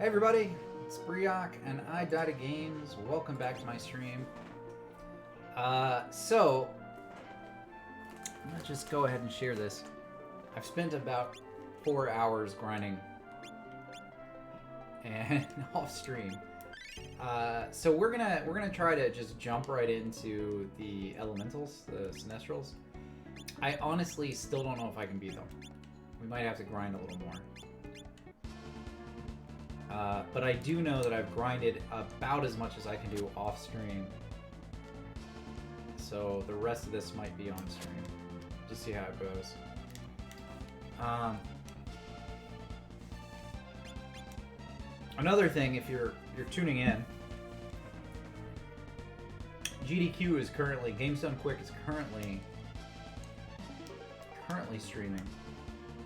Hey everybody, it's Briok and I Data Games. Welcome back to my stream. So I'm gonna just go ahead and share this. I've spent about 4 hours grinding and off stream. So we're gonna try to just jump right into the elementals, the Sinestrals. I honestly still don't know if I can beat them. We might have to grind a little more. But I do know that I've grinded about as much as I can do off stream. So the rest of this might be on stream. Just see how it goes. Another thing, if you're tuning in, GDQ is currently, Games Done Quick is currently streaming.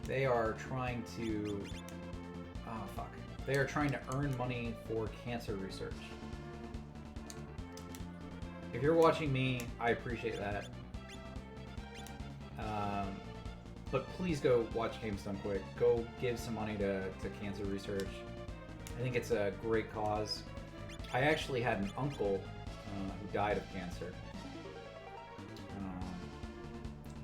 They are trying to, they are trying to earn money for cancer research. If you're watching me, I appreciate that. But please go watch Games Done Quick. Go give some money to cancer research. I think it's a great cause. I actually had an uncle who died of cancer.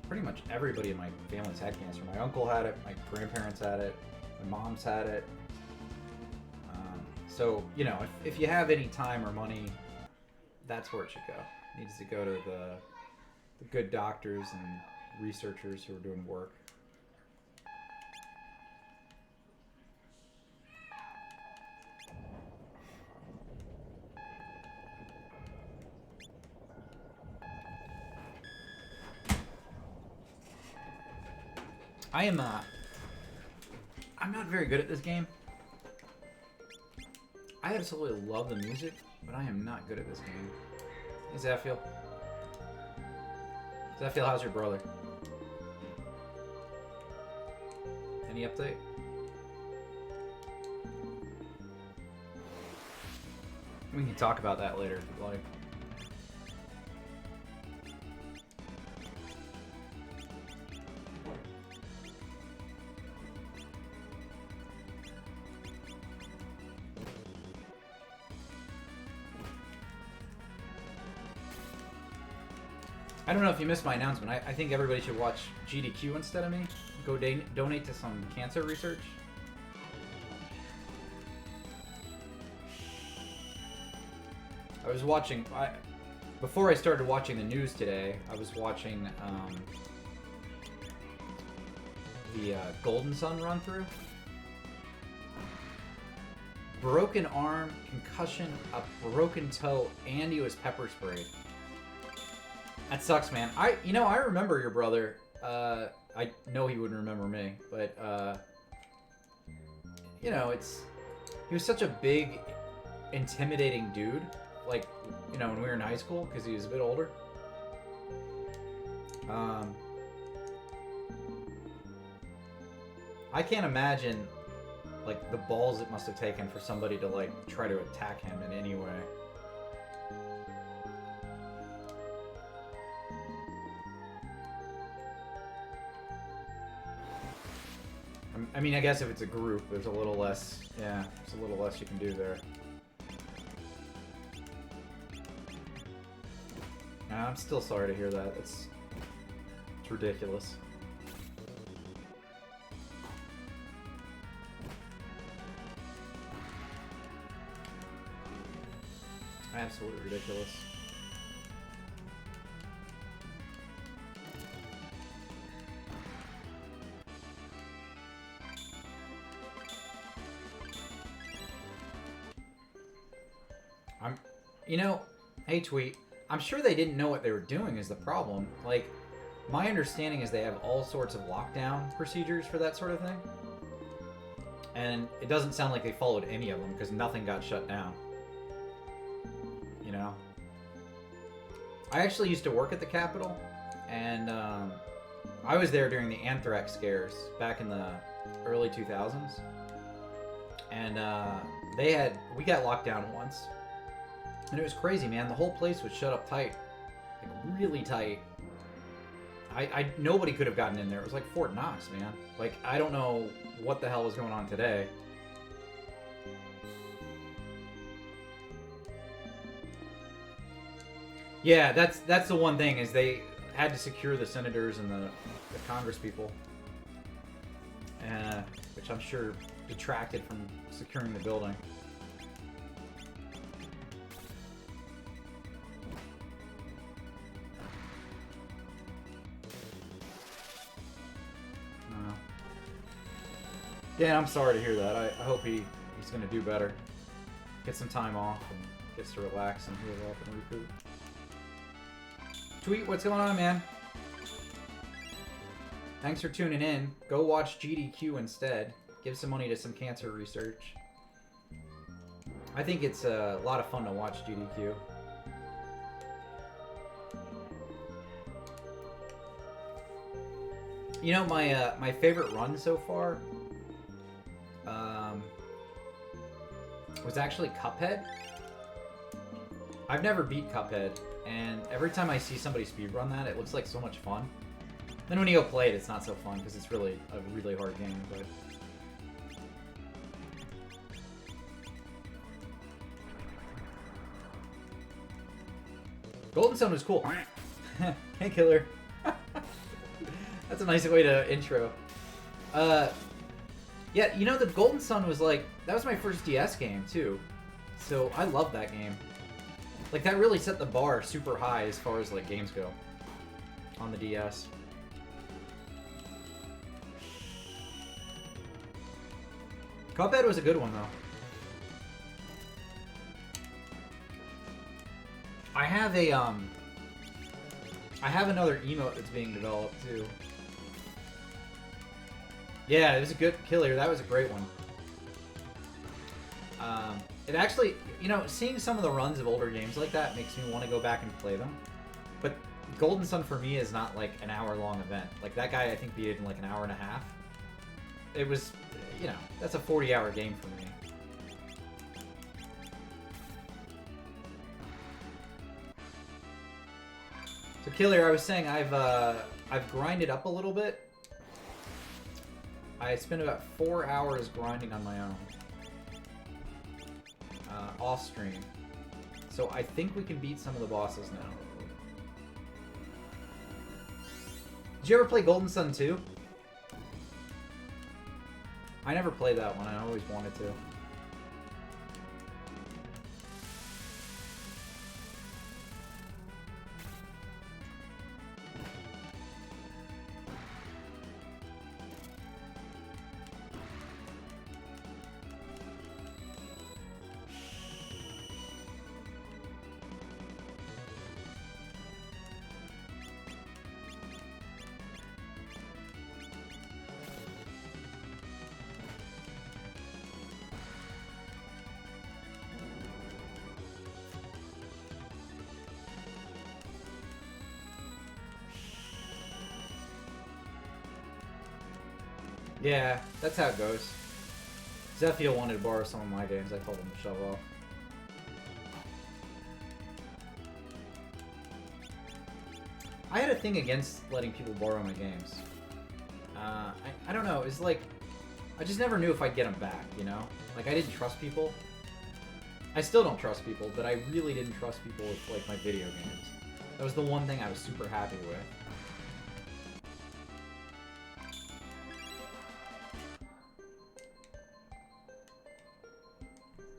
Pretty much everybody in my family's had cancer. My uncle had it, my grandparents had it, my mom's had it. So, you know, if you have any time or money, that's where it should go. It needs to go to the good doctors and researchers who are doing work. I'm not very good at this game. I absolutely love the music, but I am not good at this game. Hey Zaffiel. Zaffiel, how's your brother? Any update? We can talk about that later if you'd like. I don't know if you missed my announcement. I think everybody should watch GDQ instead of me. Go donate to some cancer research. I was watching... before I started watching the news today, I was watching the Golden Sun run-through. Broken arm, concussion, a broken toe, and he was pepper sprayed. That sucks, man. I remember your brother. I know he wouldn't remember me, but you know, he was such a big, intimidating dude. Like, you know, when we were in high school, because he was a bit older. I can't imagine, like, the balls it must have taken for somebody to, like, try to attack him in any way. I mean, I guess if it's a group, there's a little less, yeah, there's a little less you can do there. I'm still sorry to hear that. It's ridiculous. Absolutely ridiculous. You know, hey Tweet, I'm sure they didn't know what they were doing is the problem. Like, my understanding is they have all sorts of lockdown procedures for that sort of thing. And it doesn't sound like they followed any of them because nothing got shut down. You know? I actually used to work at the Capitol, and I was there during the anthrax scares back in the early 2000s. And we got locked down once. And it was crazy, man. The whole place was shut up tight. Like, really tight. Nobody could have gotten in there. It was like Fort Knox, man. Like, I don't know what the hell was going on today. Yeah, that's the one thing, is they had to secure the senators and the Congress people. Which I'm sure detracted from securing the building. Yeah, I'm sorry to hear that. I hope he's going to do better. Get some time off and gets to relax and heal up and recoup. Tweet, what's going on, man? Thanks for tuning in. Go watch GDQ instead. Give some money to some cancer research. I think it's a lot of fun to watch GDQ. You know, my favorite run so far was actually Cuphead. I've never beat Cuphead, and every time I see somebody speedrun that, it looks like so much fun. Then when you go play it, it's not so fun because it's really a really hard game. But Golden Sun was cool. Hey, killer. That's a nice way to intro. Yeah, you know, the Golden Sun was like, that was my first DS game too, so I love that game. Like, that really set the bar super high as far as like games go on the DS. Cuphead was a good one though. I have another emote that's being developed too. Yeah, it was a good killer. That was a great one. It actually, you know, seeing some of the runs of older games like that makes me want to go back and play them. But Golden Sun for me is not like an hour-long event. Like, that guy, I think, beat it in like an hour and a half. It was, you know, that's a 40-hour game for me. So, Killer, I was saying I've grinded up a little bit. I spent about 4 hours grinding on my own. Off stream. So I think we can beat some of the bosses now. Did you ever play Golden Sun 2? I never played that one. I always wanted to. Yeah, that's how it goes. Zephyr wanted to borrow some of my games. I told him to shove off. I had a thing against letting people borrow my games. I don't know. It's like, I just never knew if I'd get them back, you know? Like, I didn't trust people. I still don't trust people, but I really didn't trust people with, like, my video games. That was the one thing I was super happy with.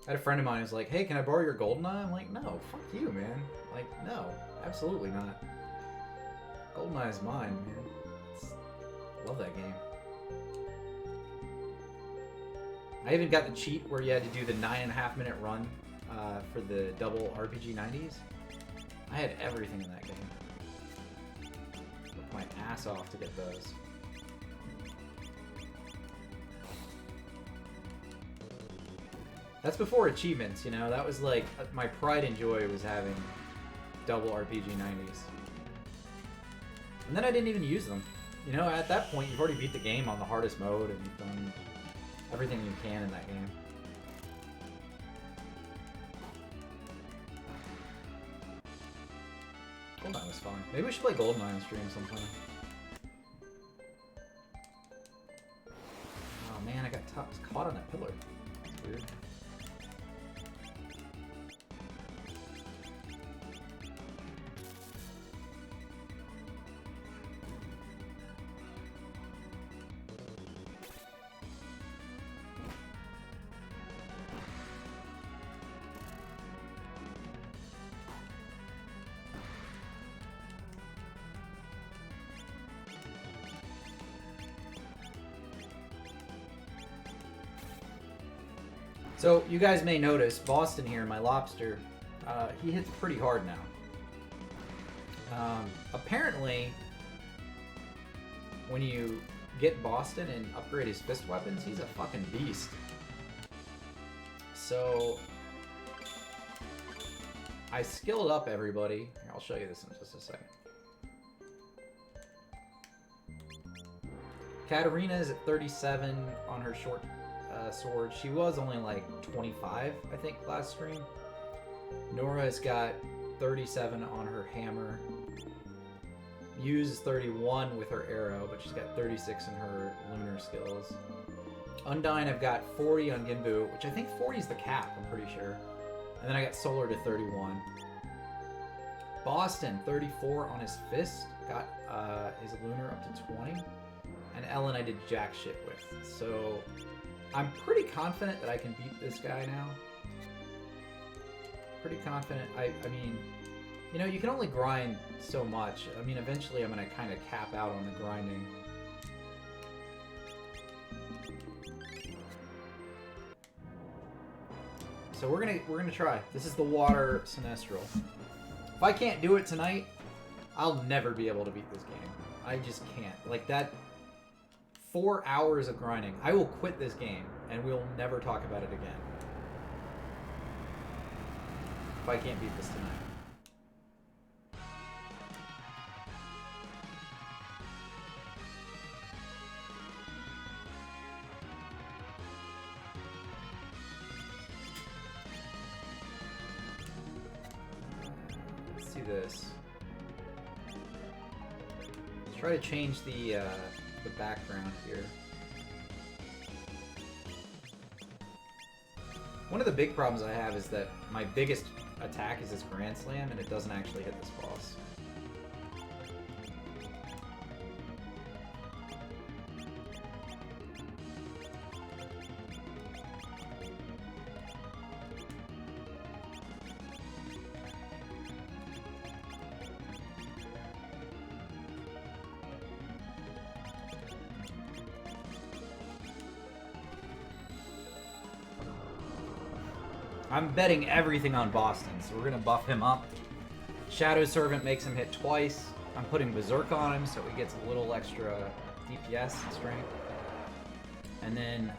I had a friend of mine who's like, hey, can I borrow your GoldenEye? I'm like, no, fuck you, man. Like, no, absolutely not. GoldenEye is mine, man. Love that game. I even got the cheat where you had to do the 9.5-minute run for the double RPG 90s. I had everything in that game. Worked my ass off to get those. That's before achievements, you know? That was like, my pride and joy was having double RPG 90s. And then I didn't even use them. You know, at that point, you've already beat the game on the hardest mode, and you've done everything you can in that game. GoldenEye was fun. Maybe we should play GoldenEye on stream sometime. Oh man, I got caught on that pillar. That's weird. So you guys may notice Boston here, my lobster, he hits pretty hard now. Apparently, when you get Boston and upgrade his fist weapons, he's a fucking beast. So I skilled up everybody. Here, I'll show you this in just a second. Katarina is at 37 on her short sword. She was only like 25, I think, last stream. Nora's got 37 on her hammer. Muse is 31 with her arrow, but she's got 36 in her lunar skills. Undyne, I've got 40 on Ginbu, which I think 40 is the cap, I'm pretty sure. And then I got Solar to 31. Boston, 34 on his fist. Got his lunar up to 20. And Ellen I did jack shit with. So I'm pretty confident that I can beat this guy now. Pretty confident. I mean, you know, you can only grind so much. I mean, eventually I'm going to kind of cap out on the grinding. So we're gonna try. This is the water Sinestral. If I can't do it tonight, I'll never be able to beat this game. I just can't. Like that 4 hours of grinding. I will quit this game and we'll never talk about it again. If I can't beat this tonight. Let's see this. Let's try to change the background here. One of the big problems I have is that my biggest attack is this Grand Slam, and it doesn't actually hit this boss. I'm betting everything on Boston, so we're going to buff him up. Shadow Servant makes him hit twice. I'm putting Berserk on him, so he gets a little extra DPS and strength. And then,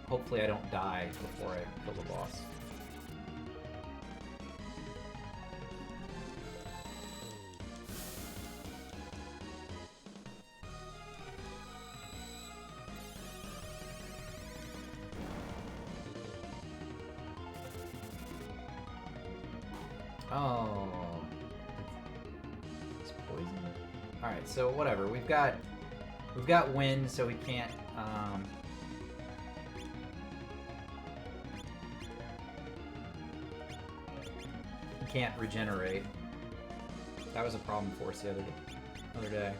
hopefully I don't die before I kill the boss. Oh, it's poison. All right, so whatever. We've got wind, so we can't. We can't regenerate. That was a problem for us the other day.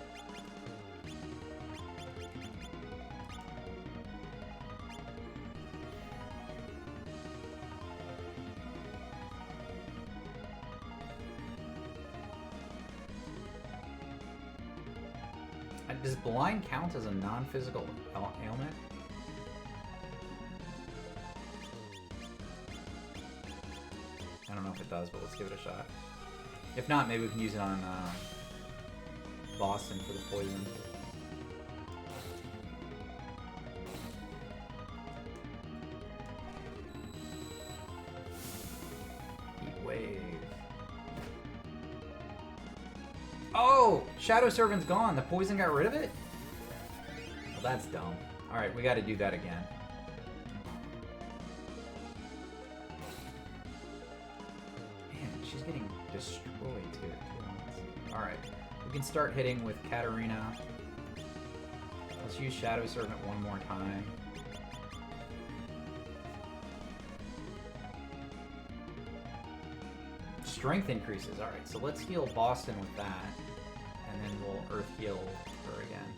Does blind count as a non-physical ailment? I don't know if it does, but let's give it a shot. If not, maybe we can use it on Boston for the poison. Heat wave. Oh! Shadow Servant's gone. The poison got rid of it? Well, that's dumb. Alright, we gotta do that again. Man, she's getting destroyed too. Alright, we can start hitting with Katarina. Let's use Shadow Servant one more time. Strength increases. Alright, so let's heal Boston with that. And then we'll Earth heal her again.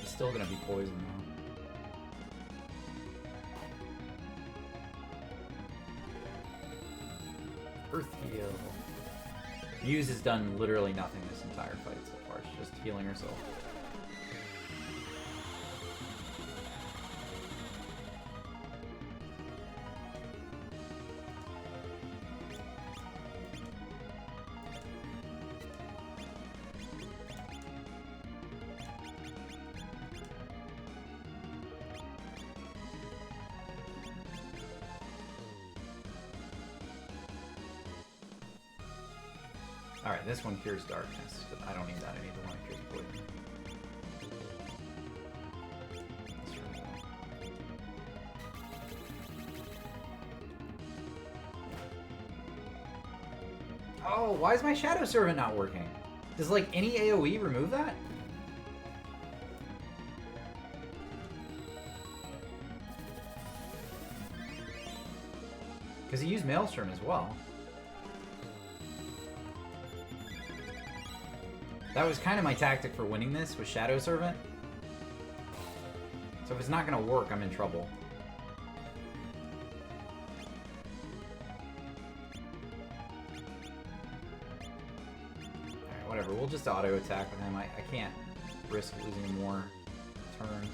It's still gonna be poison though. Earth heal. Muse has done literally nothing this entire fight so far. She's just healing herself. Alright, this one cures darkness, but I don't need that. I need the one that cures poison. Oh, why is my Shadow Servant not working? Does, like, any AoE remove that? Because he used Maelstrom as well. That was kind of my tactic for winning this, with Shadow Servant. So if it's not going to work, I'm in trouble. Alright, whatever. We'll just auto-attack with him. I can't risk losing more turns.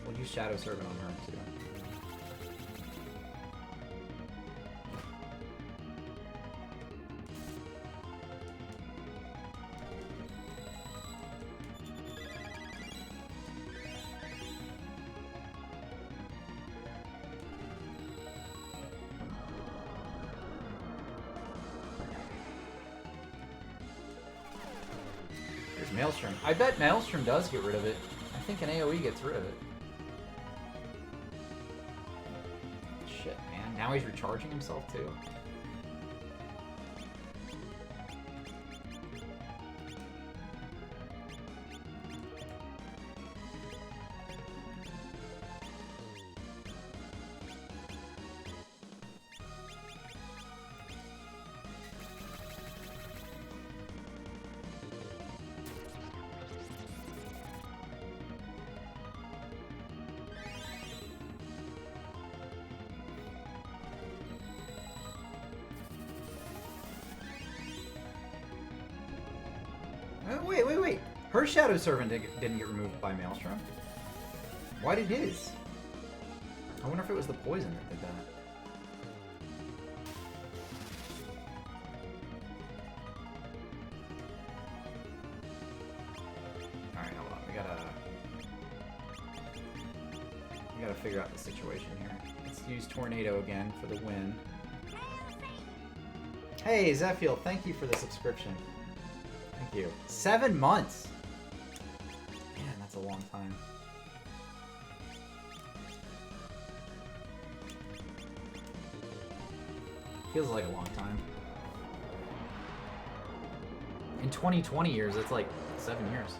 We'll use Shadow Servant on her, too. Maelstrom. I bet Maelstrom does get rid of it. I think an AoE gets rid of it. Shit, man. Now he's recharging himself, too. Wait. Her Shadow Servant didn't get removed by Maelstrom. Why did his? I wonder if it was the poison that did that. Alright, hold on. We gotta figure out the situation here. Let's use Tornado again for the win. Hey, Zephiel, thank you for the subscription. Thank you. 7 months! Man, that's a long time. Feels like a long time. In 2020 years, it's like 7 years.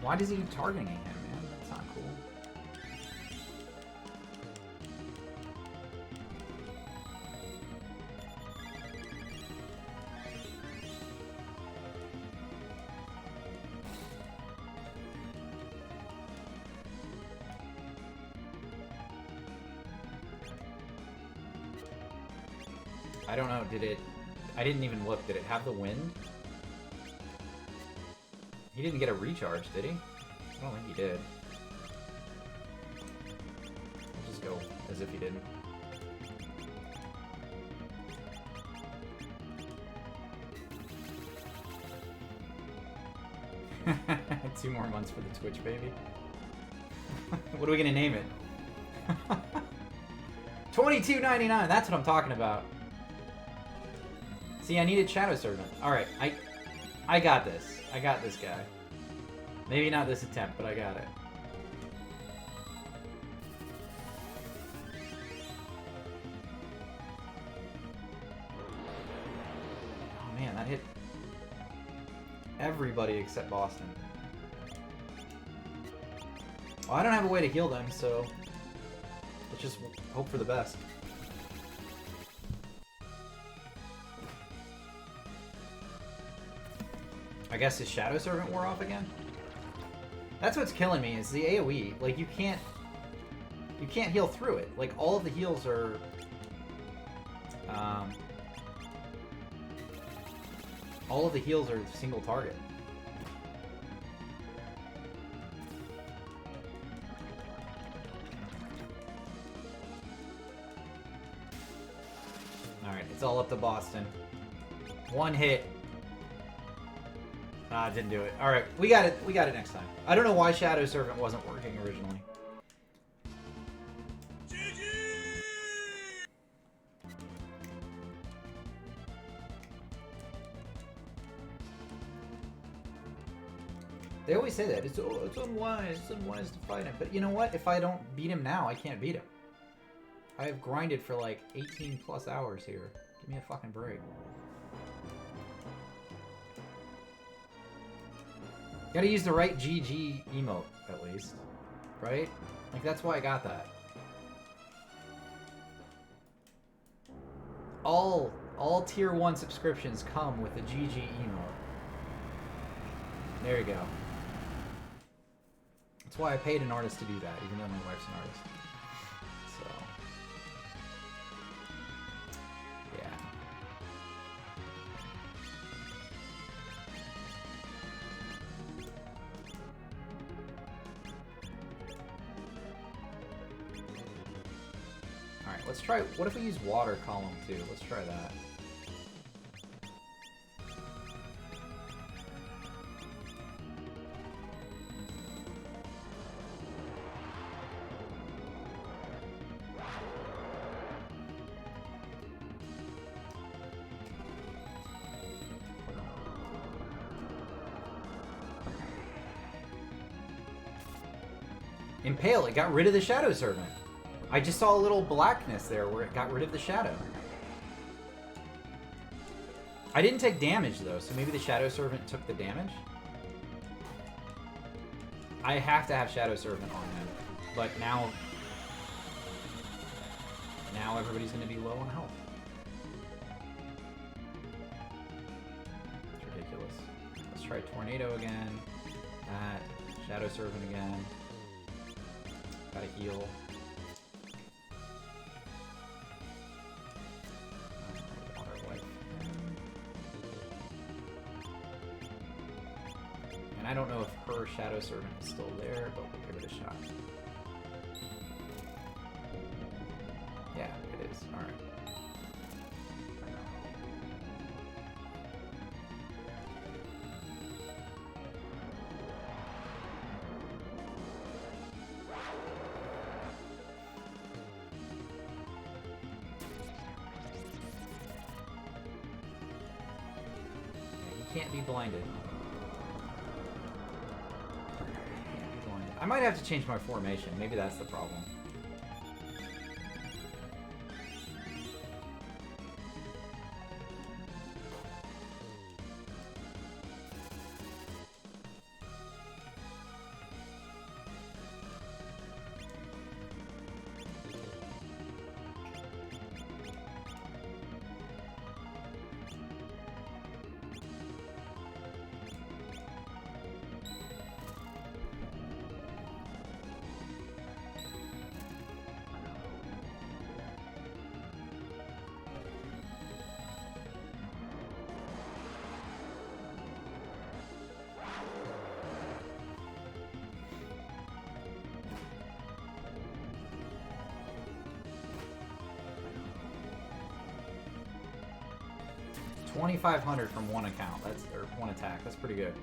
Why does he keep targeting him, man? That's not cool. I don't know, did it... I didn't even look. Did it have the wind? He didn't get a recharge, did he? I don't think he did. We'll just go as if he didn't. Two more months for the Twitch, baby. What are we gonna name it? $22.99. That's what I'm talking about. See, I needed Shadow Servant. All right, I got this. I got this guy. Maybe not this attempt, but I got it. Oh man, that hit everybody except Boston. Well, I don't have a way to heal them, so let's just hope for the best. I guess his Shadow Servant wore off again? That's what's killing me, is the AoE. Like, you can't heal through it. Like, all of the heals are... all of the heals are single target. Alright, it's all up to Boston. One hit. Ah, didn't do it. Alright, we got it next time. I don't know why Shadow Servant wasn't working originally. They always say that. It's unwise. It's unwise to fight him. But you know what? If I don't beat him now, I can't beat him. I have grinded for like 18 plus hours here. Give me a fucking break. Gotta use the right GG emote, at least. Right? Like, that's why I got that. All tier 1 subscriptions come with a GG emote. There you go. That's why I paid an artist to do that, even though my wife's an artist. So, yeah. Alright, let's try... What if we use water column too? Let's try that. Impale, it got rid of the Shadow Servant. I just saw a little blackness there where it got rid of the shadow. I didn't take damage though, so maybe the Shadow Servant took the damage? I have to have Shadow Servant on him, but now everybody's going to be low on health. It's ridiculous. Let's try Tornado again. That. Shadow Servant again. Gotta heal. Water Life. And I don't know if her Shadow Servant is still there, but we'll give it a shot. Yeah, it is. Alright. Can't be blinded. Can't be blinded. I might have to change my formation. Maybe that's the problem. $2,500 from one account. That's or one attack. That's pretty good.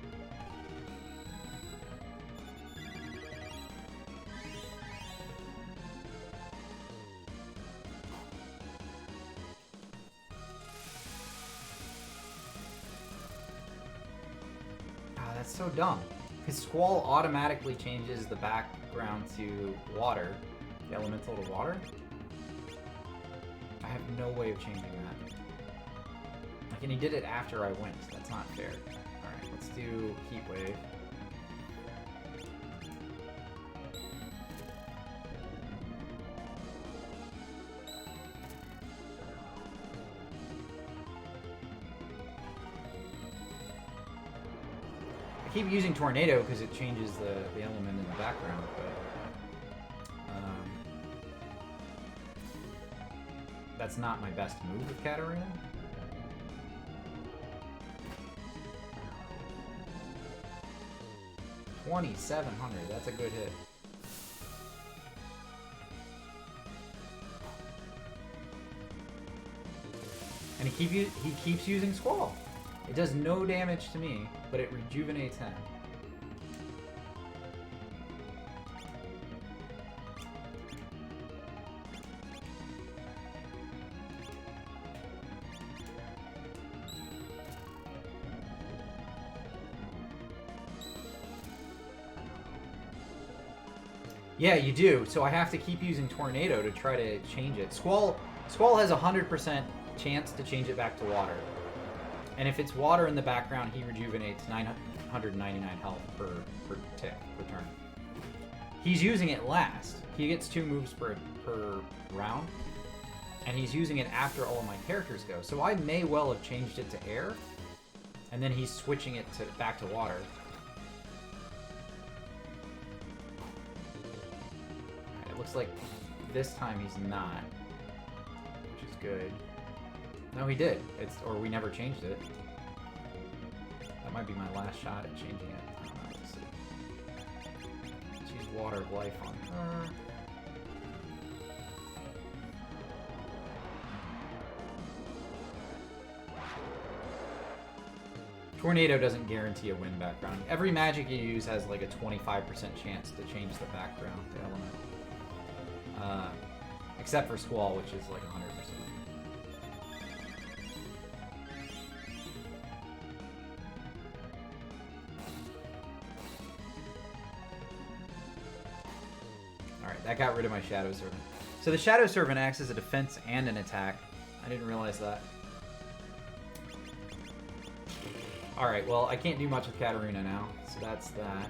Ah, that's so dumb. Because Squall automatically changes the background to water, the elemental to water. I have no way of changing that. Like, and he did it after I went. That's not fair. Alright, let's do Heat Wave. I keep using Tornado because it changes the element in the background, but that's not my best move with Katarina. $2,700, that's a good hit. And he keeps using Squall. It does no damage to me, but it rejuvenates him. Yeah, you do. So I have to keep using Tornado to try to change it. Squall has 100% chance to change it back to water. And if it's water in the background, he rejuvenates 999 health per tick, per turn. He's using it last. He gets 2 moves per round. And he's using it after all of my characters go. So I may well have changed it to air. And then he's switching it back to water. Looks like this time he's not, which is good. No, he did. Or we never changed it. That might be my last shot at changing it. I don't know. Let's see. Let's use Water of Life on her. Tornado doesn't guarantee a win background. Every magic you use has like a 25% chance to change the background, the element. Except for Squall, which is like 100%. Alright, that got rid of my Shadow Servant. So the Shadow Servant acts as a defense and an attack. I didn't realize that. Alright, well, I can't do much with Katarina now, so that's that.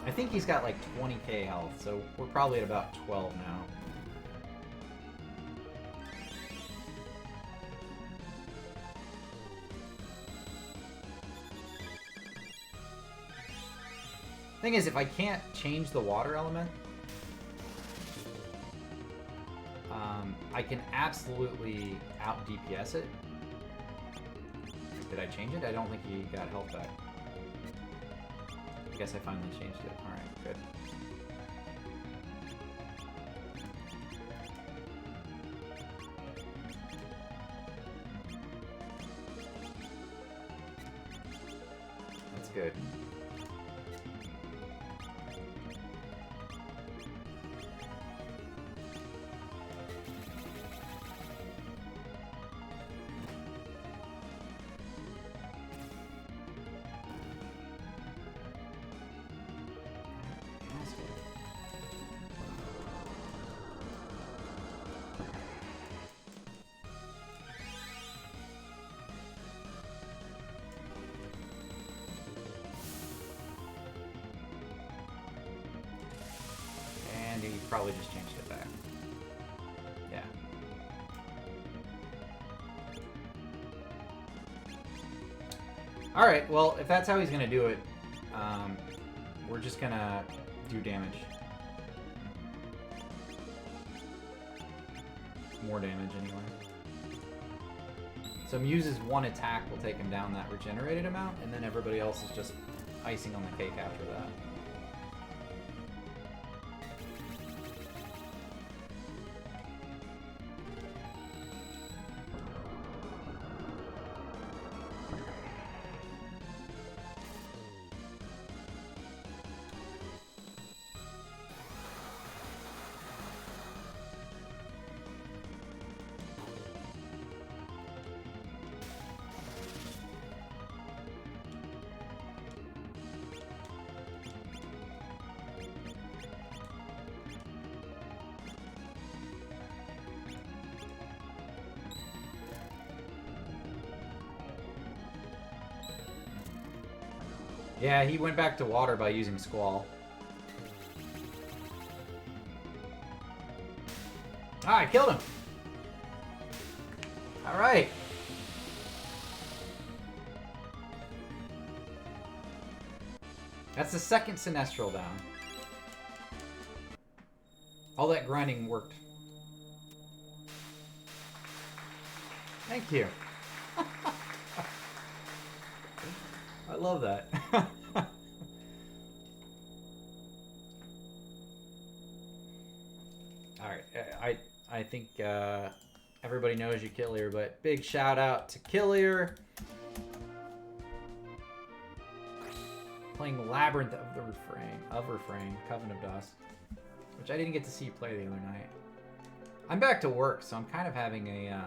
I think he's got like 20k health, so we're probably at about 12 now. Thing is, if I can't change the water element, I can absolutely out DPS it. Did I change it? I don't think he got health back. I guess I finally changed it. Alright, good. That's good. He probably just changed it back. Yeah. Alright, well, if that's how he's going to do it, we're just going to do damage. More damage, anyway. So Muse's one attack will take him down that regenerated amount, and then everybody else is just icing on the cake after that. Yeah, he went back to water by using Squall. Ah, I killed him! Alright! That's the second Sinestral down. All that grinding worked. Thank you. I love that. Alright, I think everybody knows you, Killier, but big shout out to Killier. Playing Labyrinth of the Refrain, Coven of Dust, which I didn't get to see you play the other night. I'm back to work, so I'm kind of having a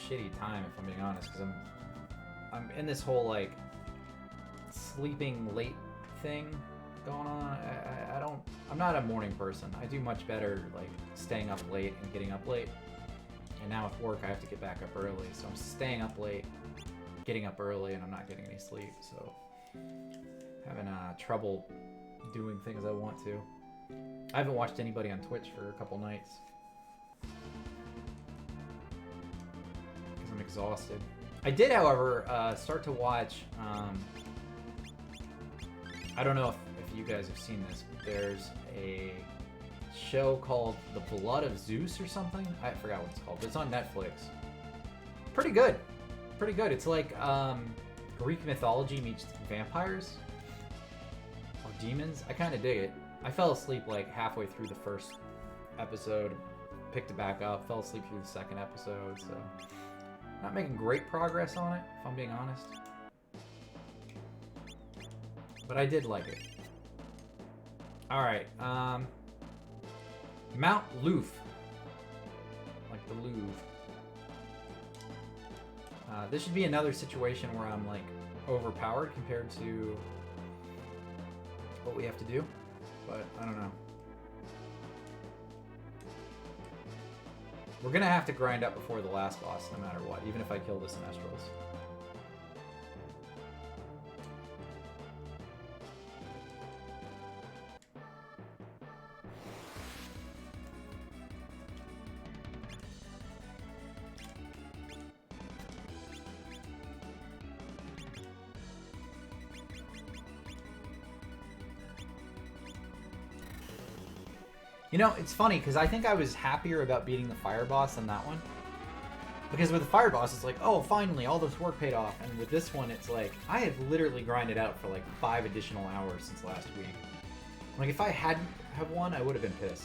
shitty time, if I'm being honest, because I'm in this whole like sleeping late thing going on. I'm not a morning person. I do much better like staying up late and getting up late. And now with work, I have to get back up early, so I'm staying up late, getting up early, and I'm not getting any sleep. So having trouble doing things I want to. I haven't watched anybody on Twitch for a couple nights because I'm exhausted. I did, however, start to watch. I don't know if you guys have seen this, but there's a show called The Blood of Zeus or something. I forgot what it's called, but it's on Netflix. Pretty good. Pretty good. It's like Greek mythology meets vampires or demons. I kind of dig it. I fell asleep like halfway through the first episode, picked it back up, fell asleep through the second episode, so not making great progress on it, if I'm being honest. But I did like it. Alright, Mount Louvre. Like the Louvre. This should be another situation where I'm like overpowered compared to what we have to do, but I don't know. We're gonna have to grind up before the last boss no matter what, even if I kill the Sinestrals. You know, it's funny, because I think I was happier about beating the fire boss than that one. Because with the fire boss, it's like, oh, finally, all this work paid off. And with this one, it's like, I have literally grinded out for like 5 additional hours since last week. Like, if I hadn't have won, I would have been pissed.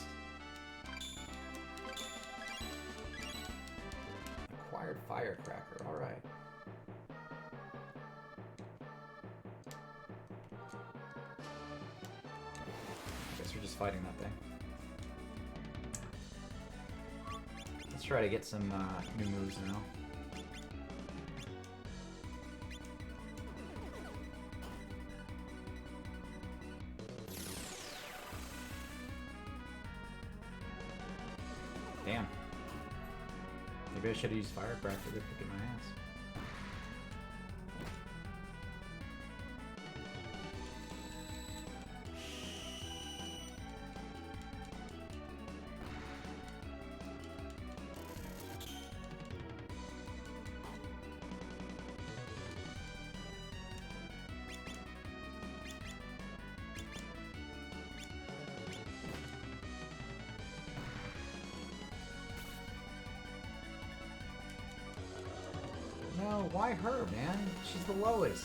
Acquired firecracker, alright. I guess we're just fighting that thing. Let's try to get some new moves now. Damn. Maybe I should have used Firecracker to kick my ass. No, why her, man? She's the lowest.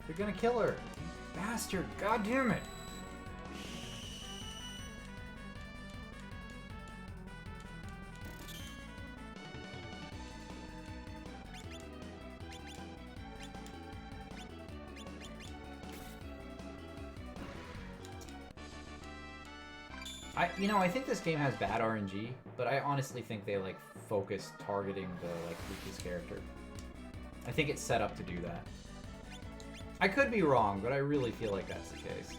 You're gonna kill her. You bastard, god damn it. I think this game has bad RNG, but I honestly think they like focus targeting the like weakest character. I think it's set up to do that. I could be wrong, but I really feel like that's the case.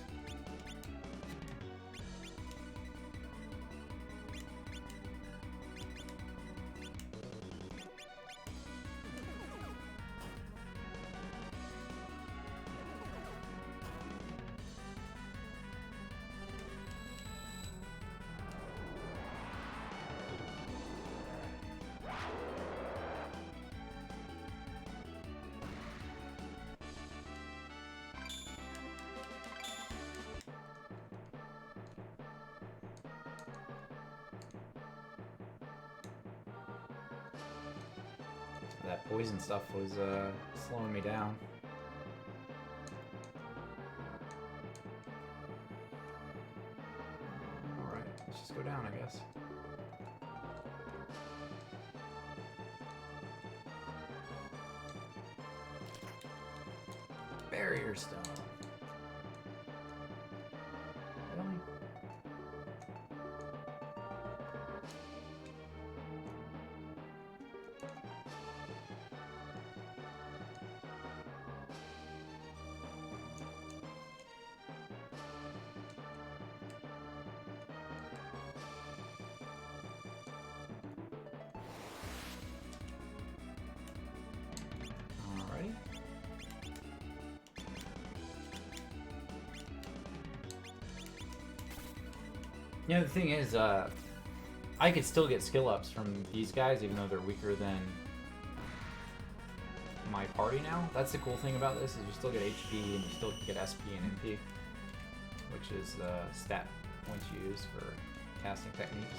That poison stuff was slowing me down. Alright, let's just go down, I guess. Barrier stone. Really? Alrighty. Yeah, the thing is, I could still get skill ups from these guys, even though they're weaker than my party now. That's the cool thing about this, is you still get HP and you still get SP and MP, which is the stat points you use for casting techniques.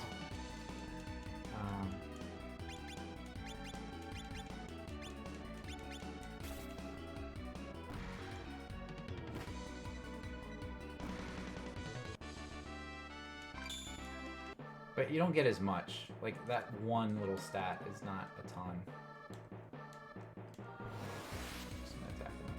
But you don't get as much. Like, that one little stat is not a ton. Just gonna attack them.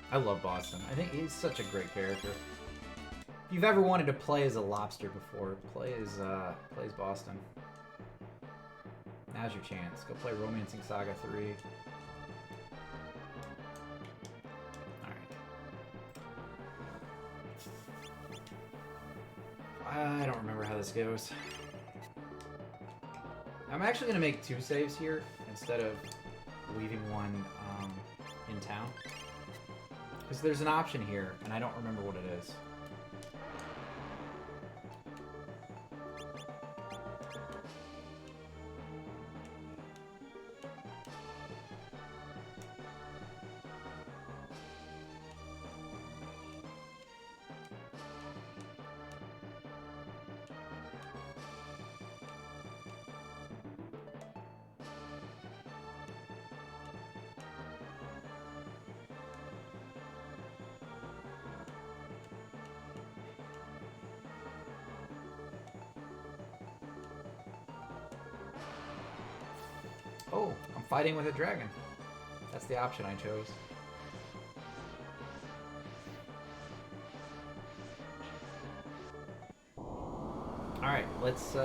I love Boston. I think he's such a great character. If you've ever wanted to play as a lobster before, play as Boston. Now's your chance. Go play Romancing Saga 3. Alright. I don't remember how this goes. I'm actually going to make 2 saves here instead of leaving one in town. Because there's an option here, and I don't remember what it is. Oh, I'm fighting with a dragon. That's the option I chose. Alright, let's see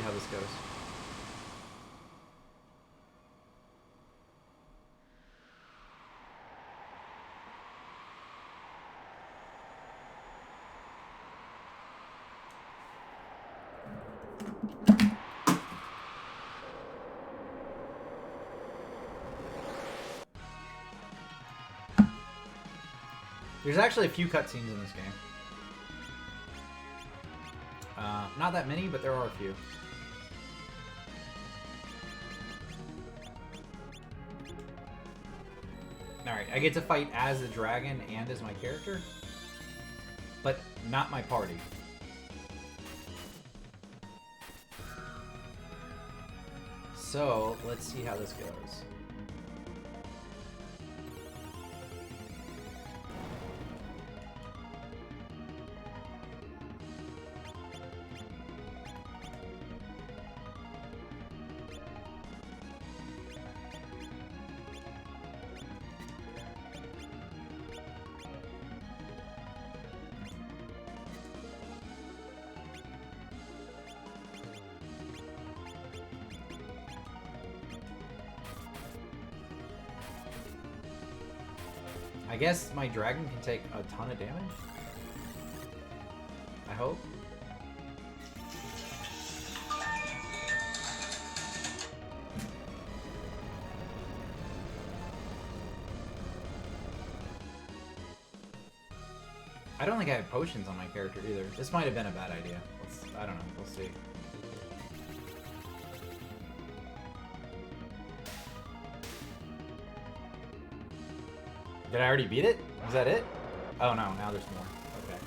how this goes. There's actually a few cutscenes in this game. Not that many, but there are a few. Alright, I get to fight as the dragon and as my character, but not my party. So, let's see how this goes. I guess my dragon can take a ton of damage. hope. I don't think I have potions on my character either. This might have been a bad idea. I don't know. We'll see. Did I already beat it? Was that it? Oh no, now there's more. Okay.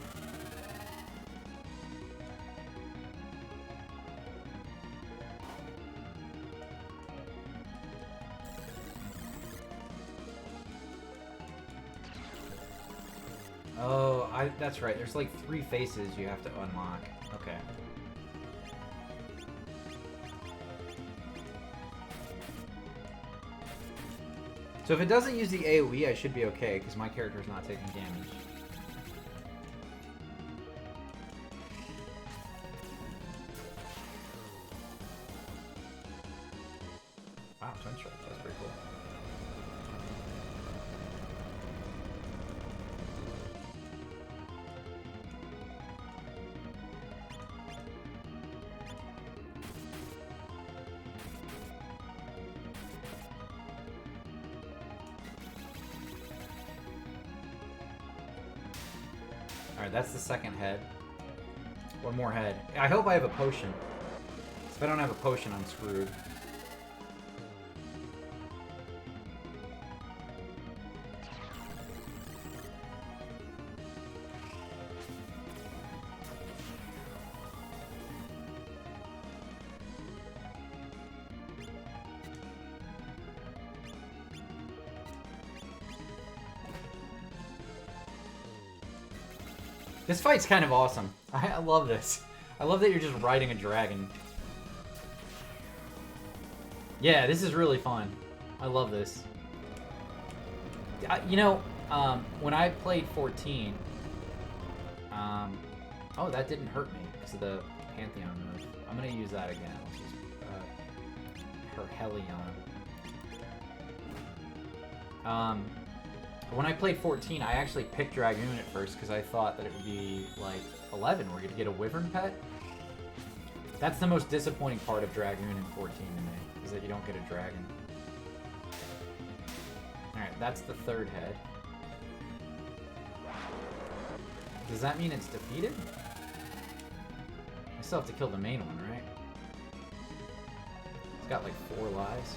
Oh, that's right. There's like 3 faces you have to unlock. Okay. So if it doesn't use the AoE, I should be okay, because my character's not taking damage. Wow, Twin Strike. That's pretty cool. Alright, that's the second head. One more head. I hope I have a potion. If I don't have a potion, I'm screwed. This fight's kind of awesome. I love this. I love that you're just riding a dragon. Yeah, this is really fun. I love this. You know, when I played 14... oh, that didn't hurt me because of the Pantheon move. I'm going to use that again. Let's use Herhelion. When I played 14, I actually picked Dragoon at first because I thought that it would be like 11 where you'd get a Wyvern pet. That's the most disappointing part of Dragoon in 14 to me, is that you don't get a dragon. Alright, that's the third head. Does that mean it's defeated? I still have to kill the main one, right? It's got like 4 lives.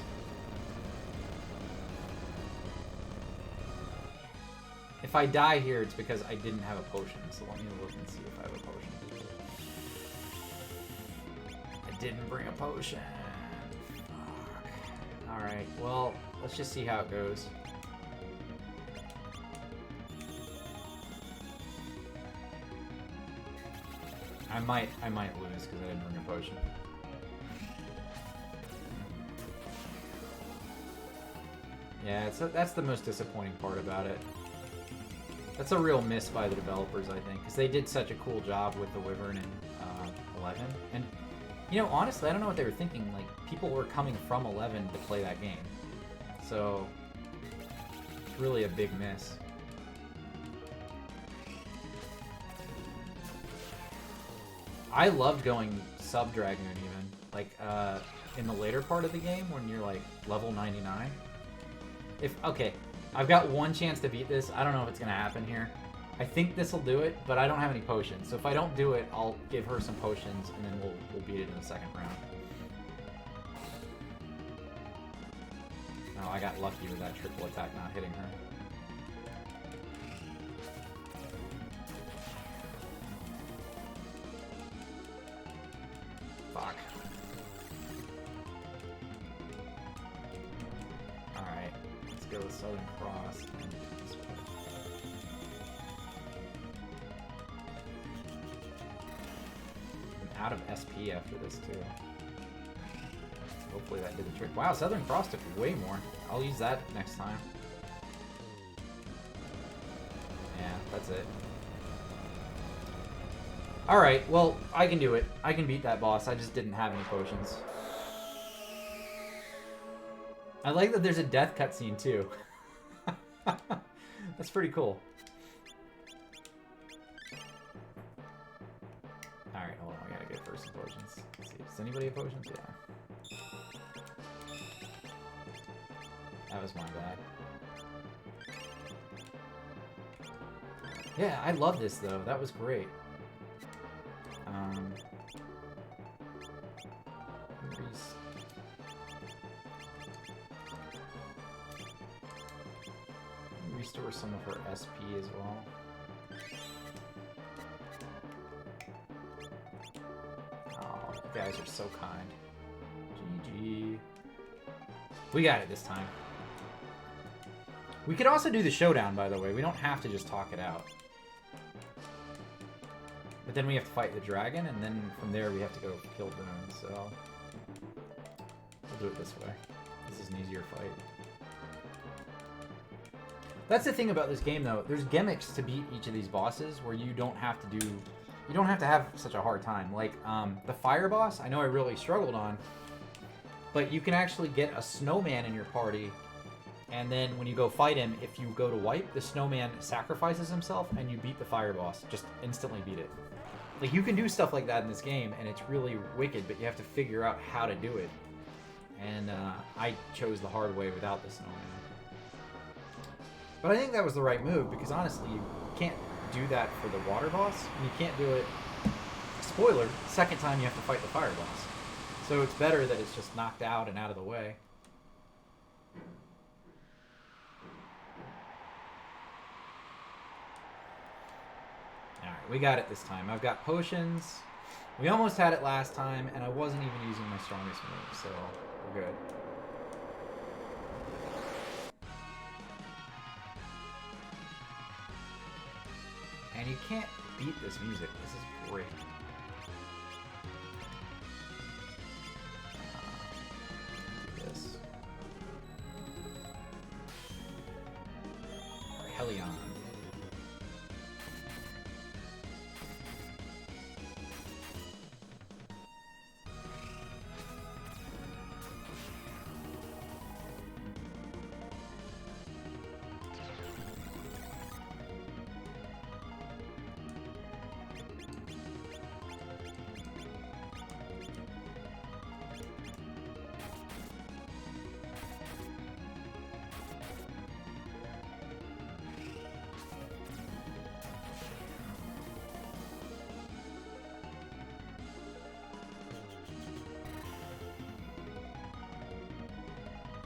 If I die here, it's because I didn't have a potion, so let me look and see if I have a potion. I didn't bring a potion. Fuck. Alright, well, let's just see how it goes. I might lose because I didn't bring a potion. Yeah, that's the most disappointing part about it. That's a real miss by the developers, I think, because they did such a cool job with the Wyvern in 11. And, you know, honestly, I don't know what they were thinking. Like, people were coming from 11 to play that game. So, it's really a big miss. I loved going sub-Dragoon, even. Like, in the later part of the game, when you're, like, level 99. Okay, I've got one chance to beat this. I don't know if it's going to happen here. I think this will do it, but I don't have any potions. So if I don't do it, I'll give her some potions, and then we'll beat it in the second round. Oh, I got lucky with that triple attack not hitting her. Fuck. Alright, let's go with Southern Cross. I'm out of SP after this, too. Hopefully that did the trick. Wow, Southern Cross took way more. I'll use that next time. Yeah, that's it. Alright, well, I can do it. I can beat that boss. I just didn't have any potions. I like that there's a death cutscene, too. That's pretty cool. Alright, hold on. We gotta get first some potions. Let's see. Does anybody have potions? Yeah. That was my bad. Yeah, I love this though. That was great. Restore some of her SP as well. Oh, you guys are so kind. GG. We got it this time. We could also do the showdown, by the way. We don't have to just talk it out. But then we have to fight the dragon, and then from there we have to go kill Bune, so... we'll do it this way. This is an easier fight. That's the thing about this game, though. There's gimmicks to beat each of these bosses where you don't have to do... you don't have to have such a hard time. Like, the fire boss, I know I really struggled on, but you can actually get a snowman in your party, and then when you go fight him, if you go to wipe, the snowman sacrifices himself, and you beat the fire boss. Just instantly beat it. Like, you can do stuff like that in this game, and it's really wicked, but you have to figure out how to do it. And I chose the hard way without the snowman. But I think that was the right move, because honestly, you can't do that for the water boss, and you can't do it, spoiler, second time you have to fight the fire boss. So it's better that it's just knocked out and out of the way. Alright, we got it this time. I've got potions. We almost had it last time, and I wasn't even using my strongest move, so we're good. And you can't beat this music. This is great. Do this. Helion.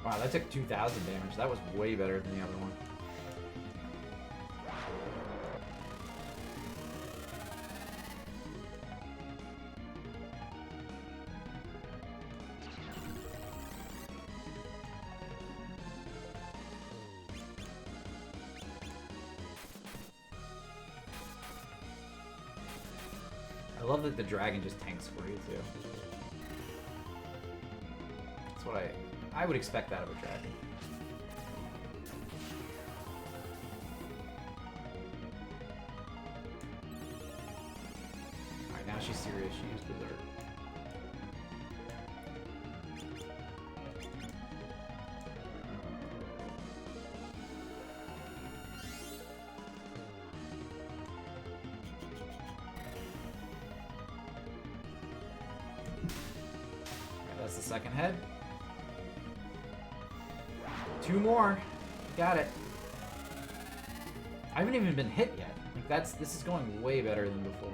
Wow, that took 2,000 damage. That was way better than the other one. I love that the dragon just tanks for you, too. That's what I would expect that of a dragon. Alright, now she's serious. She used Berserk. Alright, that's the second head. 2 more. Got it. I haven't even been hit yet. Like this is going way better than before.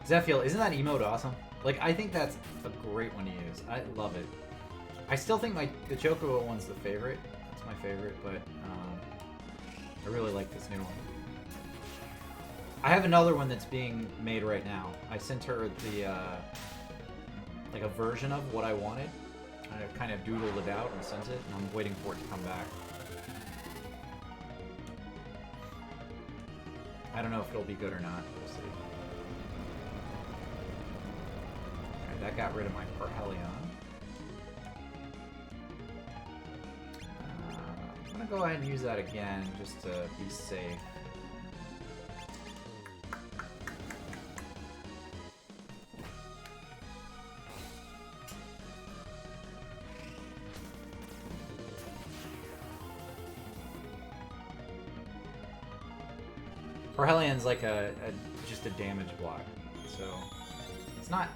Zephiel, isn't that emote awesome? Like, I think that's a great one to use. I love it. I still think the Chocobo one's the favorite. My favorite, but I really like this new one. I have another one that's being made right now. I sent her the like a version of what I wanted. I kind of doodled it out and sent it, and I'm waiting for it to come back. I don't know if it'll be good or not. We'll see. Alright, that got rid of my Parhelion. I'm gonna go ahead and use that again just to be safe. Parhelian's like just a damage block, so it's not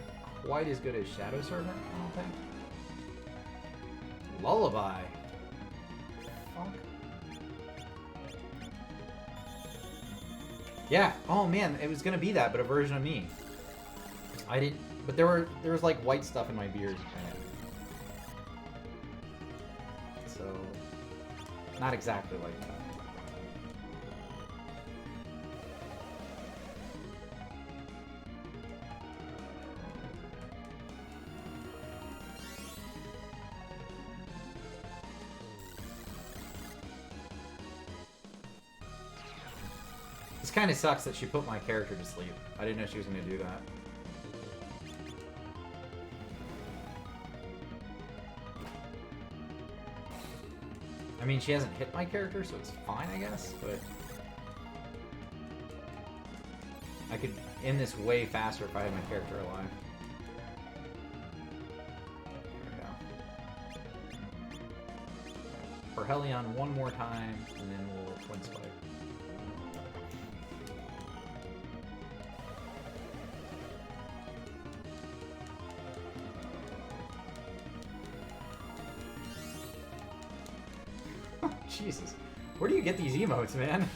quite as good as Shadow Servant, I don't think. Lullaby. Fuck. Yeah. Oh man, it was gonna be that, but a version of me. I didn't. But there was like white stuff in my beard. So not exactly like that. This kind of sucks that she put my character to sleep. I didn't know she was going to do that. I mean, she hasn't hit my character, so it's fine, I guess, but I could end this way faster if I had my character alive. There we go. Parhelion one more time, and then we'll Twin Spike. Jesus. Where do you get these emotes, man?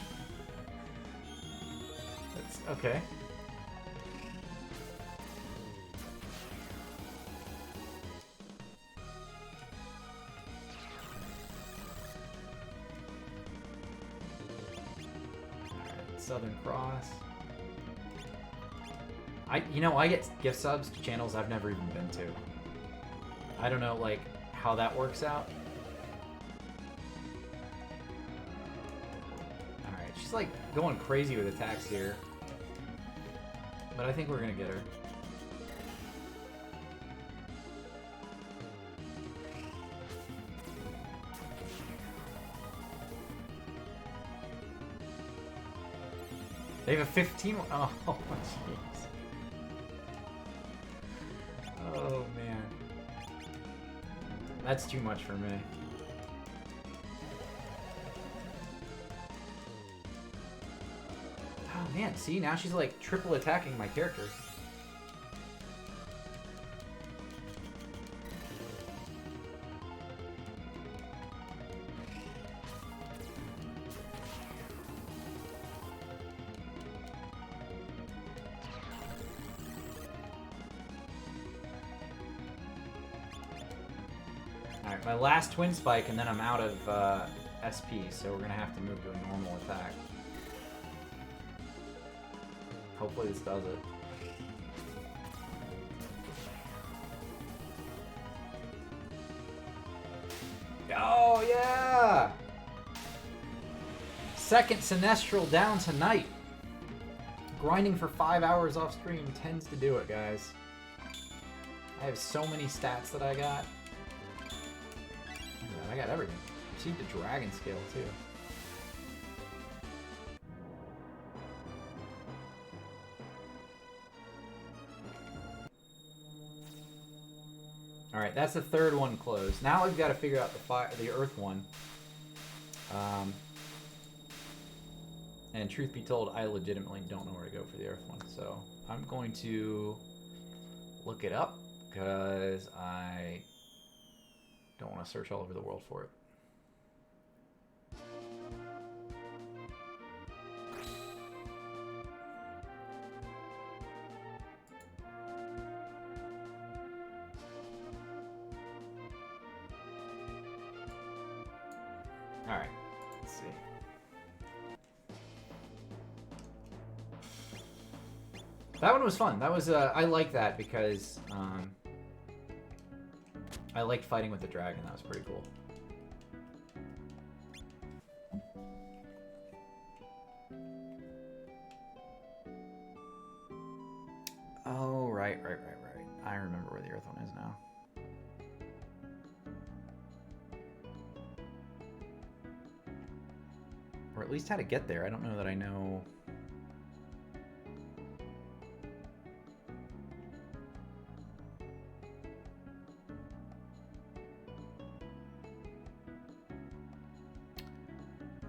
That's okay. Alright, Southern Cross. I get gift subs to channels I've never even been to. I don't know, like, how that works out. She's like going crazy with attacks here. But I think we're gonna get her. They have a 15. Oh, jeez. Oh, man. That's too much for me. Oh man, see, now she's like triple attacking my character. Alright, my last Twin Spike and then I'm out of SP, so we're gonna have to move to a normal attack. Hopefully this does it. Oh, yeah! Second Sinestral down tonight. Grinding for 5 hours off stream tends to do it, guys. I have so many stats that I got. I got everything. Received the dragon scale, too. Alright, that's the third one closed. Now we've got to figure out the earth one. And truth be told, I legitimately don't know where to go for the earth one. So I'm going to look it up because I don't want to search all over the world for it. Alright, let's see. That one was fun. That was, I like that because, I liked fighting with the dragon. That was pretty cool. Oh, right. I remember where the earth one is now. Or at least how to get there. I don't know that I know.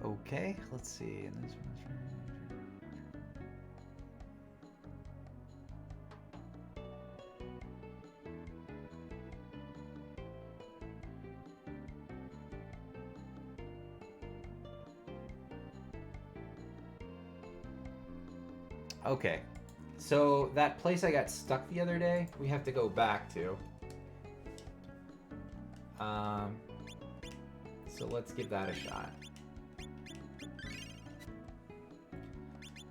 Okay, let's see. Okay. So that place I got stuck the other day, we have to go back to. So let's give that a shot.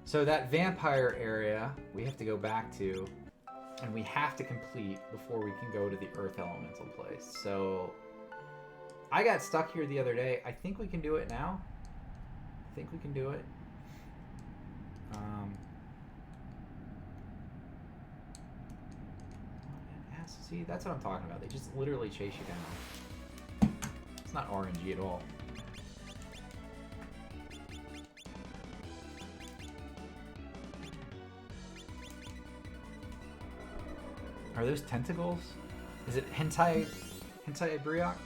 So that vampire area, we have to go back to, and we have to complete before we can go to the Earth Elemental place. So I got stuck here the other day. I think we can do it now. I think we can do it. See, that's what I'm talking about. They just literally chase you down. It's not RNG at all. Are those tentacles? Is it hentai Briok?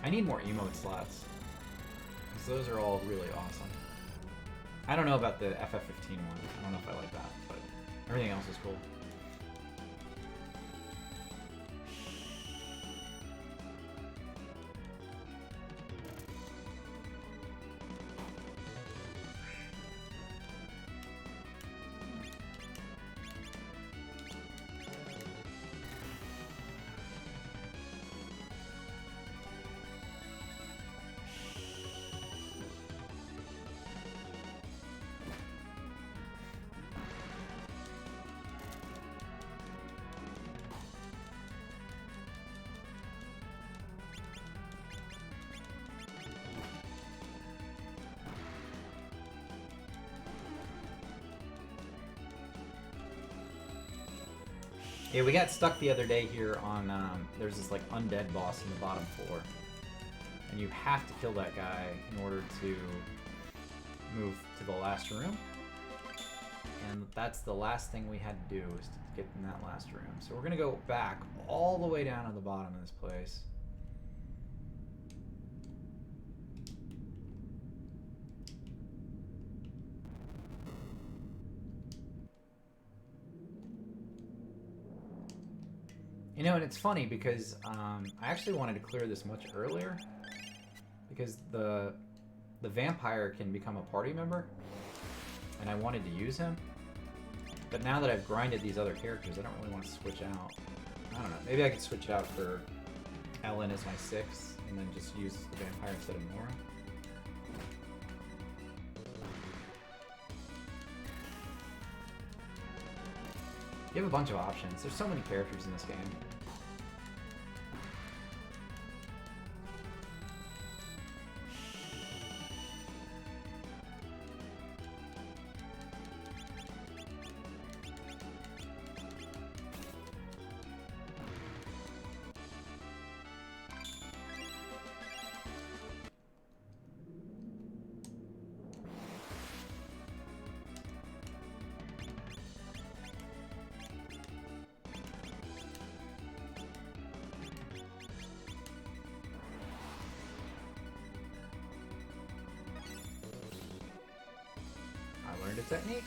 I need more emote slots, because those are all really awesome. I don't know about the FF15 one. I don't know if I like that, but everything else is cool. Yeah, we got stuck the other day here on, there's this like undead boss in the bottom floor. And you have to kill that guy in order to move to the last room. And that's the last thing we had to do, is to get in that last room. So we're gonna go back all the way down to the bottom of this place. You know, and it's funny because I actually wanted to clear this much earlier, because the vampire can become a party member, and I wanted to use him. But now that I've grinded these other characters, I don't really want to switch out. I don't know. Maybe I could switch out for Ellen as my 6, and then just use the vampire instead of Nora. You have a bunch of options. There's so many characters in this game. Learned a technique.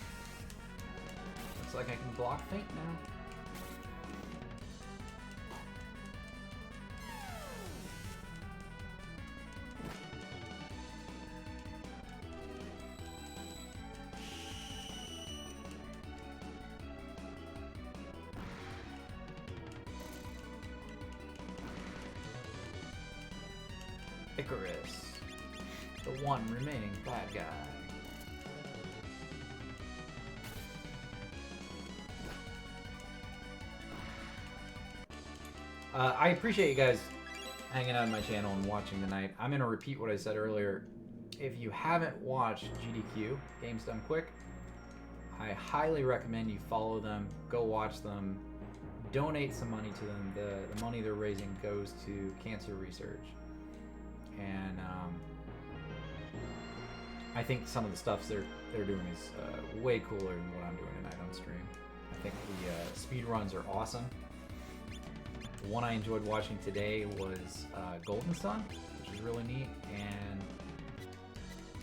Looks like I can block feint now. Icarus, the one remaining bad guy. I appreciate you guys hanging out on my channel and watching tonight. I'm going to repeat what I said earlier. If you haven't watched GDQ, Games Done Quick, I highly recommend you follow them, go watch them, donate some money to them. The money they're raising goes to cancer research. And I think some of the stuff they're doing is way cooler than what I'm doing tonight on stream. I think the speed runs are awesome. The one I enjoyed watching today was Golden Sun, which is really neat, and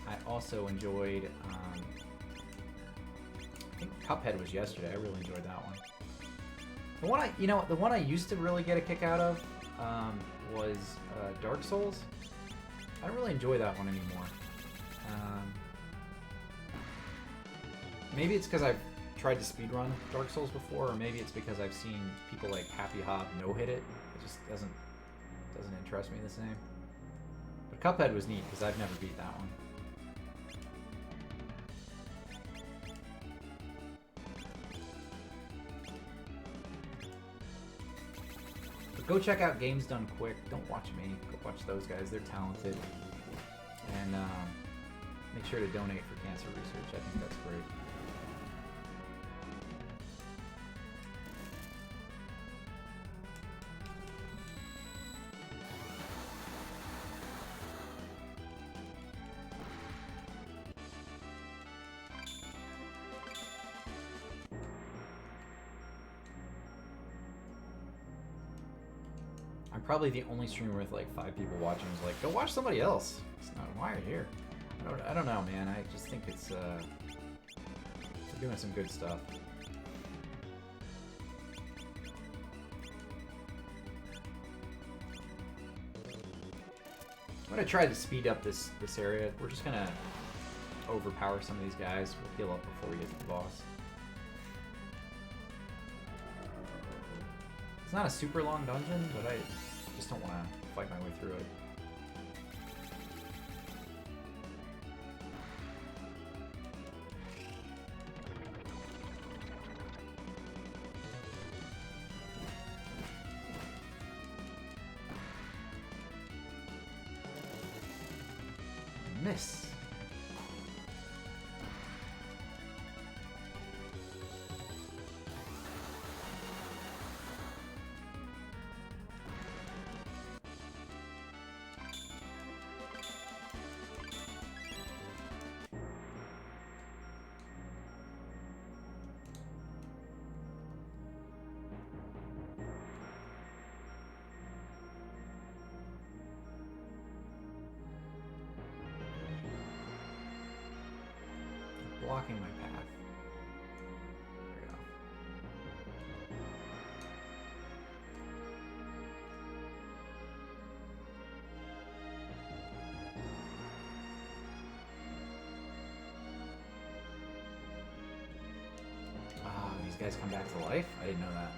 I also enjoyed, I think Cuphead was yesterday. I really enjoyed that one. The one I used to really get a kick out of was Dark Souls. I don't really enjoy that one anymore. Maybe it's because I've tried to speedrun Dark Souls before, or maybe it's because I've seen people like Happy Hob no-hit it. It just doesn't interest me the same. But Cuphead was neat because I've never beat that one. But go check out Games Done Quick. Don't watch me. Go watch those guys. They're talented. And make sure to donate for cancer research. I think that's great. I'm probably the only streamer with like 5 people watching who's like, go watch somebody else. It's not, why are you here? I don't know, man. I just think it's they're doing some good stuff. I'm gonna try to speed up this area. We're just gonna overpower some of these guys. We'll heal up before we get to the boss. It's not a super long dungeon, but I just don't want to fight my way through it. Miss. Blocking my path. There we go. Ah, these guys come back to life? I didn't know that.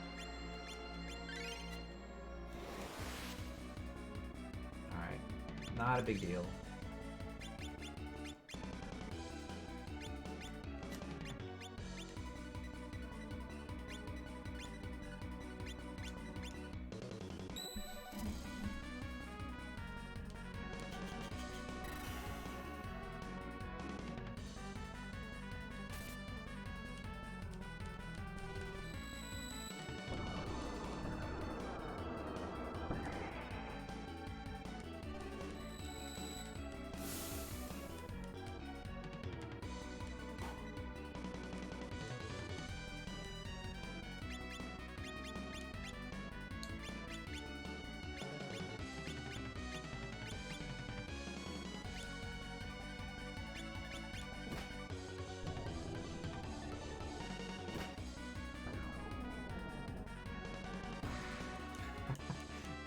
Alright. Not a big deal.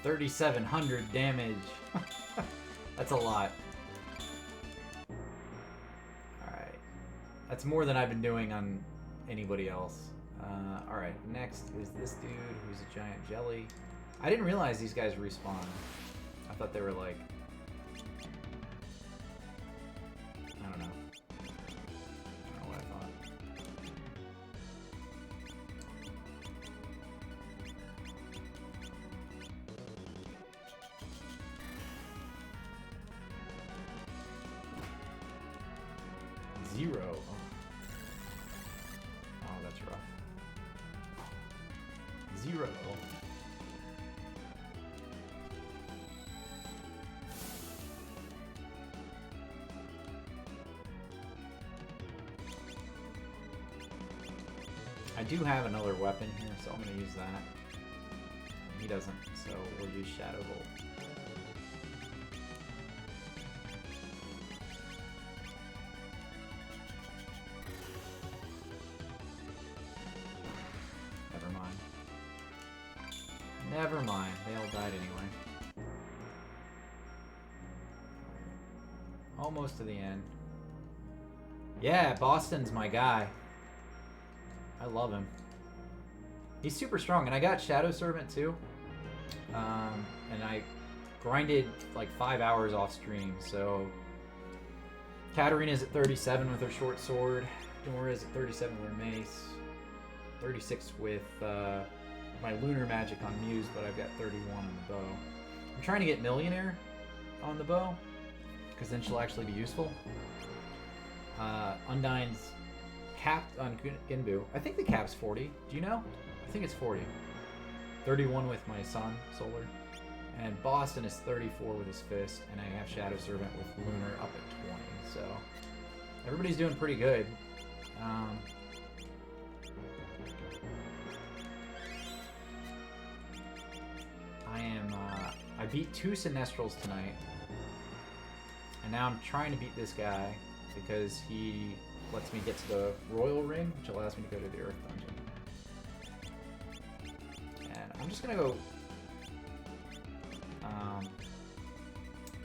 $3,700 damage. That's a lot. Alright. That's more than I've been doing on anybody else. Alright, next is this dude who's a giant jelly. I didn't realize these guys respawn. I thought they were like... I don't know. I don't know what I thought. Zero. Oh, that's rough. Zero. I do have another weapon here, so I'm going to use that. He doesn't, so we'll use Shadow Bolt. Never mind, they all died anyway. Almost to the end. Yeah, Boston's my guy. I love him. He's super strong, and I got Shadow Servant too. And I grinded like 5 hours off stream, so Katarina's at 37 with her short sword. Nora's at 37 with her mace. 36 with my lunar magic on Muse, but I've got 31 on the bow. I'm trying to get Millionaire on the bow, because then she'll actually be useful. Undyne's capped on Ginbu. I think the cap's 40. Do you know? I think it's 40. 31 with my Sun, Solar. And Boston is 34 with his Fist, and I have Shadow Servant with Lunar up at 20. So everybody's doing pretty good. I beat 2 Sinestrals tonight, and now I'm trying to beat this guy because he lets me get to the Royal Ring, which allows me to go to the Earth Dungeon. And I'm just gonna go.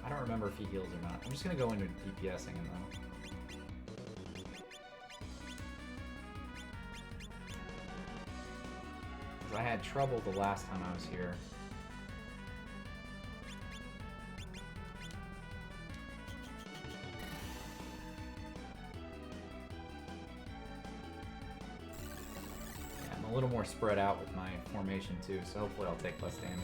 I don't remember if he heals or not. I'm just gonna go into DPSing him though. Because I had trouble the last time I was here. Yeah, I'm a little more spread out with my formation too, so hopefully I'll take less damage.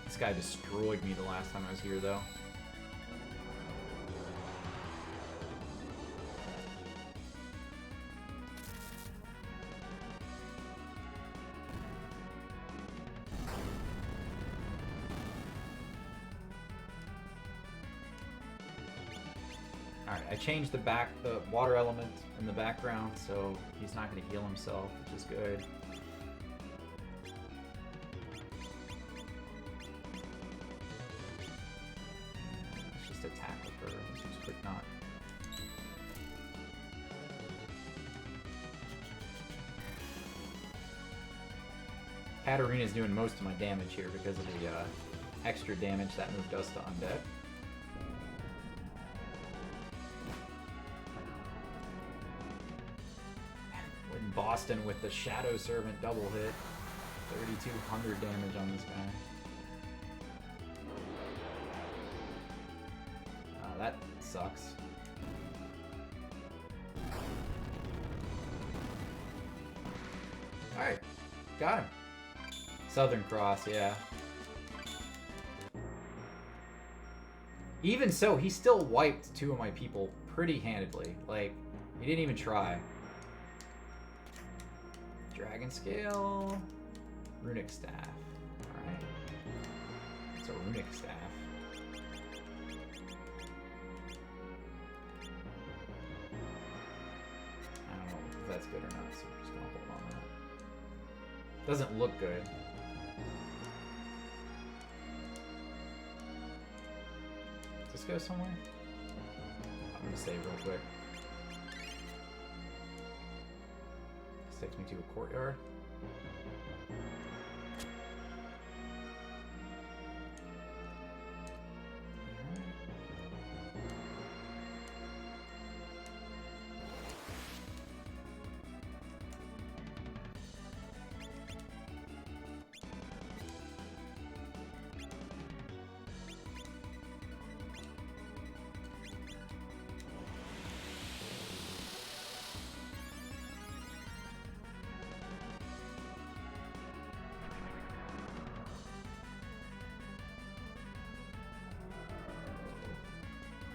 This guy destroyed me the last time I was here, though. Alright, I changed the water element in the background, so he's not going to heal himself, which is good. Attack with her. Let's use quick knock. Katarina's doing most of my damage here because of the extra damage that move does to undead. When Boston with the Shadow Servant double hit, 3,200 damage on this guy. That sucks. Alright, got him. Southern Cross, yeah. Even so, he still wiped 2 of my people pretty handedly. Like, he didn't even try. Dragon Scale. Runic Staff. Alright. It's a Runic Staff. That's good or not, so we're just gonna hold on that. Doesn't look good. Does this go somewhere? I'm gonna save real quick. This takes me to a courtyard.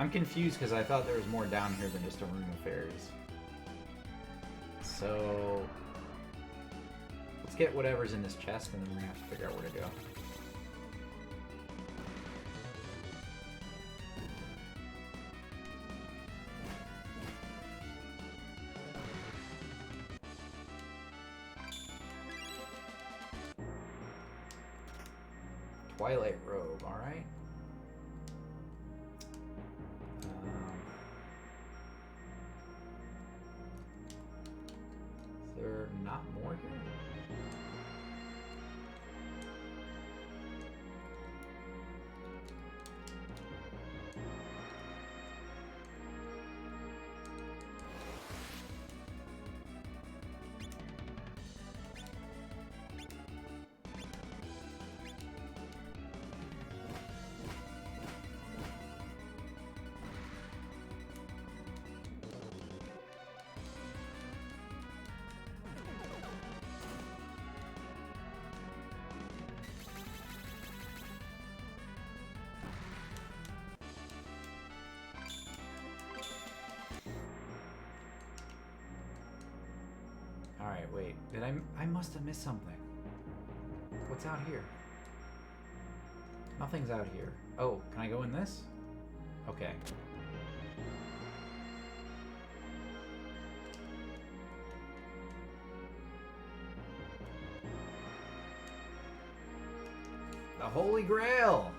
I'm confused because I thought there was more down here than just a room of fairies. So let's get whatever's in this chest and then we're gonna have to figure out where to go. Twilight Robe, alright. Is there not more here? Alright, wait. Did I must have missed something. What's out here? Nothing's out here. Oh, can I go in this? Okay. The Holy Grail!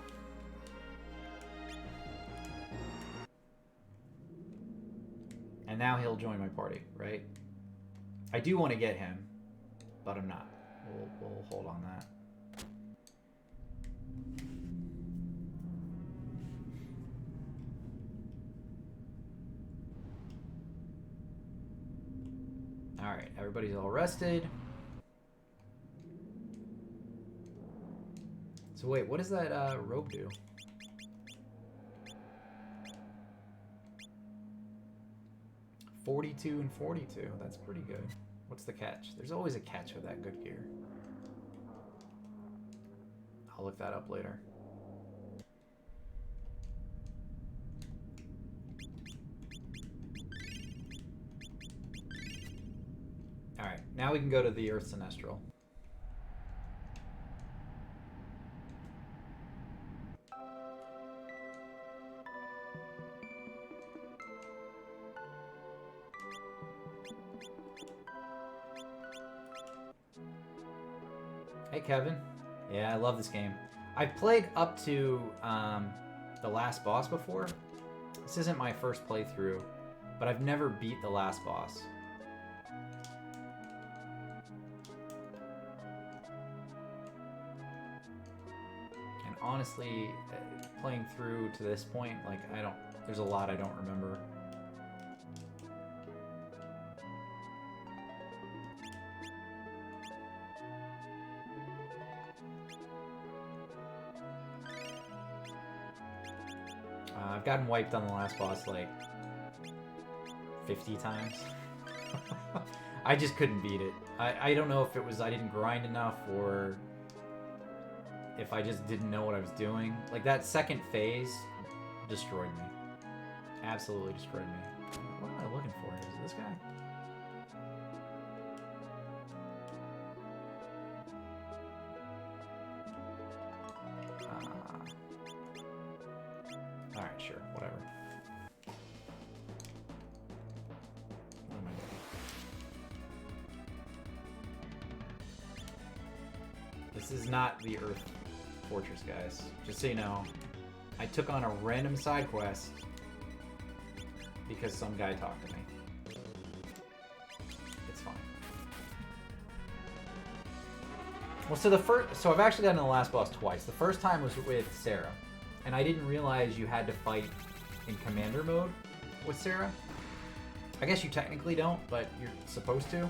And now he'll join my party, right? I do want to get him, but I'm not. We'll hold on that. Alright, everybody's all rested. So wait, what does that robe do? $42 and $42. That's pretty good. What's the catch? There's always a catch with that good gear. I'll look that up later. Alright, now we can go to the Earth Sinestral. Hey, Kevin. Yeah, I love this game. I've played up to the last boss before. This isn't my first playthrough, but I've never beat the last boss. And honestly, playing through to this point, like, there's a lot I don't remember. I've gotten wiped on the last boss like 50 times. I just couldn't beat it. I don't know if it was I didn't grind enough or if I just didn't know what I was doing. Like that second phase destroyed me. Absolutely destroyed me. What am I looking for? Is it this guy? Alright, sure, whatever. What am I doing? This is not the Earth Fortress, guys. Just so you know, I took on a random side quest because some guy talked to me. It's fine. Well, so I've actually gotten to the last boss twice. The first time was with Sarah. And I didn't realize you had to fight in commander mode with Sarah. I guess you technically don't, but you're supposed to.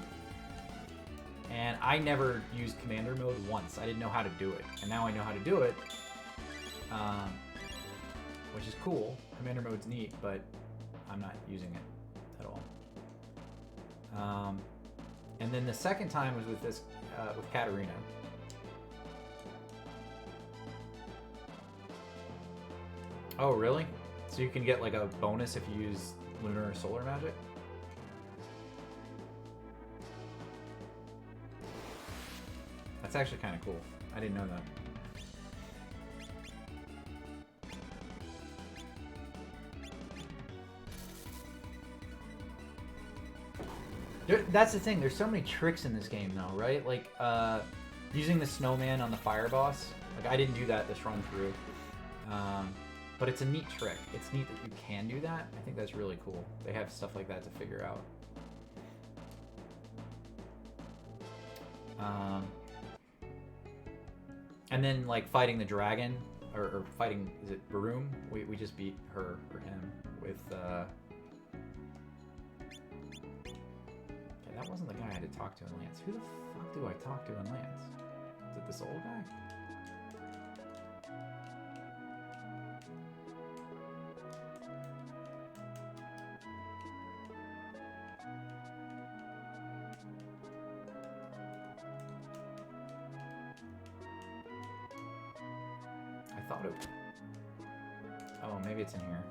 And I never used commander mode once. I didn't know how to do it. And now I know how to do it. Which is cool. Commander mode's neat, but I'm not using it at all. And then the second time was with with Katarina. Oh, really? So you can get like a bonus if you use lunar or solar magic? That's actually kind of cool. I didn't know that. That's the thing. There's so many tricks in this game, though, right? Like using the snowman on the fire boss. Like I didn't do that this run through. But it's a neat trick. It's neat that you can do that. I think that's really cool. They have stuff like that to figure out. And then like fighting the dragon, or fighting, is it Bune? We just beat her or him with okay, that wasn't the guy I had to talk to in Lance. Who the fuck do I talk to in Lance? Is it this old guy? I thought it... Oh, maybe it's in here.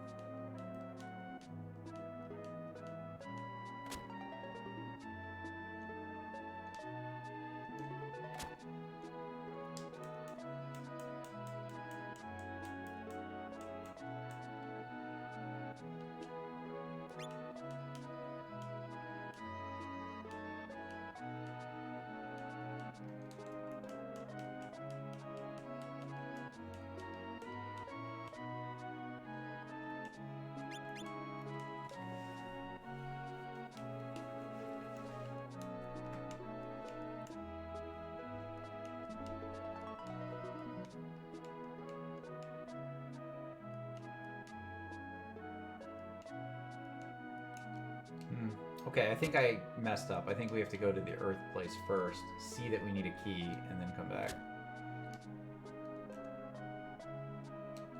Okay, I think I messed up. I think we have to go to the Earth place first, see that we need a key, and then come back.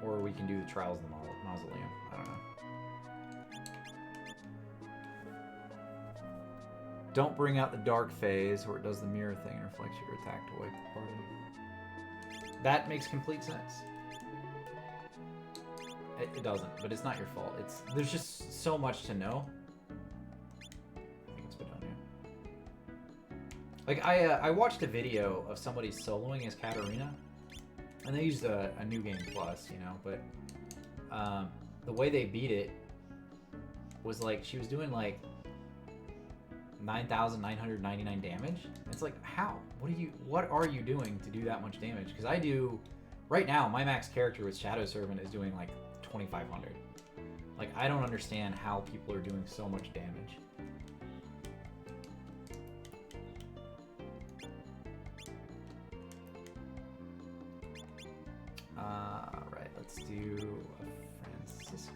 Or we can do the Trials of the Mausoleum. I don't know. Don't bring out the dark phase, or it does the mirror thing and reflects your attack to wipe the party. That makes complete sense. It doesn't, but it's not your fault. There's just so much to know. I think it's Bedonia. Like, I watched a video of somebody soloing as Katarina, and they used a New Game Plus, you know, but the way they beat it was like she was doing like 9,999 damage. It's like, how? What are you doing to do that much damage? Because I do right now. My max character with Shadow Servant is doing like 2,500. Like, I don't understand how people are doing so much damage. Right, let's do a Francisca.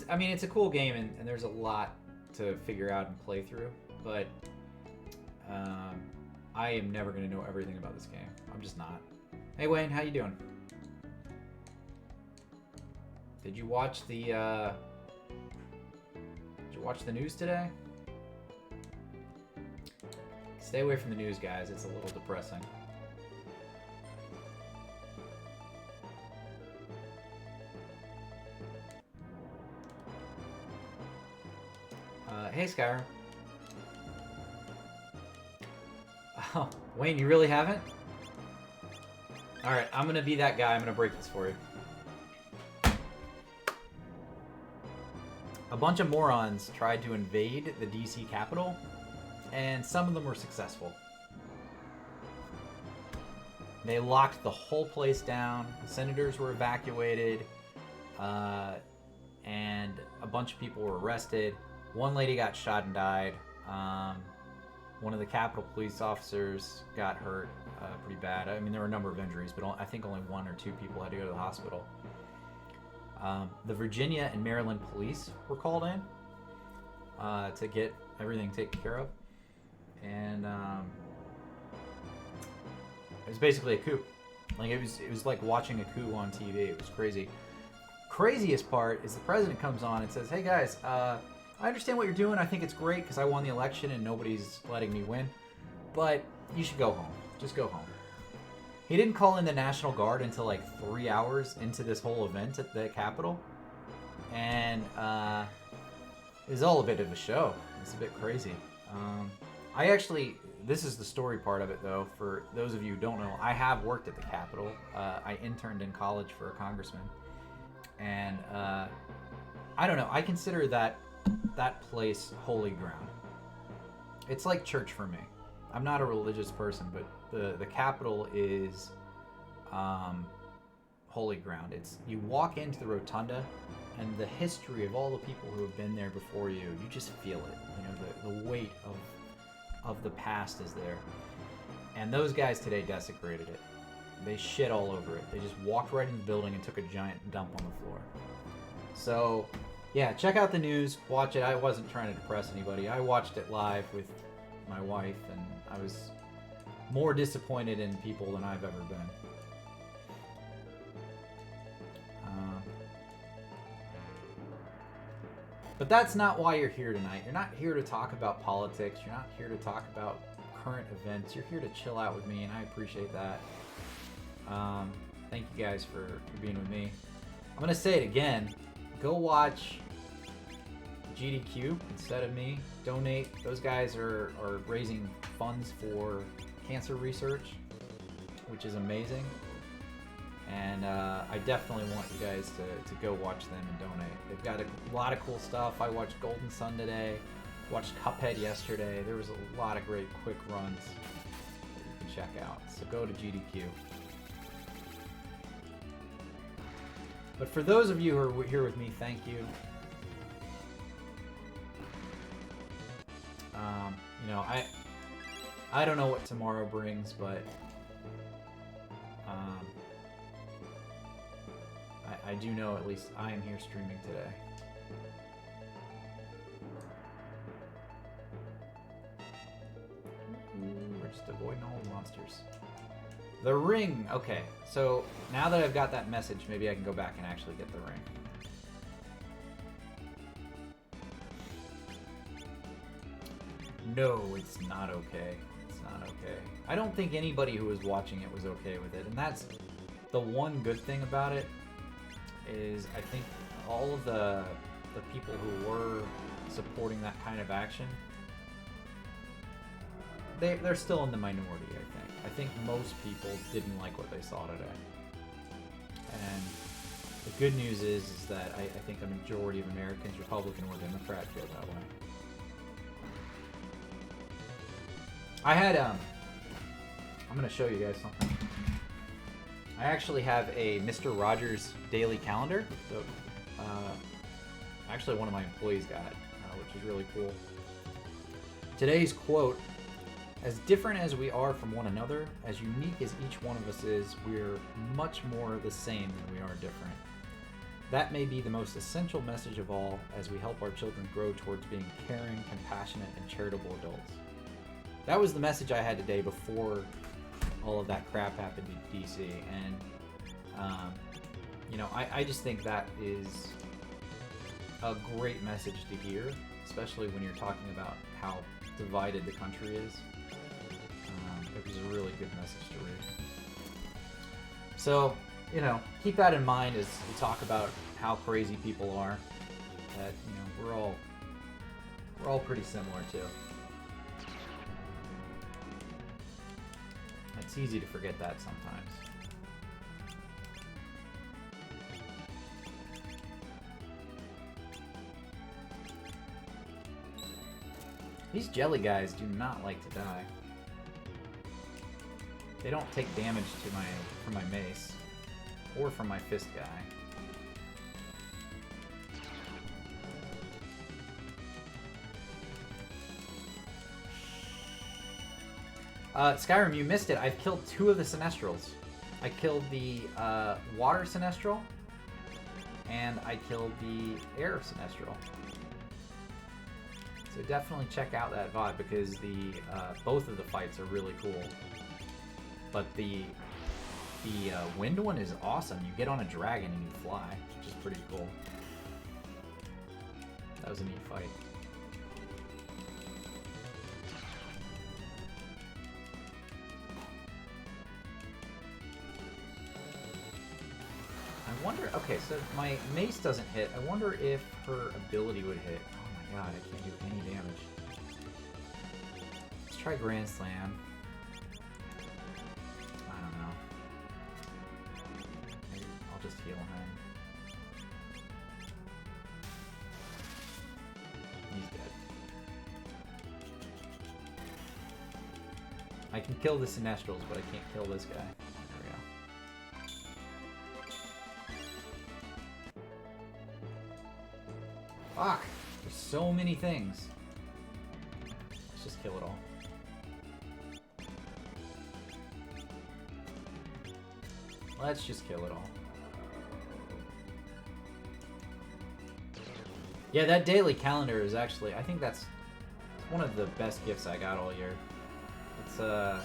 I mean, it's a cool game, and there's a lot to figure out and play through, but I am never going to know everything about this game. I'm just not. Hey, Wayne, how you doing? Did you watch the news today? Stay away from the news, guys. It's a little depressing. Hey, Skyrim. Oh, Wayne, you really haven't? Alright, I'm gonna be that guy. I'm gonna break this for you. A bunch of morons tried to invade the DC Capitol, and some of them were successful. They locked the whole place down. The senators were evacuated, and a bunch of people were arrested. One lady got shot and died. One of the Capitol police officers got hurt pretty bad. I mean, there were a number of injuries, but I think only 1 or 2 people had to go to the hospital. The Virginia and Maryland police were called in to get everything taken care of. And it was basically a coup. Like, it was like watching a coup on TV. It was crazy. Craziest part is the president comes on and says, "Hey guys, I understand what you're doing. I think it's great because I won the election and nobody's letting me win. But you should go home. Just go home." He didn't call in the National Guard until like 3 hours into this whole event at the Capitol. And it was all a bit of a show. It's a bit crazy. This is the story part of it though. For those of you who don't know, I have worked at the Capitol. I interned in college for a congressman. And I don't know. I consider that place holy ground. It's like church for me. I'm not a religious person, but the Capitol is holy ground. You walk into the rotunda, and the history of all the people who have been there before you just feel it. You know, the weight of the past is there. And those guys today desecrated it. They shit all over it. They just walked right in the building and took a giant dump on the floor. So, yeah, check out the news, watch it. I wasn't trying to depress anybody. I watched it live with my wife, and I was more disappointed in people than I've ever been. But that's not why you're here tonight. You're not here to talk about politics. You're not here to talk about current events. You're here to chill out with me, and I appreciate that. Thank you guys for being with me. I'm going to say it again. Go watch GDQ instead of me. Donate. Those guys are raising funds for cancer research, which is amazing. And I definitely want you guys to go watch them and donate. They've got a lot of cool stuff. I watched Golden Sun today. Watched Cuphead yesterday. There was a lot of great quick runs that you can check out. So go to GDQ. But for those of you who are here with me, thank you. You know, I don't know what tomorrow brings, but I do know at least I am here streaming today. Ooh, we're just avoiding all the monsters. The ring! Okay, so now that I've got that message, maybe I can go back and actually get the ring. No, it's not okay. It's not okay. I don't think anybody who was watching it was okay with it, and that's the one good thing about it, is I think all of the people who were supporting that kind of action, they're still in the minority, I think. I think most people didn't like what they saw today. And the good news is that I think a majority of Americans, Republican or Democrat, feel that way. I had, I'm going to show you guys something. I actually have a Mr. Rogers daily calendar. So, actually one of my employees got it, which is really cool. Today's quote: "As different as we are from one another, as unique as each one of us is, we're much more the same than we are different. That may be the most essential message of all as we help our children grow towards being caring, compassionate, and charitable adults." That was the message I had today before all of that crap happened in DC, and you know, I just think that is a great message to hear, especially when you're talking about how divided the country is. It was a really good message to read. So, you know, keep that in mind as we talk about how crazy people are. That, you know, we're all pretty similar too. It's easy to forget that sometimes. These jelly guys do not like to die. They don't take damage to from my mace or from my fist guy. Skyrim, you missed it. I've killed 2 of the Sinestrals. I killed the water Sinestral, and I killed the air Sinestral. So definitely check out that VOD because the both of the fights are really cool. But the wind one is awesome. You get on a dragon and you fly, which is pretty cool. That was a neat fight. I wonder, okay, so my mace doesn't hit. I wonder if her ability would hit. Oh my god, I can't do any damage. Let's try Grand Slam. I don't know. Maybe I'll just heal him. He's dead. I can kill the Sinestrals, but I can't kill this guy. Fuck! There's so many things. Let's just kill it all. Let's just kill it all. Yeah, that daily calendar is actually, I think that's one of the best gifts I got all year. It's a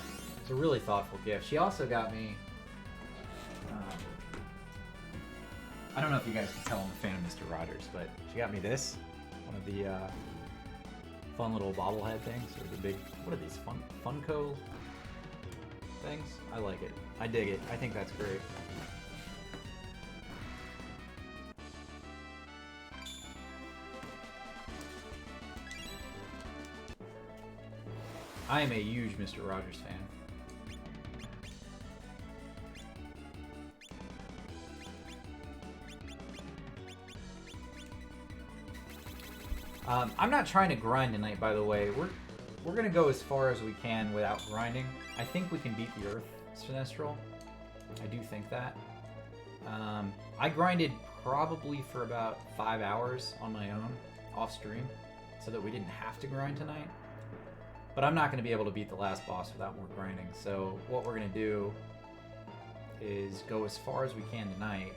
really thoughtful gift. She also got me, I don't know if you guys can tell I'm a fan of Mr. Rogers, but she got me this. One of the fun little bobblehead things, or the big, what are these, Funko things? I like it. I dig it. I think that's great. I am a huge Mr. Rogers fan. I'm not trying to grind tonight, by the way. We're gonna go as far as we can without grinding. I think we can beat the Earth Sinestral. I do think that. I grinded probably for about 5 hours on my own, off stream, so that we didn't have to grind tonight. But I'm not going to be able to beat the last boss without more grinding. So what we're going to do is go as far as we can tonight.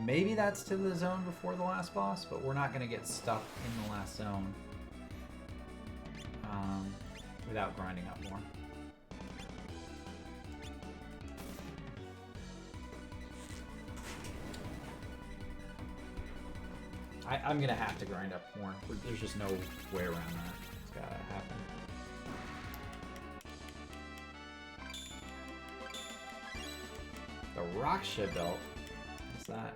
Maybe that's to the zone before the last boss, but we're not going to get stuck in the last zone without grinding up more. I'm going to have to grind up more. There's just no way around that. It's got to happen. The Raksha belt. What's that?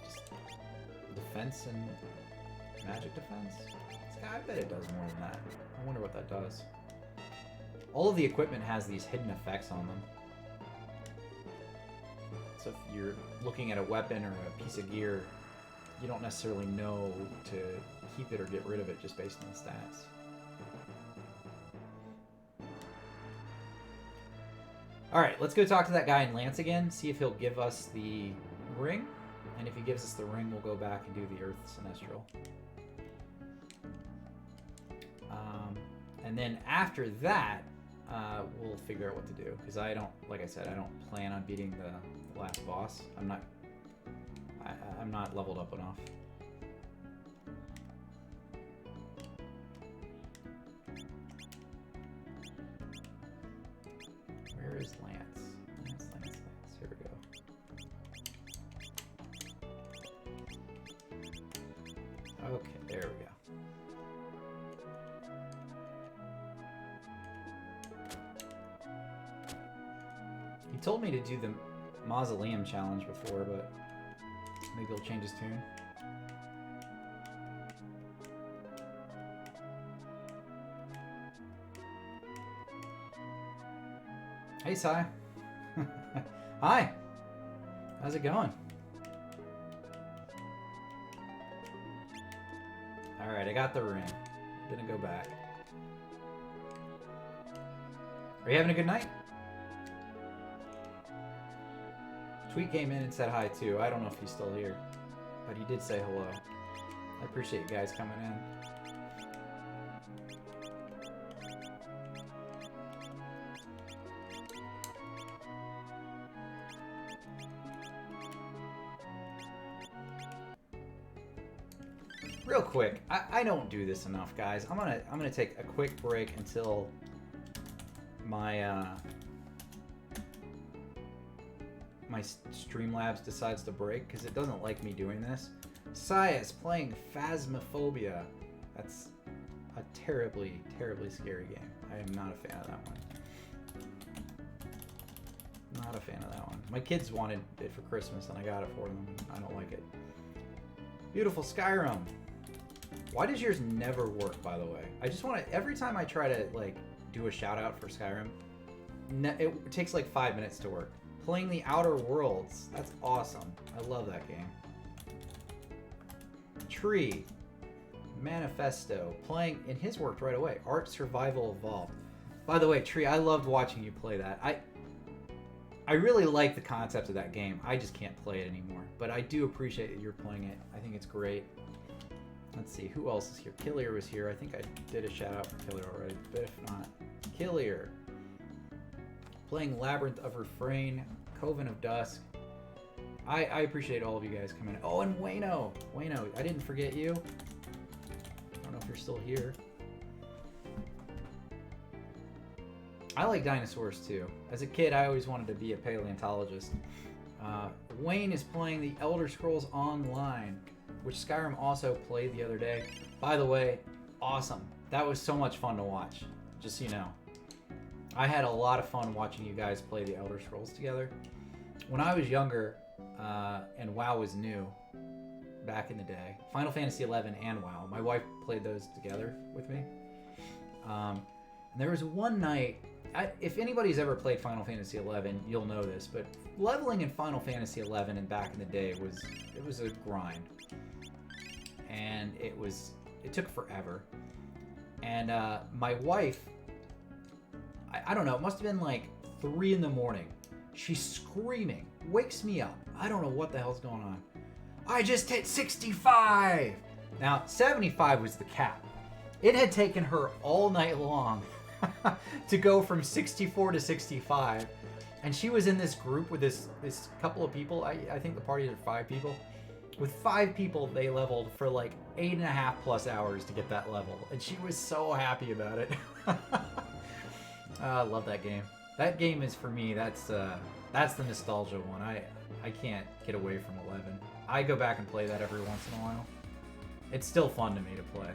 Just defense and magic defense? I bet it does more than that. I wonder what that does. All of the equipment has these hidden effects on them. So if you're looking at a weapon or a piece of gear, you don't necessarily know to keep it or get rid of it just based on the stats. Alright, let's go talk to that guy in Lance again, see if he'll give us the ring. And if he gives us the ring, we'll go back and do the Earth Sinestral. And then after that, we'll figure out what to do. Because I don't, like I said, I don't plan on beating the last boss. I'm not leveled up enough. Where is Lance? Lance. Here we go. Okay, there we go. He told me to do the Mausoleum challenge before, but maybe he'll change his tune. Hey, Sai. Hi. How's it going? Alright, I got the ring. I'm gonna go back. Are you having a good night? Tweet came in and said hi too. I don't know if he's still here, but he did say hello. I appreciate you guys coming in. Real quick, I don't do this enough, guys. I'm gonna take a quick break until my my Streamlabs decides to break, because it doesn't like me doing this. Saya is playing Phasmophobia. That's a terribly, terribly scary game. I am not a fan of that one. Not a fan of that one. My kids wanted it for Christmas, and I got it for them. I don't like it. Beautiful Skyrim. Why does yours never work, by the way? I just want to... Every time I try to, like, do a shout-out for Skyrim, it takes, like, 5 minutes to work. Playing the Outer Worlds. That's awesome. I love that game. Tree. Manifesto. Playing... And his worked right away. Art Survival Evolved. By the way, Tree, I loved watching you play that. I really like the concept of that game. I just can't play it anymore. But I do appreciate that you're playing it. I think it's great. Let's see, who else is here? Killier was here. I think I did a shout out for Killier already, but if not, Killier. Playing Labyrinth of Refrain, Coven of Dusk. I appreciate all of you guys coming in. Oh, and Wayno. Wayno, I didn't forget you. I don't know if you're still here. I like dinosaurs too. As a kid, I always wanted to be a paleontologist. Wayne is playing the Elder Scrolls Online, which Skyrim also played the other day. By the way, awesome. That was so much fun to watch, just so you know. I had a lot of fun watching you guys play the Elder Scrolls together. When I was younger, and WoW was new, back in the day, Final Fantasy XI and WoW, my wife played those together with me. And there was one night, if anybody's ever played Final Fantasy XI, you'll know this, but leveling in Final Fantasy XI and back in the day was a grind. And it took forever. And my wife, I don't know, it must have been like 3 in the morning. She's screaming, wakes me up. I don't know what the hell's going on. I just hit 65! Now, 75 was the cap. It had taken her all night long to go from 64 to 65. And she was in this group with this couple of people. I think the party had 5 people. With 5 people, they leveled for like 8.5+ hours to get that level. And she was so happy about it. I love that game. That game is, for me, that's the nostalgia one. I can't get away from 11. I go back and play that every once in a while. It's still fun to me to play.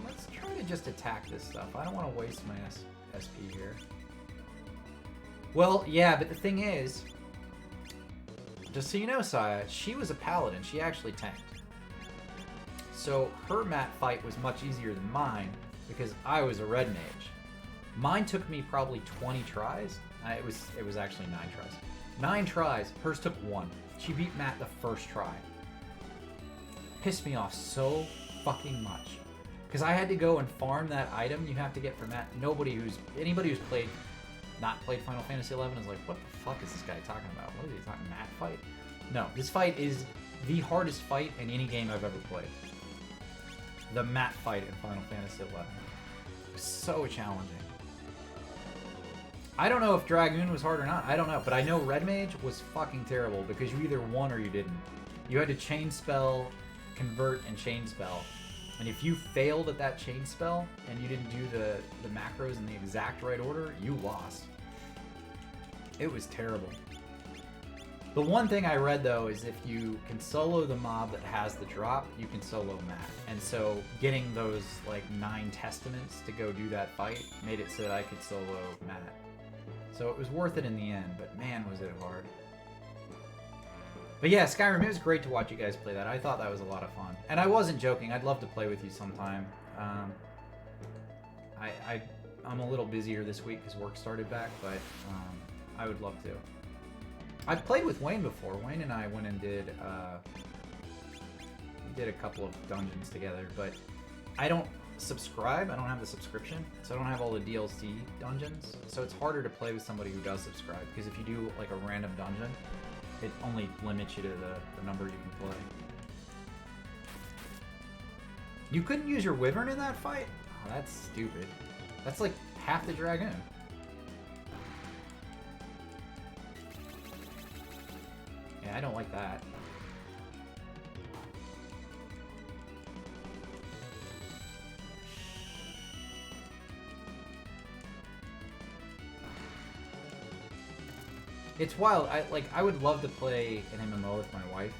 Let's try to just attack this stuff. I don't want to waste my SP here. Well, yeah, but the thing is, just so you know, Saya, she was a paladin. She actually tanked. So her mat fight was much easier than mine because I was a red mage. Mine took me probably 20 tries. It was actually 9 tries. 9 tries. Hers took 1. She beat Matt the first try. Pissed me off so fucking much. Because I had to go and farm that item you have to get for Matt. Anybody who's not played Final Fantasy 11 is like, what the fuck is this guy talking about? What is he talking, Matt fight? No, this fight is the hardest fight in any game I've ever played. The Matt fight in Final Fantasy 11. It was so challenging. I don't know if Dragoon was hard or not. I don't know. But I know Red Mage was fucking terrible because you either won or you didn't. You had to chain spell, convert, and chain spell. And if you failed at that chain spell and you didn't do the macros in the exact right order, you lost. It was terrible. The one thing I read, though, is if you can solo the mob that has the drop, you can solo Matt. And so getting those, like, 9 testaments to go do that fight made it so that I could solo Matt. So it was worth it in the end, but man, was it hard. But yeah, Skyrim, it was great to watch you guys play that. I thought that was a lot of fun. And I wasn't joking. I'd love to play with you sometime. I'm a little busier this week because work started back, but I would love to. I've played with Wayne before. Wayne and I went and did a couple of dungeons together, but I don't subscribe. I don't have the subscription, so I don't have all the DLC dungeons. So it's harder to play with somebody who does subscribe, because if you do like a random dungeon, it only limits you to the number you can play. You couldn't use your Wyvern in that fight? Oh, that's stupid. That's like half the Dragoon. Yeah, I don't like that. It's wild. I would love to play an MMO with my wife,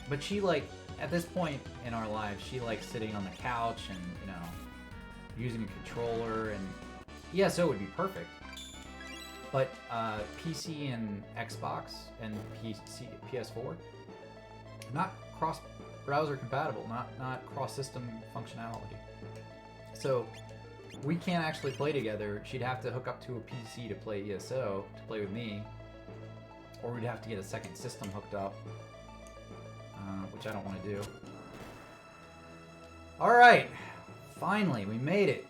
but she, like, at this point in our lives, she likes sitting on the couch and, you know, using a controller, and ESO would be perfect. But PC and Xbox and PS4, not cross-browser compatible, not cross-system functionality. So we can't actually play together. She'd have to hook up to a PC to play ESO, to play with me, or we'd have to get a second system hooked up, which I don't want to do. Alright, finally, we made it.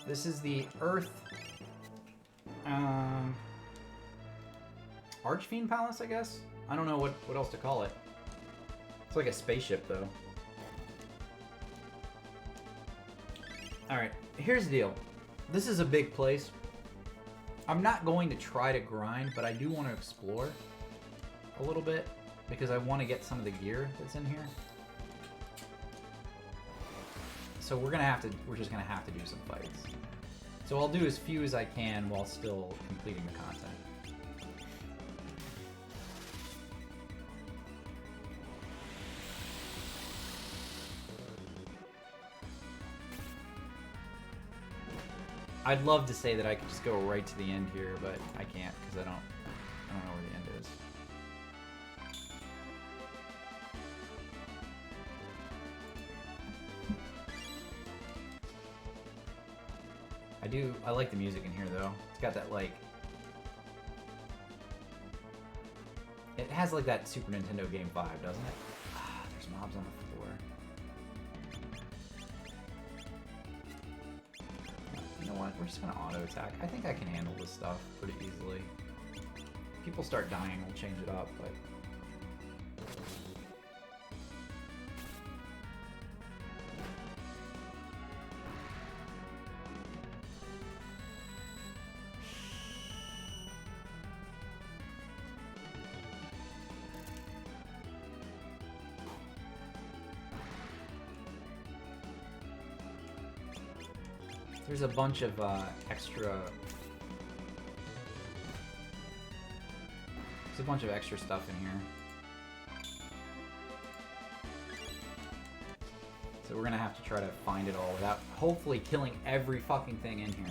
This is the Earth Archfiend Palace, I guess? I don't know what else to call it. It's like a spaceship, though. Alright, here's the deal. This is a big place. I'm not going to try to grind, but I do want to explore a little bit, because I want to get some of the gear that's in here. So we're just gonna have to do some fights. So I'll do as few as I can while still completing the content. I'd love to say that I could just go right to the end here, but I can't because I don't know where the end is. I like the music in here, though. It's got that, like... It has, like, that Super Nintendo game vibe, doesn't it? Ah, there's mobs on the floor. You know what? We're just gonna auto-attack. I think I can handle this stuff pretty easily. people start dying, we'll change it up, but... There's a bunch of extra... There's a bunch of extra stuff in here. So we're gonna have to try to find it all without hopefully killing every fucking thing in here.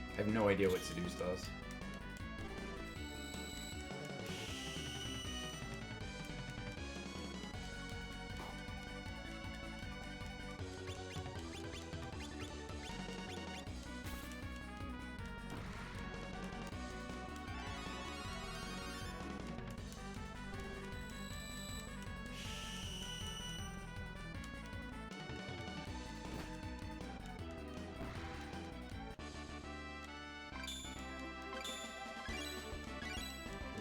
I have no idea what Seduce does.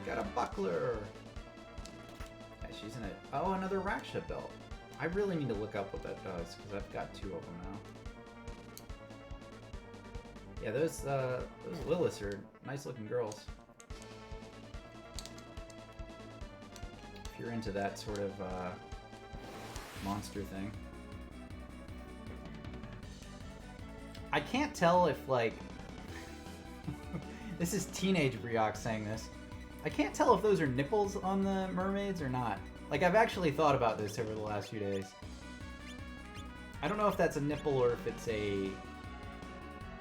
Got a buckler. Yeah, she's in it. Oh, another Raksha belt. I really need to look up what that does because I've got 2 of them now. Yeah, those Liliths are nice looking girls. If you're into that sort of monster thing. I can't tell if like this is teenage Briok saying this. I can't tell if those are nipples on the mermaids or not. Like, I've actually thought about this over the last few days. I don't know if that's a nipple or if it's a...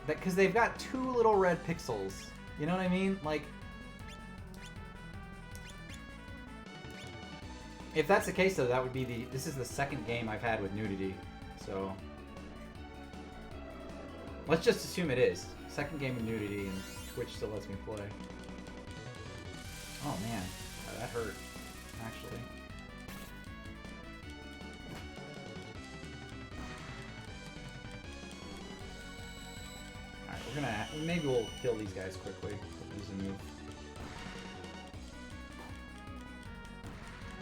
Because they've got 2 little red pixels. You know what I mean? Like... If that's the case, though, that would be the... This is the 2nd game I've had with nudity. So... Let's just assume it is. 2nd game with nudity, and Twitch still lets me play. Oh man, that hurt, actually. Alright, we're gonna... Maybe we'll kill these guys quickly. Use a move.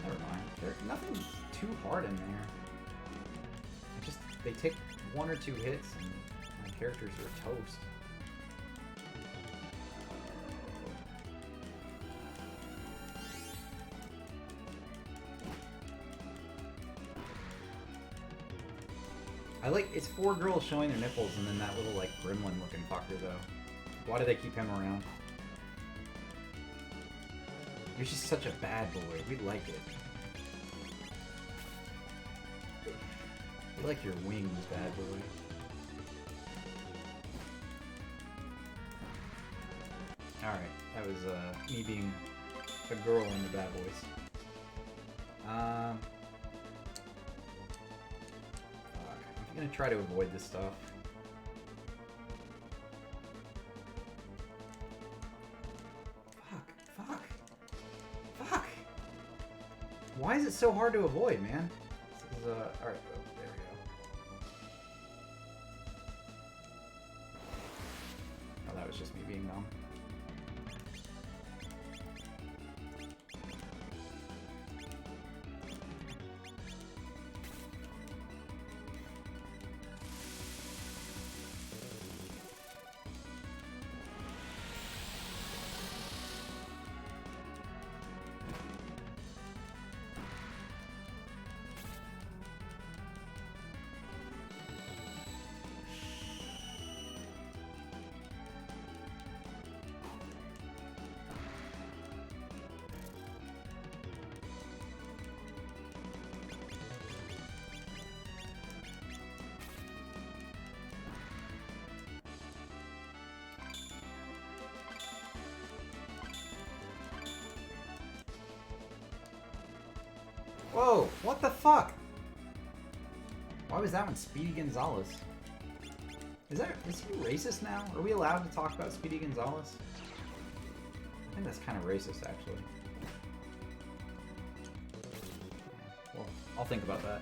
Never mind. There's nothing too hard in there. They take 1 or 2 hits and my characters are toast. I like, it's 4 girls showing their nipples and then that little, like, gremlin looking fucker, though. Why do they keep him around? You're just such a bad boy. We like it. We like your wings, bad boy. Alright, that was, me being a girl in the bad boys. I'm gonna try to avoid this stuff. Fuck! Why is it so hard to avoid, man? This is, alright, oh, there we go. Oh, that was just me being dumb. Whoa, what the fuck? Why was that one Speedy Gonzalez? Is he racist now? Are we allowed to talk about Speedy Gonzalez? I think that's kind of racist, actually. Well, I'll think about that.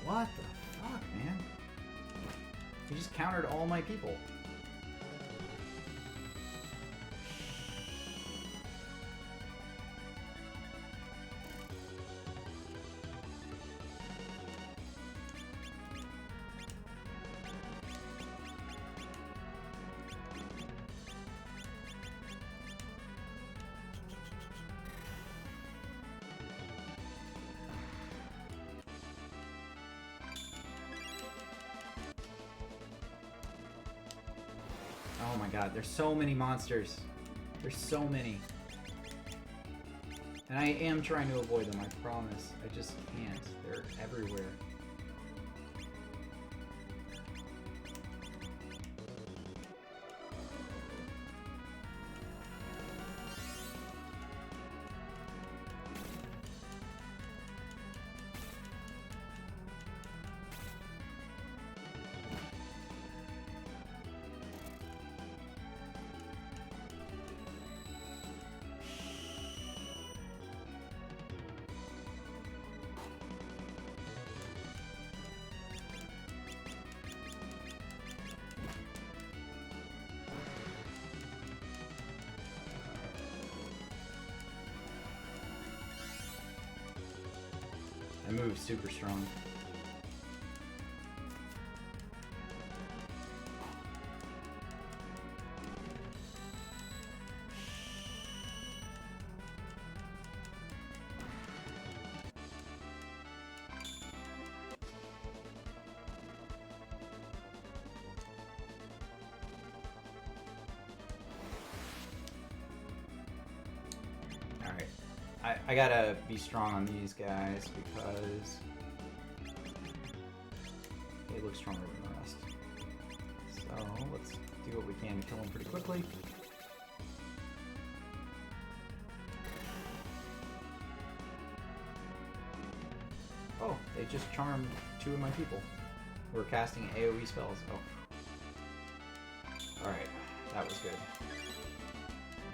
What the fuck, man? He just countered all my people. Oh my god, there's so many monsters. There's so many. And I am trying to avoid them, I promise. I just can't. They're everywhere. That move's super strong. Alright. I gotta be strong on these guys because they look stronger than the rest. So let's do what we can to kill them pretty quickly. Oh, they just charmed 2 of my people who are casting AoE spells. Oh. Alright, that was good.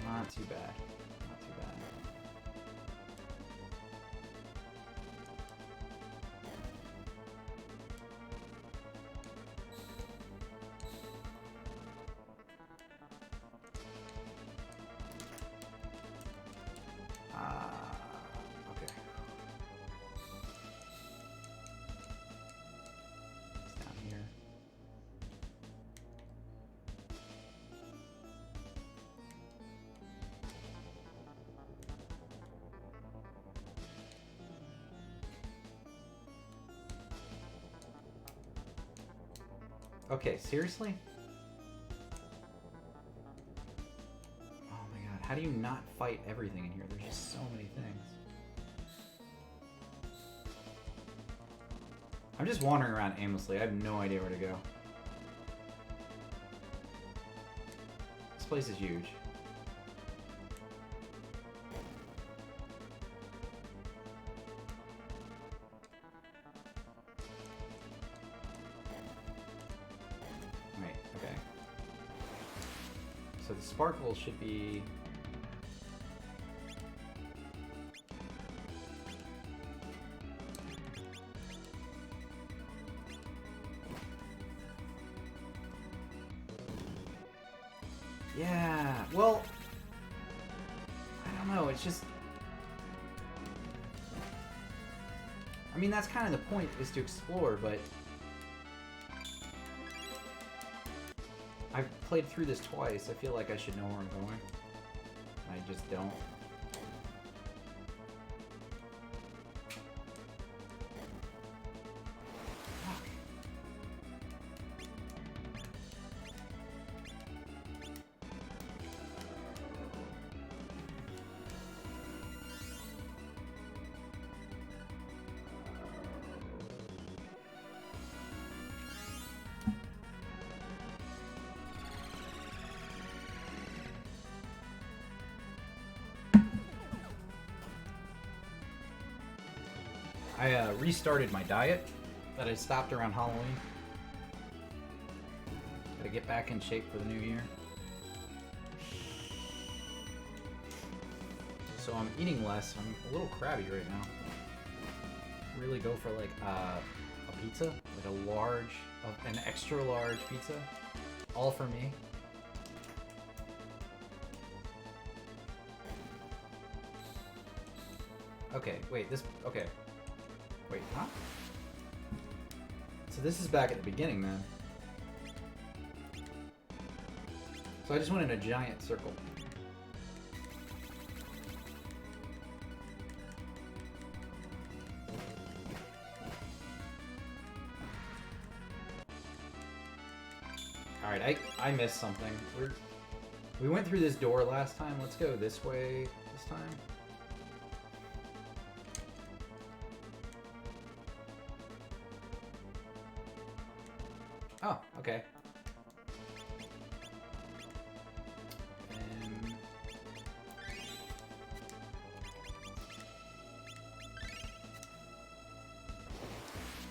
Not too bad. Not too bad. Okay. It's down here. Okay, seriously? Oh my god, how do you not fight everything in here? There's just so many things. I'm just wandering around aimlessly. I have no idea where to go. This place is huge. Wait, okay. So the sparkle should be... Yeah, well, I don't know, it's just... I mean, that's kind of the point, is to explore, but... I've played through this twice, I feel like I should know where I'm going. I just don't. I restarted my diet that I stopped around Halloween. Gotta get back in shape for the new year. So I'm eating less. I'm a little crabby right now. Really go for like a pizza, like an extra large pizza, all for me. Okay, wait, okay. Wait, huh? So this is back at the beginning, then. So I just went in a giant circle. Alright, I missed something. We went through this door last time. Let's go this way this time. Oh, okay.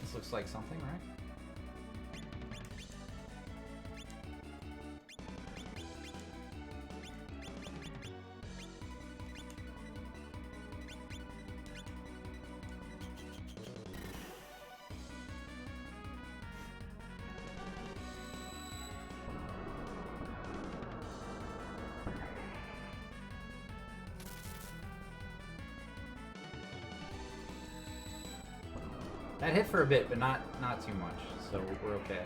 This looks like something, right? That hit for a bit, but not too much, so we're okay.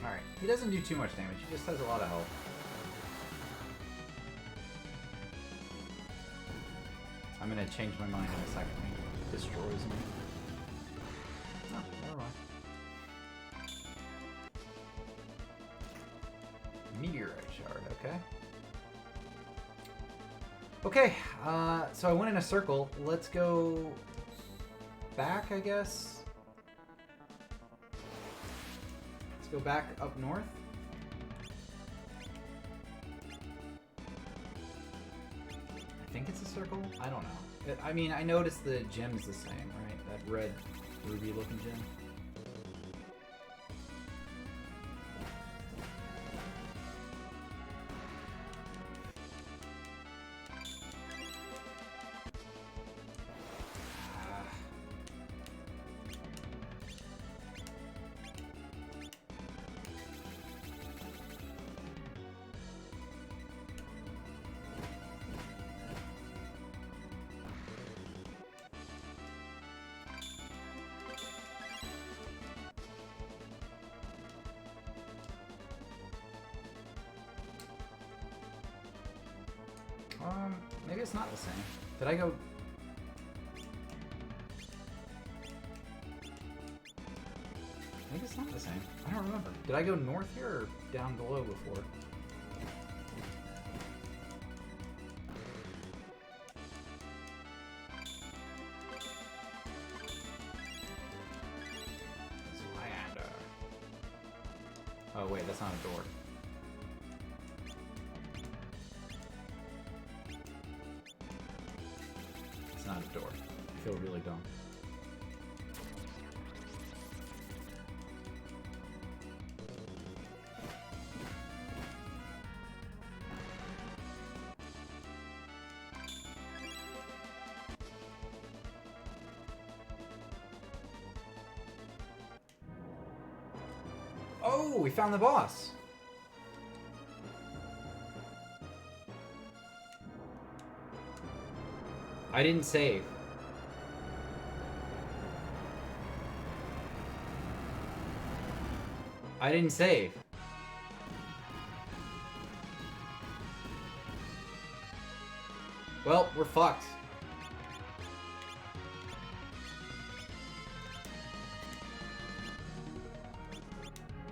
Alright, he doesn't do too much damage, he just has a lot of health. I'm gonna change my mind in a second. He destroys me. Oh, never mind. Meteorite shard, okay. Okay, so I went in a circle. Let's go back, I guess. Let's go back up north. I think it's a circle. I don't know. I mean, I noticed the gem's the same, right? That red ruby looking gem. Maybe it's not the same. Did I go... Maybe it's not the same. I don't remember. Did I go north here or down below before? Slander. Oh wait, that's not a door. Not a door. I feel really dumb. Oh, we found the boss. I didn't save. I didn't save. Well, we're fucked.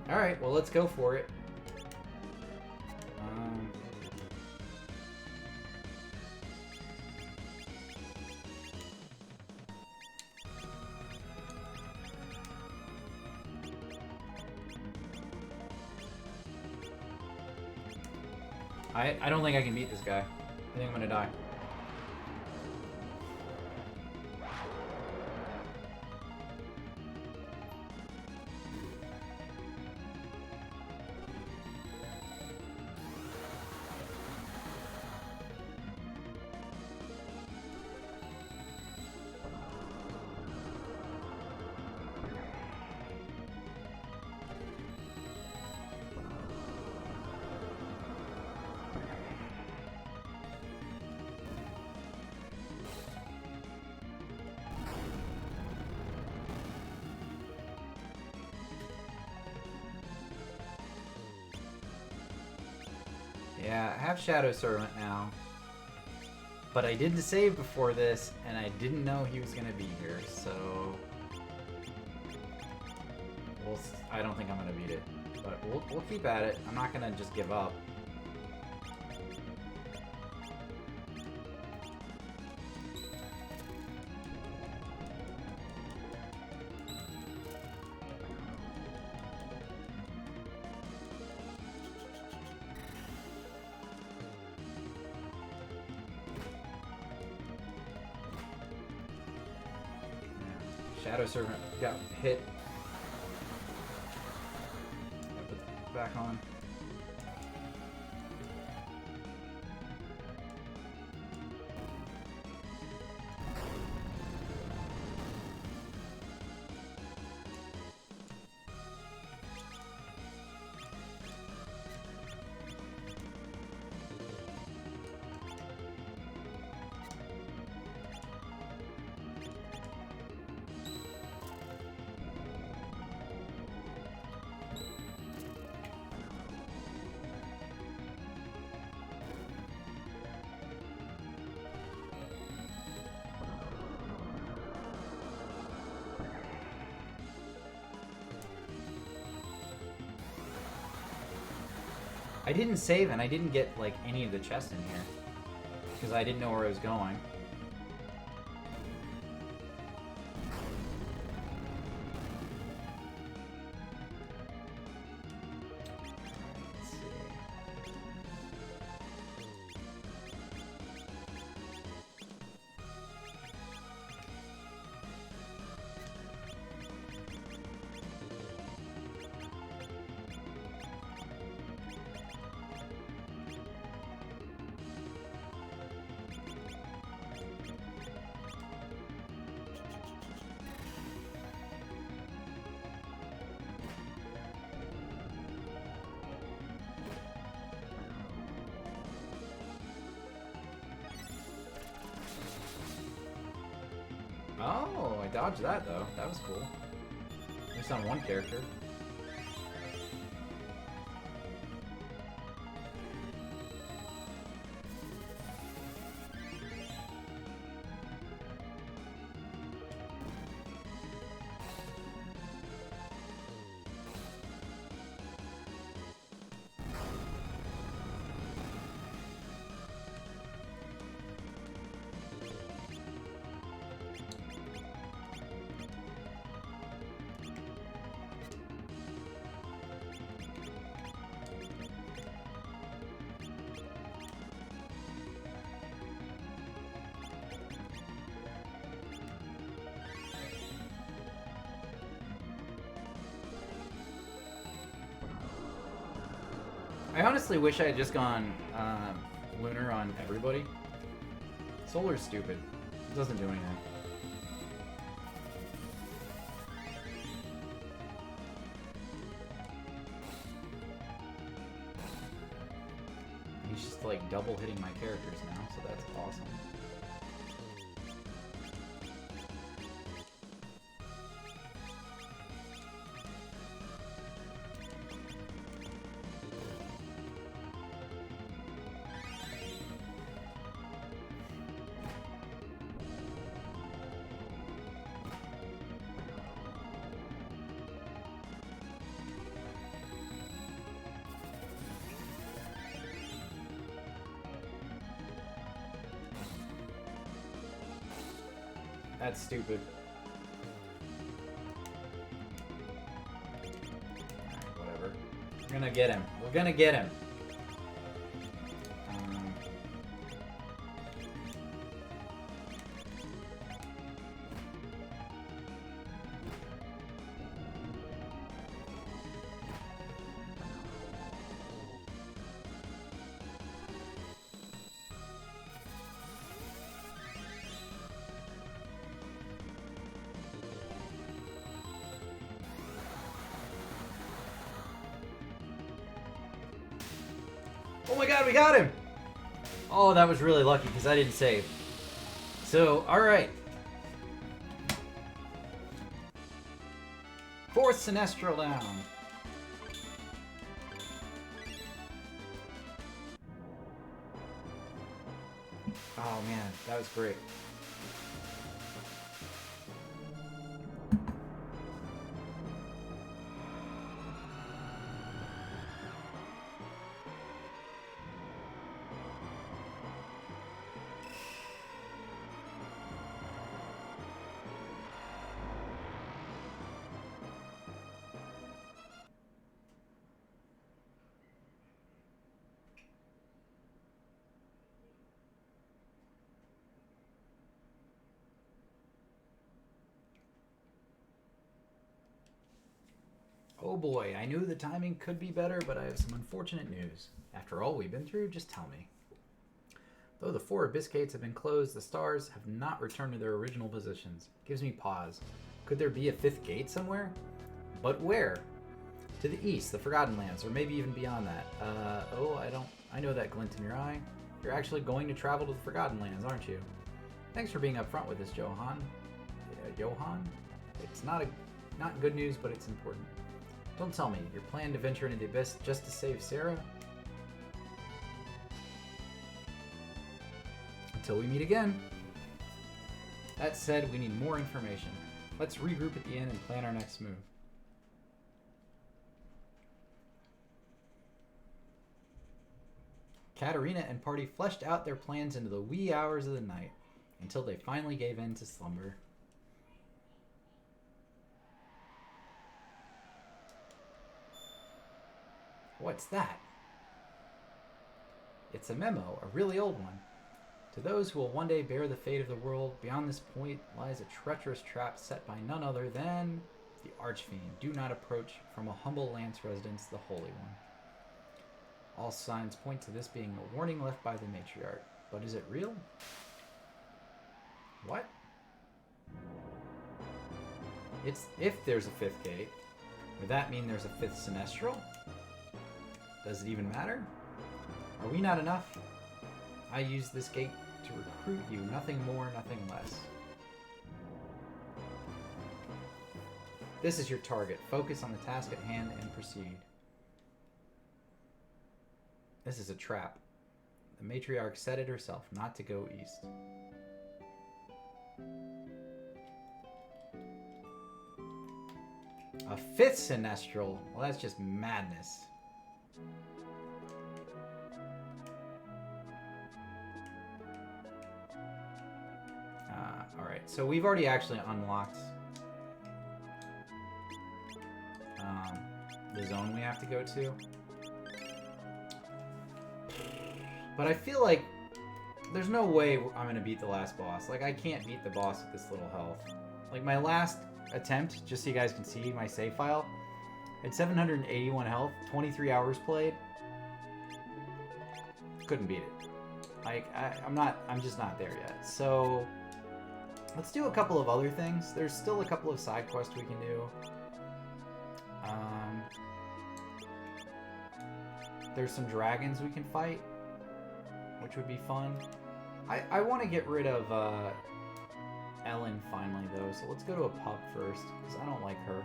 Alright, well, let's go for it. I don't think I can beat this guy. I think I'm gonna die. Yeah, I have Shadow Servant now. But I did the save before this, and I didn't know he was going to be here, so... I don't think I'm going to beat it. But we'll keep at it. I'm not going to just give up. Shadow Servant got hit. Put it back on. I didn't save and I didn't get like any of the chests in here because I didn't know where I was going. Let's see. Oh, I dodged that though. That was cool. At least on one character. I honestly wish I had just gone lunar on everybody. Solar's stupid. It doesn't do anything. He's just like double hitting my characters now, so that's awesome. That's stupid. Alright, whatever. We're gonna get him. We're gonna get him. Oh my god, we got him! Oh, that was really lucky because I didn't save. So, alright. 4th Sinestral down. Oh man, that was great. Oh boy, I knew the timing could be better, but I have some unfortunate news. After all we've been through, just tell me. Though the 4 abyss gates have been closed, the stars have not returned to their original positions. Gives me pause. Could there be a 5th gate somewhere? But where? To the east, the Forgotten Lands, or maybe even beyond that. I know that glint in your eye. You're actually going to travel to the Forgotten Lands, aren't you? Thanks for being upfront with us, Johan. Johan? It's not good news, but it's important. Don't tell me, your plan to venture into the abyss just to save Sarah? Until we meet again. That said, we need more information. Let's regroup at the inn and plan our next move. Katarina and party fleshed out their plans into the wee hours of the night, until they finally gave in to slumber. What's that? It's a memo, a really old one. To those who will one day bear the fate of the world, beyond this point lies a treacherous trap set by none other than the Archfiend. Do not approach from a humble Lance residence, the Holy One. All signs point to this being a warning left by the matriarch. But is it real? What? It's if there's a 5th gate. Would that mean there's a 5th Sinestral? Does it even matter? Are we not enough? I use this gate to recruit you, nothing more, nothing less. This is your target. Focus on the task at hand and proceed. This is a trap. The matriarch said it herself, not to go east. A 5th Sinestral? Well, that's just madness. Alright, so we've already actually unlocked the zone we have to go to. But I feel like there's no way I'm going to beat the last boss. Like, I can't beat the boss with this little health. Like, my last attempt, just so you guys can see my save file, had 781 health, 23 hours played. Couldn't beat it. Like, I'm just not there yet. So, let's do a couple of other things. There's still a couple of side quests we can do. There's some dragons we can fight, which would be fun. I want to get rid of Ellen finally, though, so let's go to a pub first, because I don't like her.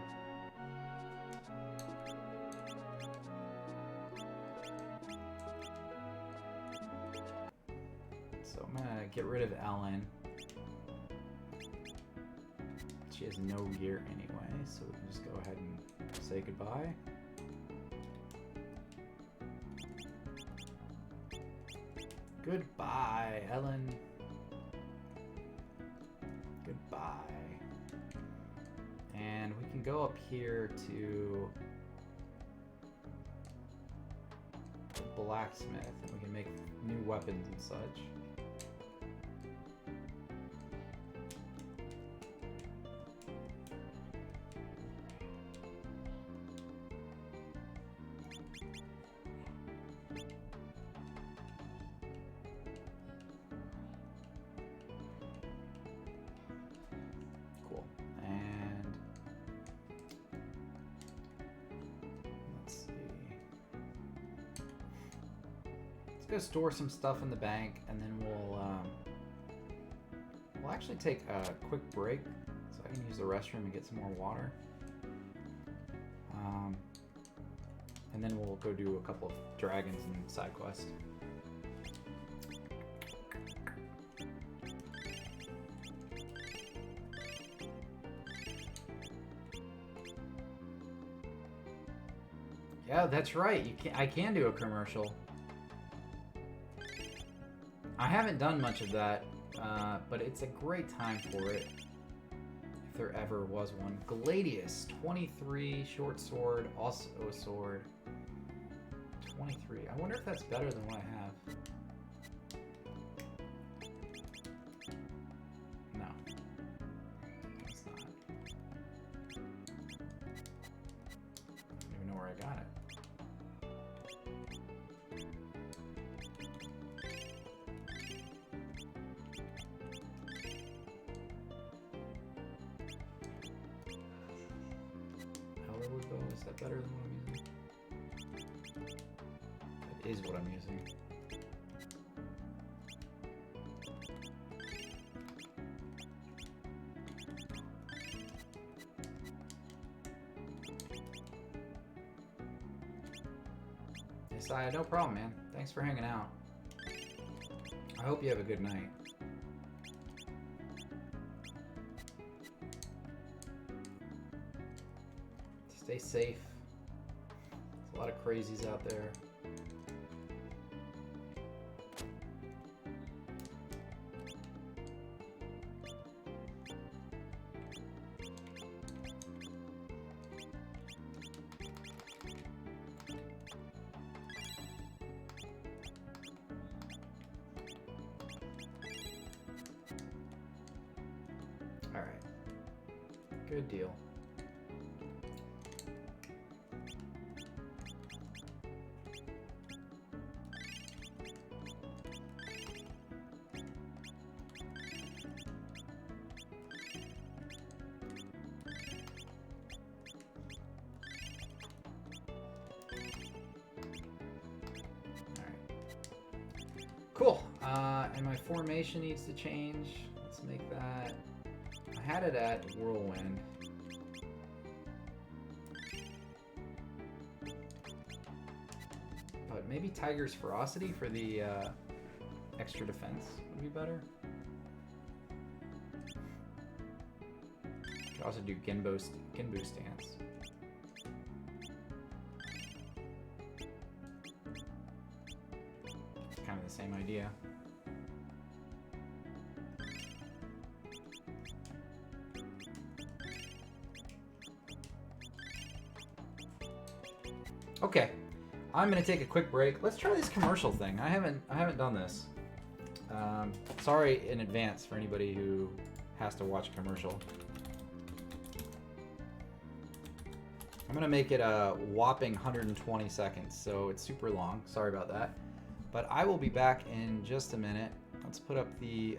So I'm going to get rid of Ellen. She has no gear anyway, so we can just go ahead and say goodbye. Goodbye, Ellen. Goodbye. can go up here to the blacksmith and we can make new weapons and such. Go store some stuff in the bank, and then we'll actually take a quick break so I can use the restroom and get some more water. And then we'll go do a couple of dragons and side quests. Yeah, that's right. I can do a commercial. I haven't done much of that, but it's a great time for it, if there ever was one. Gladius, 23, short sword, also a sword. 23. I wonder if that's better than what I have. No. It's not. I don't even know where I got it. Is that better than what I'm using? That is what I'm using. Isaiah, no problem, man. Thanks for hanging out. I hope you have a good night. Stay safe. There's a lot of crazies out there. All right. Good deal. Cool. And my formation needs to change. Let's make that. I had it at Whirlwind. But maybe Tiger's Ferocity for the extra defense would be better. Could also do Genbu stance. Kind of the same idea. Okay, I'm gonna take a quick break. Let's try this commercial thing. I haven't done this. Sorry in advance for anybody who has to watch a commercial. I'm gonna make it a whopping 120 seconds, so it's super long. Sorry about that. But I will be back in just a minute. Let's put up the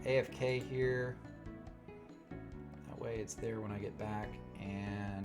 AFK here. That way it's there when I get back. And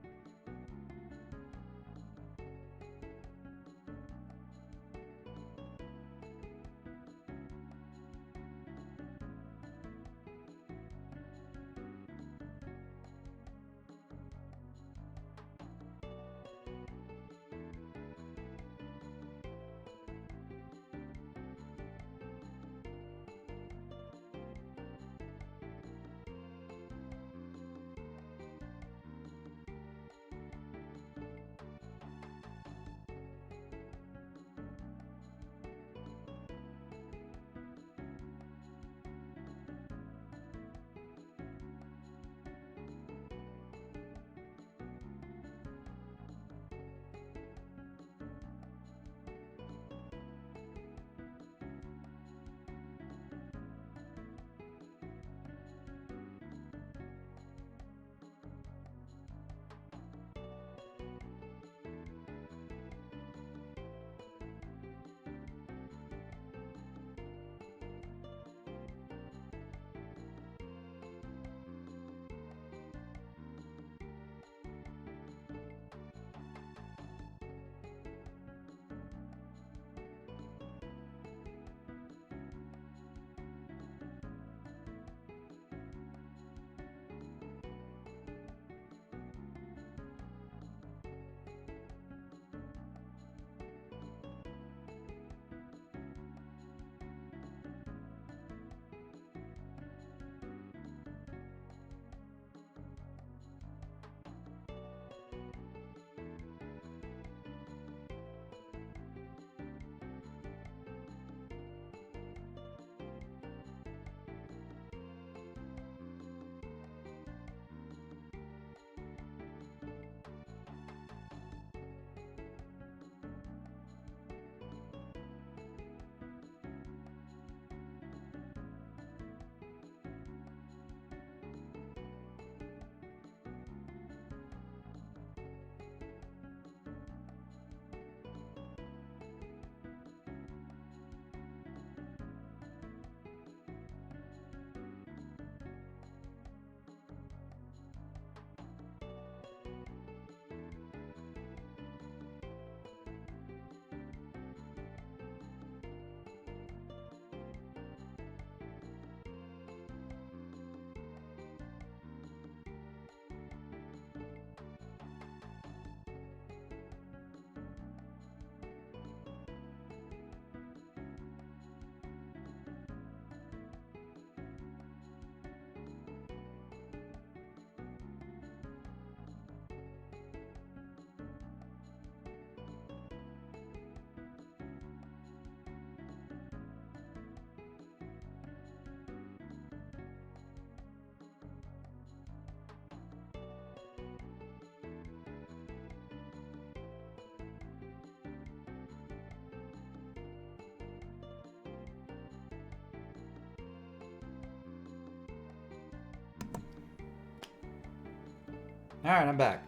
Alright, I'm back.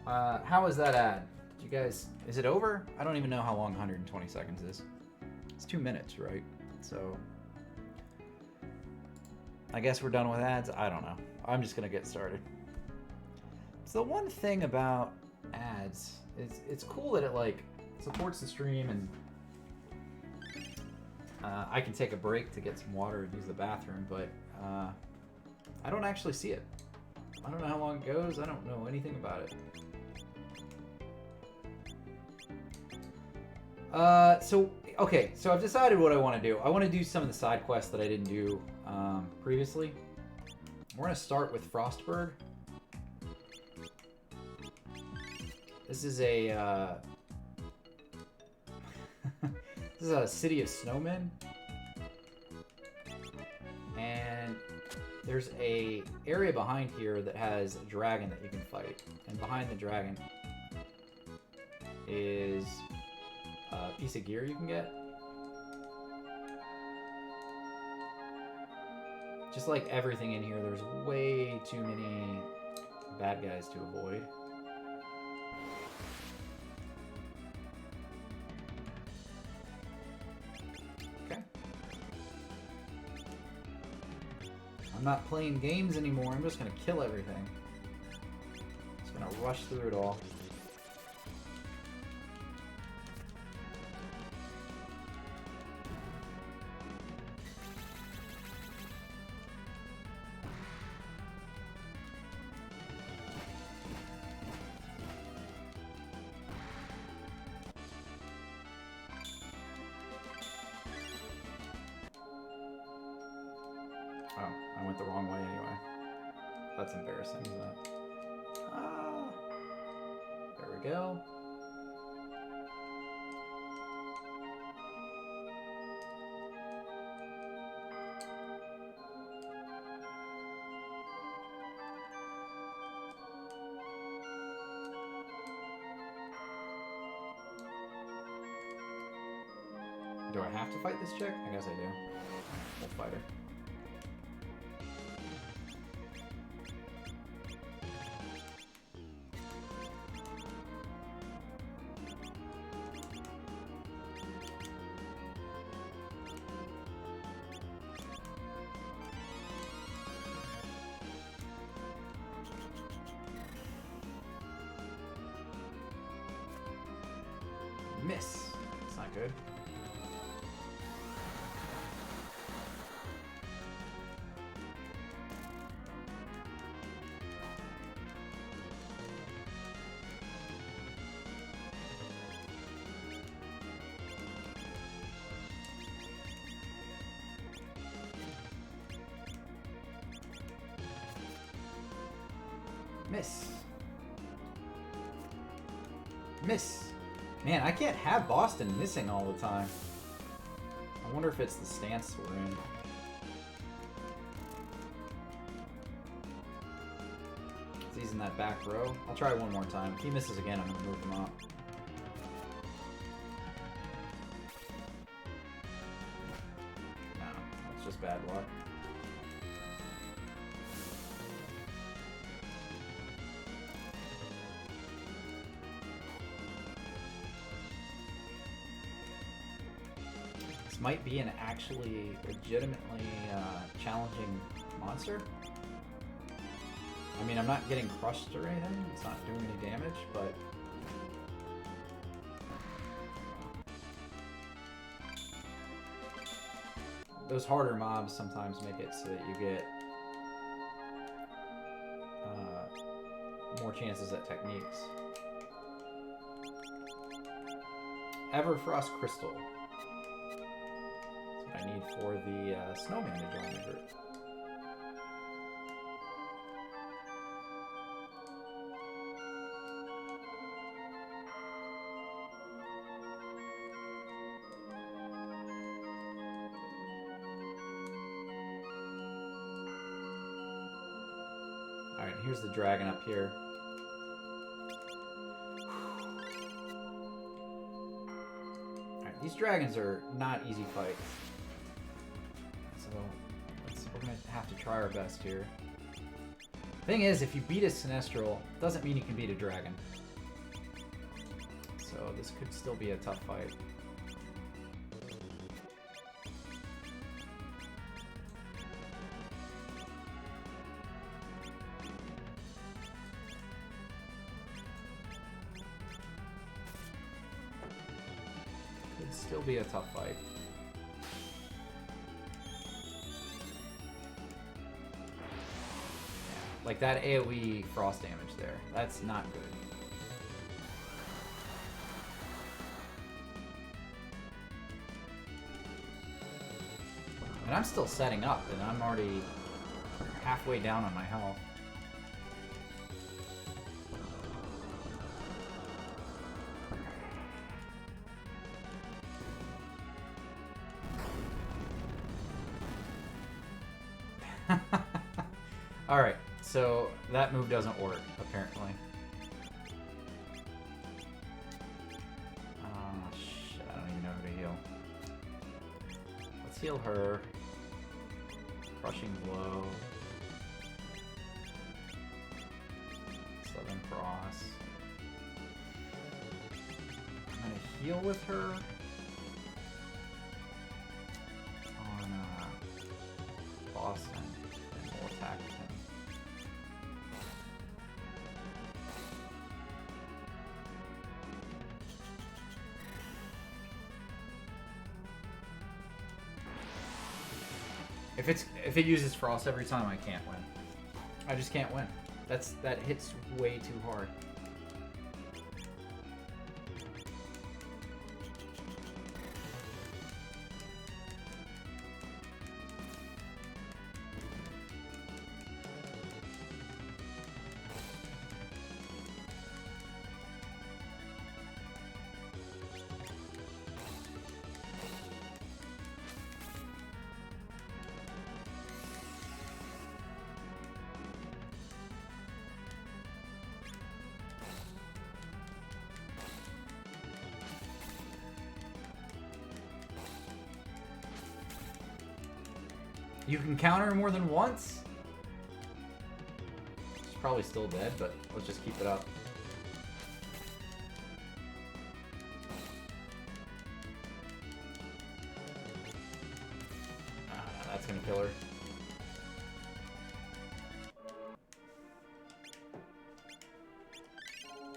How was that ad? Did you guys... Is it over? I don't even know how long 120 seconds is. It's 2 minutes, right? So... I guess we're done with ads? I don't know. I'm just gonna get started. So the one thing about ads is it's cool that it, like, supports the stream and... I can take a break to get some water and use the bathroom, but I don't actually see it. I don't know how long it goes. I don't know anything about it. Okay, so I've decided what I want to do. I want to do some of the side quests that I didn't do previously. We're going to start with Frostburg. This is a... this is a city of snowmen. And there's a area behind here that has a dragon that you can fight. And behind the dragon is a piece of gear you can get. Just like everything in here, there's way too many bad guys to avoid. Okay. I'm not playing games anymore, I'm just gonna kill everything. Just gonna rush through it all. Oh, I went the wrong way anyway. That's embarrassing, isn't it? Ah, there we go. Do I have to fight this chick? I guess I do. We'll fight her. Miss. That's not good. Miss. Miss. Man, I can't have Boston missing all the time. I wonder if it's the stance we're in. He's in that back row. I'll try one more time. If he misses again, I'm going to move him up. No, that's just bad luck. Might be an actually legitimately challenging monster. I mean, I'm not getting crushed or anything. It's not doing any damage, but... those harder mobs sometimes make it so that you get more chances at techniques. Everfrost Crystal. I need for the snowman to join the group. Alright, here's the dragon up here. Alright, these dragons are not easy fights. So we're gonna have to try our best here. Thing is, if you beat a Sinestral, doesn't mean you can beat a dragon. So this could still be a tough fight. Could still be a tough fight. Like that AoE frost damage there. That's not good. And I'm still setting up, and I'm already halfway down on my health. Alright, so that move doesn't work, apparently. Oh, shit, I don't even know who to heal. Let's heal her. Crushing Blow. Southern Cross. I'm gonna heal with her. On Boston. And we'll attack him. If it uses Frost every time, I can't win. I just can't win. That hits way too hard. You can counter more than once? She's probably still dead, but let's just keep it up. That's gonna kill her.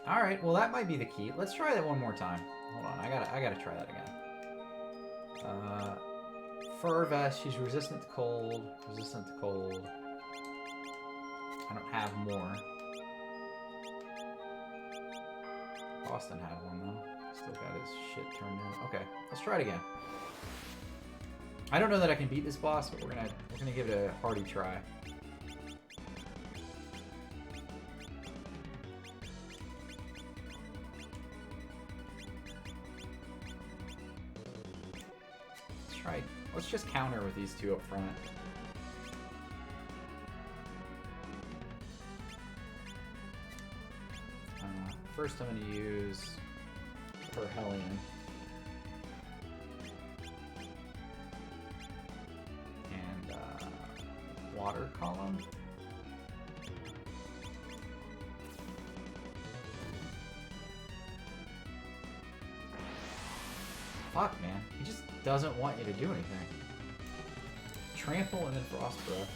Alright, well that might be the key. Let's try that one more time. Hold on, I gotta try that again. Fur Vest, she's resistant to cold. Resistant to cold. I don't have more. Boston had one though. Still got his shit turned in. Okay, let's try it again. I don't know that I can beat this boss, but we're gonna give it a hearty try. Let's just counter with these two up front. First I'm going to use her Hellion. And Water Column. Fuck, man. He just doesn't want you to do anything. Trample and then Frost Breath.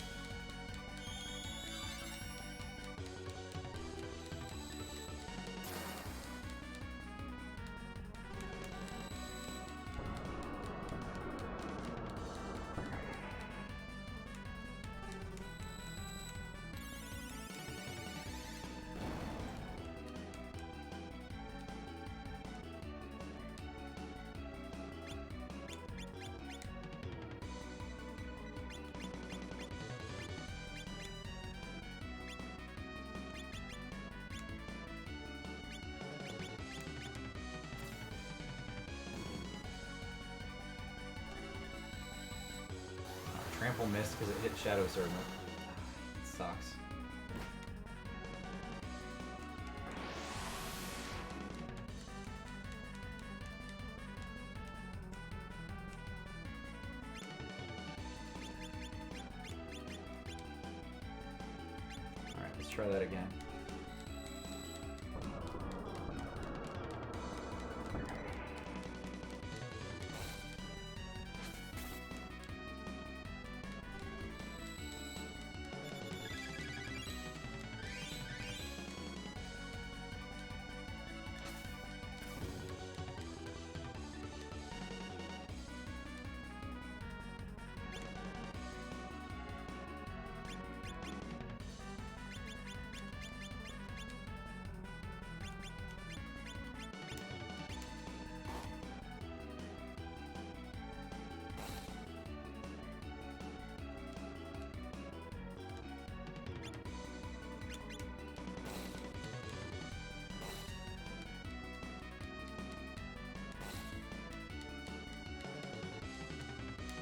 Trample missed because it hit Shadow Servant. It sucks. try that again.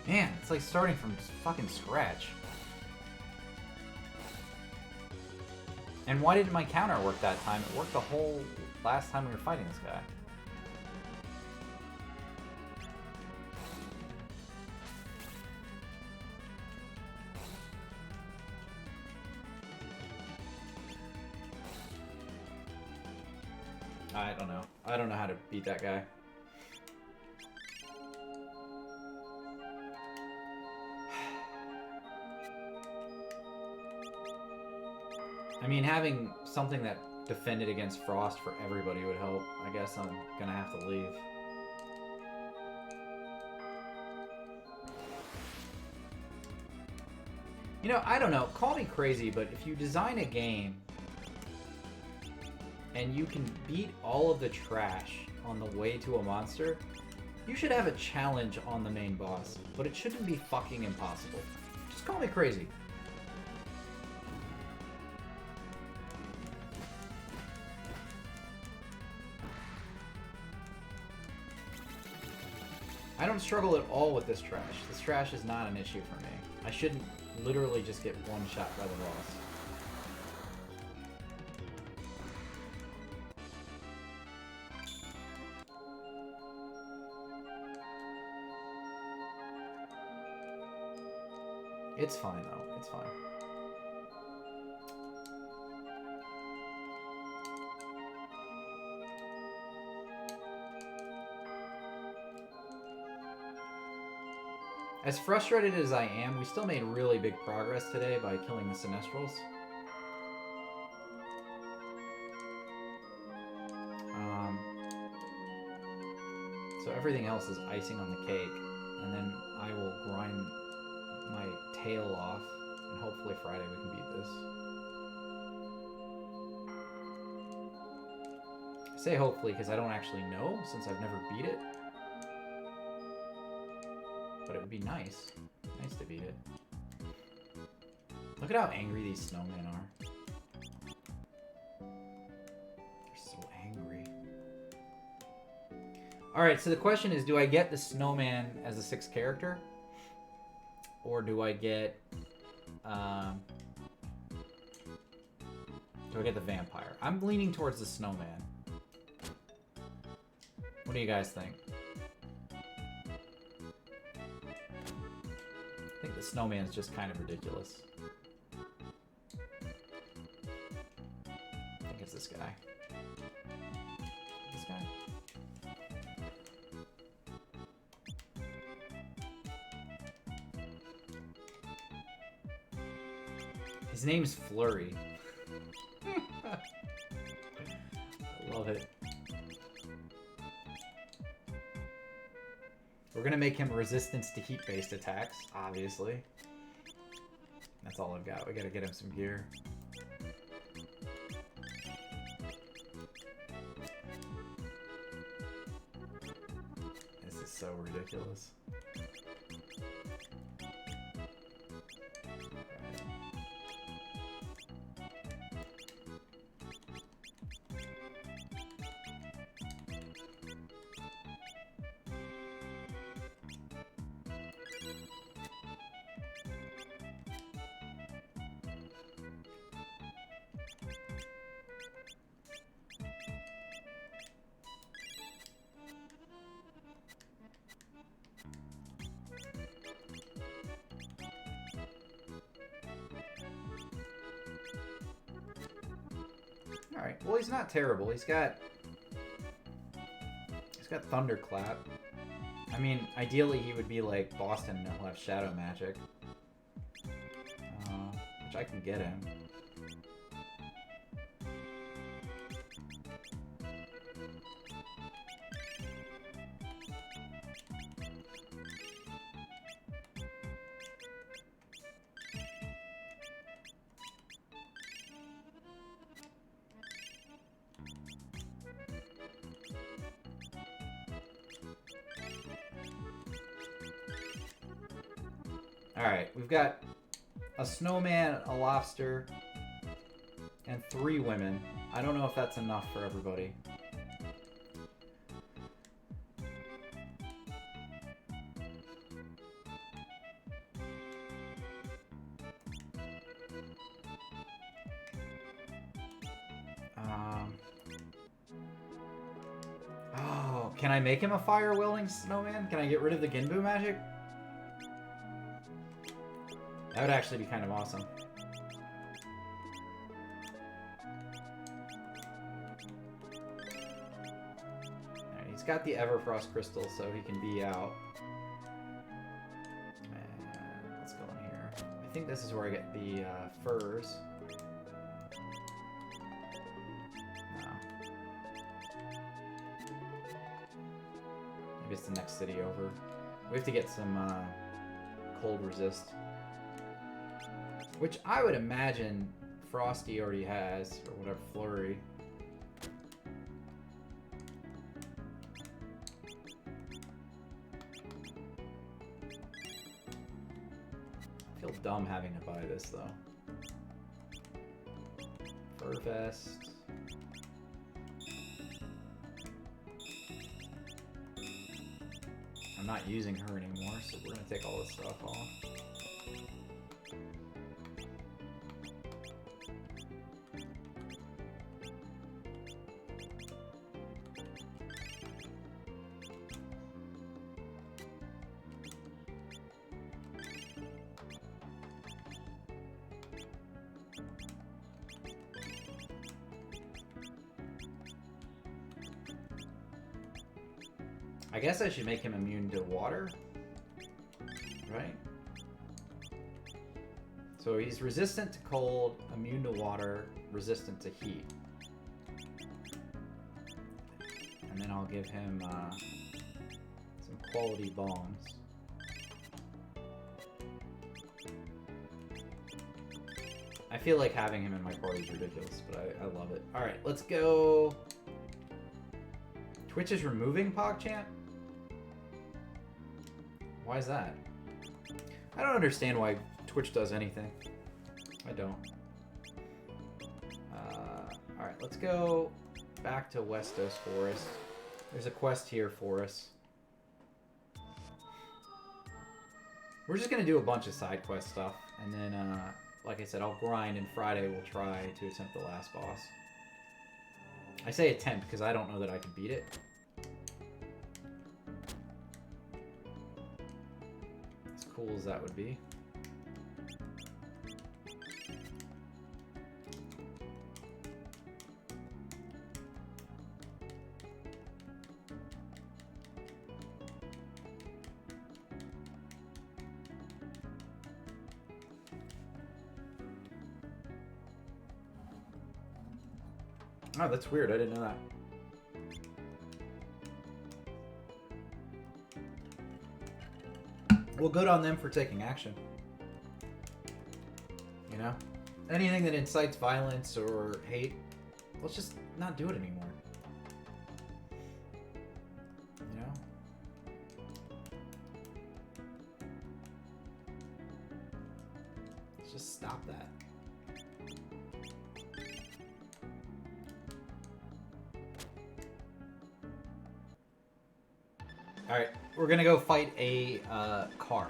Man, it's like starting from fucking scratch. And why didn't my counter work that time? It worked the whole last time we were fighting this guy. I don't know. I don't know how to beat that guy. I mean, having something that defended against frost for everybody would help. I guess I'm gonna have to leave. You know, I don't know. Call me crazy, but if you design a game and you can beat all of the trash on the way to a monster, you should have a challenge on the main boss, but it shouldn't be fucking impossible. Just call me crazy. I don't struggle at all with this trash. This trash is not an issue for me. I shouldn't literally just get one shot by the boss. It's fine though, it's fine. As frustrated as I am, we still made really big progress today by killing the Sinestrals. So everything else is icing on the cake, and then I will grind my tail off, and hopefully Friday we can beat this. I say hopefully because I don't actually know, since I've never beat it. But it would be nice. Nice to beat it. Look at how angry these snowmen are. They're so angry. Alright, so the question is, do I get the snowman as a 6th character? Or do I get... do I get the vampire? I'm leaning towards the snowman. What do you guys think? I think the snowman is just kind of ridiculous. I think it's this guy. This guy? His name's Flurry. I love it. We're gonna make him resistance to heat-based attacks, obviously. That's all I've got. We gotta get him some gear. This is so ridiculous. Alright, well he's not terrible. He's got Thunderclap. I mean, ideally he would be like Boston and he'll have Shadow Magic. Which I can get him. Alright, we've got a snowman, a lobster, and 3 women. I don't know if that's enough for everybody. Oh, can I make him a fire-wielding snowman? Can I get rid of the Ginbu magic? That would actually be kind of awesome. Alright, he's got the Everfrost crystal, so he can be out. And let's go in here. I think this is where I get the furs. No. Maybe it's the next city over. We have to get some cold resist. Which I would imagine Frosty already has, or whatever, Flurry. I feel dumb having to buy this, though. Fur Vest. I'm not using her anymore, so we're going to take all this stuff off. I guess I should make him immune to water, right? So he's resistant to cold, immune to water, resistant to heat. And then I'll give him some quality bombs. I feel like having him in my party is ridiculous, but I love it. Alright, let's go. Twitch is removing PogChamp? Why is that? I don't understand why Twitch does anything. I don't. Alright, let's go back to Westos Forest. There's a quest here for us. We're just gonna do a bunch of side quest stuff, and then, like I said, I'll grind, and Friday we'll try to attempt the last boss. I say attempt because I don't know that I can beat it. As cool as that would be. Oh, that's weird. I didn't know that. Well, good on them for taking action. You know? Anything that incites violence or hate, let's just not do it anymore. You know? Let's just stop that. Alright, we're gonna go fight a car.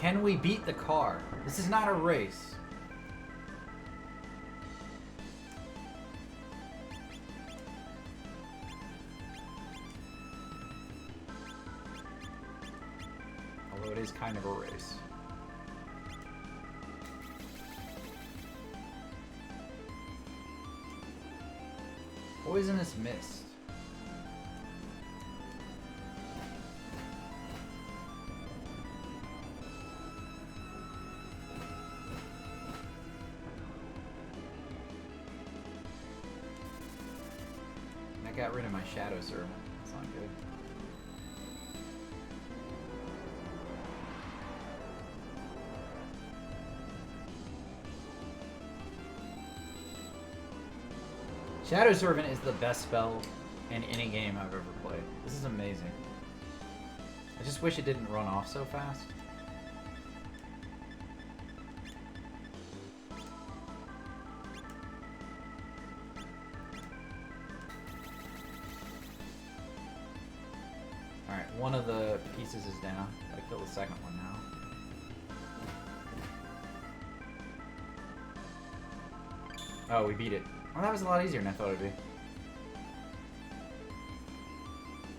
Can we beat the car? This is not a race. Although it is kind of a race. Poisonous mist. I got rid of my shadow servant. That's not good. Shadow Servant is the best spell in any game I've ever played. This is amazing. I just wish it didn't run off so fast. Alright, one of the pieces is down. Gotta kill the second one now. Oh, we beat it. Oh, that was a lot easier than I thought it'd be.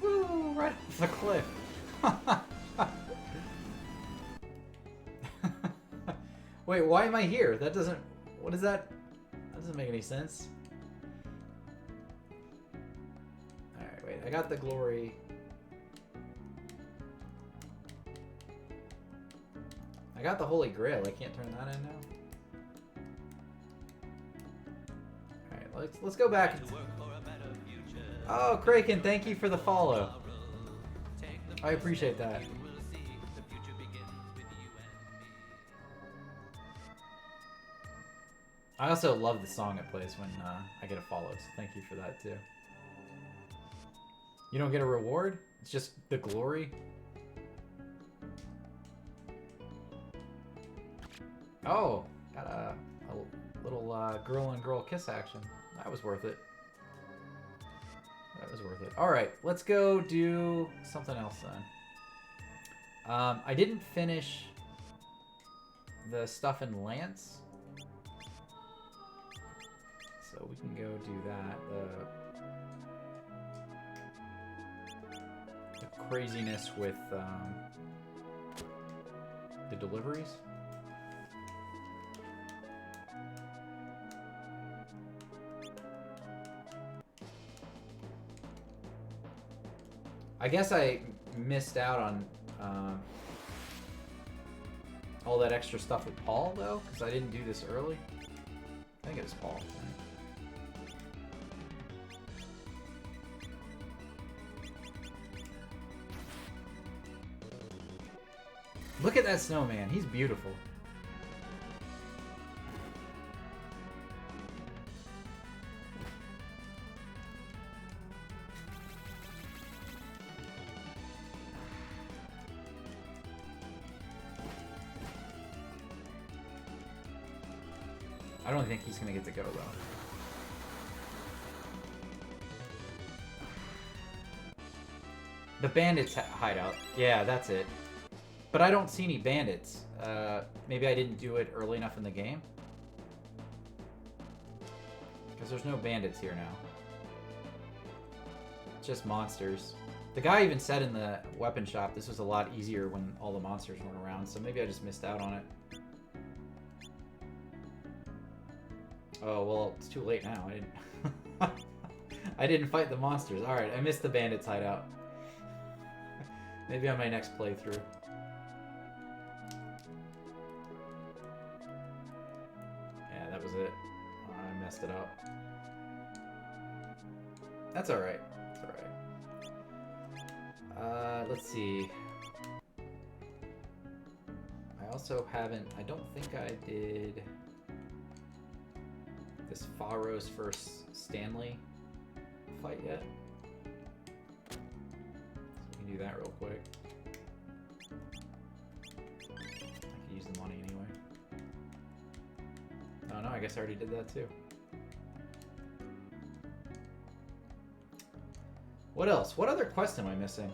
Woo! Right off the cliff. Wait, why am I here? That doesn't... What is that? That doesn't make any sense. Alright, wait. I got the glory. I got the Holy Grail. I can't turn that in now. Let's go back. Oh, Kraken, thank you for the follow. I appreciate that. I also love the song it plays when I get a follow, so thank you for that too. You don't get a reward? It's just the glory? Oh, got a little girl on girl kiss action. That was worth it. That was worth it. Alright, let's go do something else then. I didn't finish the stuff in Lance. So we can go do that. The craziness with the deliveries. I guess I missed out on all that extra stuff with Paul, though, because I didn't do this early. I think it was Paul. Right? Look at that snowman. He's beautiful. I don't think he's gonna get to go though. The bandits hideout. Yeah, that's it. But I don't see any bandits. Maybe I didn't do it early enough in the game. Because there's no bandits here now. It's just monsters. The guy even said in the weapon shop this was a lot easier when all the monsters weren't around, so maybe I just missed out on it. Oh, well, it's too late now. I didn't fight the monsters. Alright, I missed the bandits hideout. Maybe on my next playthrough. Yeah, that was it. I messed it up. That's alright. That's alright. Let's see. I also haven't... I don't think I did... this Pharaoh's first Stanley fight yet. So we can do that real quick. I can use the money anyway. Oh no, I guess I already did that too. What else? What other quest am I missing?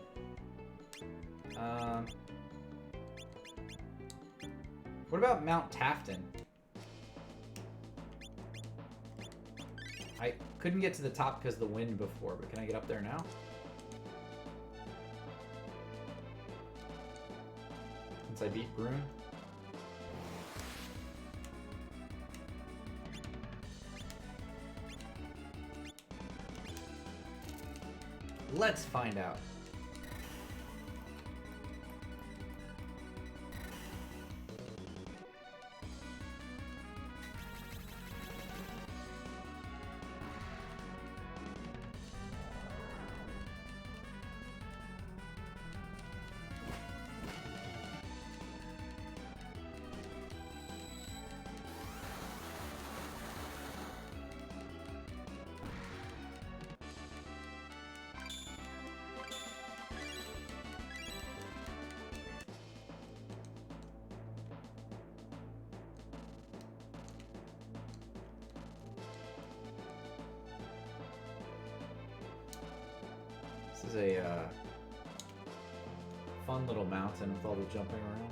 What about Mount Tafton? I couldn't get to the top because of the wind before, but can I get up there now? Since I beat Bune? Let's find out. This is a fun little mountain with all the jumping around.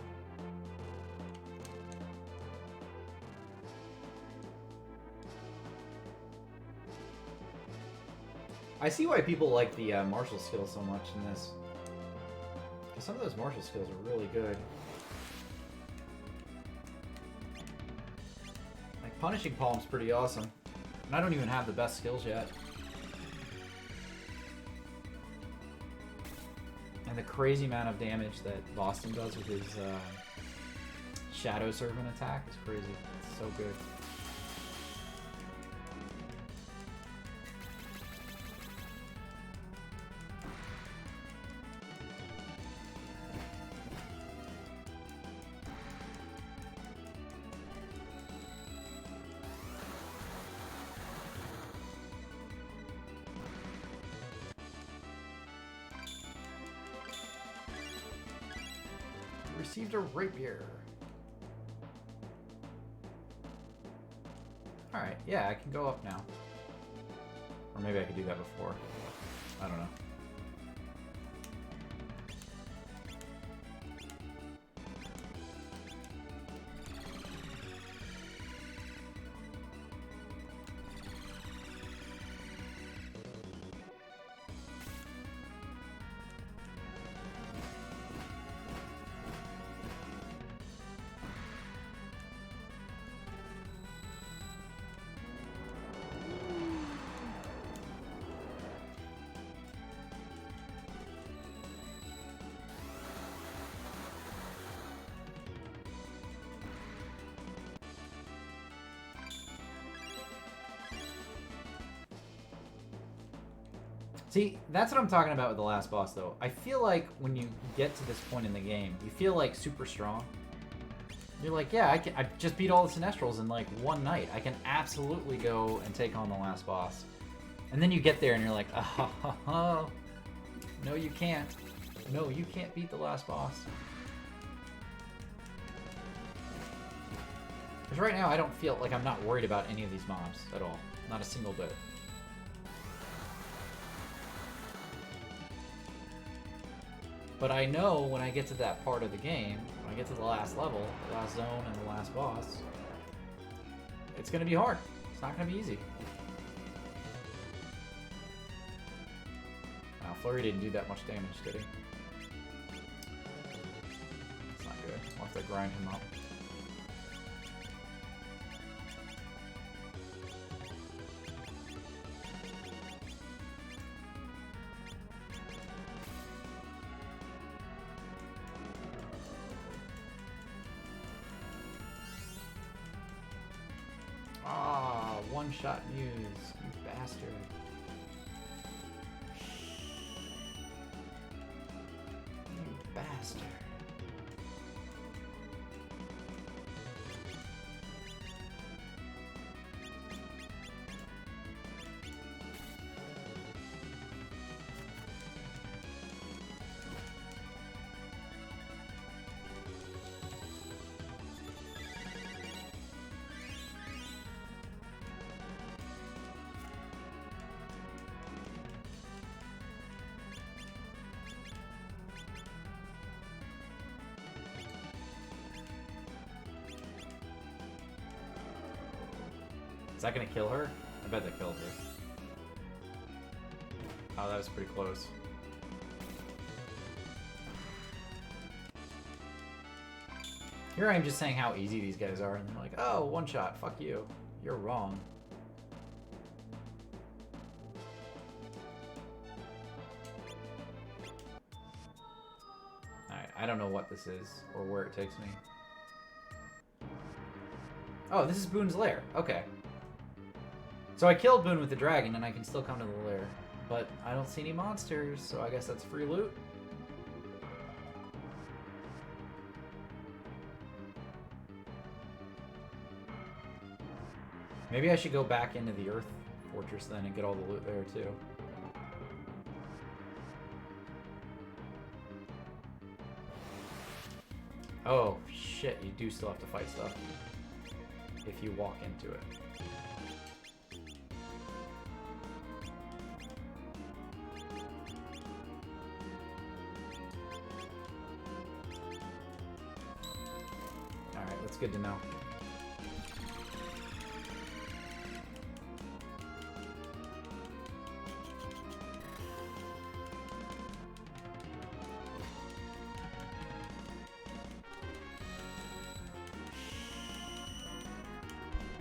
I see why people like the martial skills so much in this. Because some of those martial skills are really good. Like, Punishing Palm's pretty awesome. And I don't even have the best skills yet. And the crazy amount of damage that Boston does with his Shadow Servant attack is crazy. It's so good. Received a rapier. Alright, yeah, I can go up now. Or maybe I could do that before. I don't know. See, that's what I'm talking about with the last boss, though. I feel like when you get to this point in the game, you feel like super strong. You're like, yeah, I just beat all the Sinestrals in like one night. I can absolutely go and take on the last boss. And then you get there and you're like, oh, no, you can't. No, you can't beat the last boss. Because right now I don't feel like I'm not worried about any of these mobs at all. Not a single bit. But I know when I get to that part of the game, when I get to the last level, the last zone, and the last boss, it's going to be hard. It's not going to be easy. Wow, Flurry didn't do that much damage, did he? That's not good. I'll have to grind him up. One-shot Muse, you bastard. You bastard. that gonna kill her? I bet that kills her. Oh, that was pretty close. Here I am just saying how easy these guys are, and they're like, oh, one shot, fuck you. You're wrong. Alright, I don't know what this is, or where it takes me. Oh, this is Bune's lair. Okay. So I killed Bune with the dragon, and I can still come to the lair. But I don't see any monsters, so I guess that's free loot. Maybe I should go back into the Earth Fortress then and get all the loot there too. Oh, shit, you do still have to fight stuff if you walk into it. Alright, that's good to know.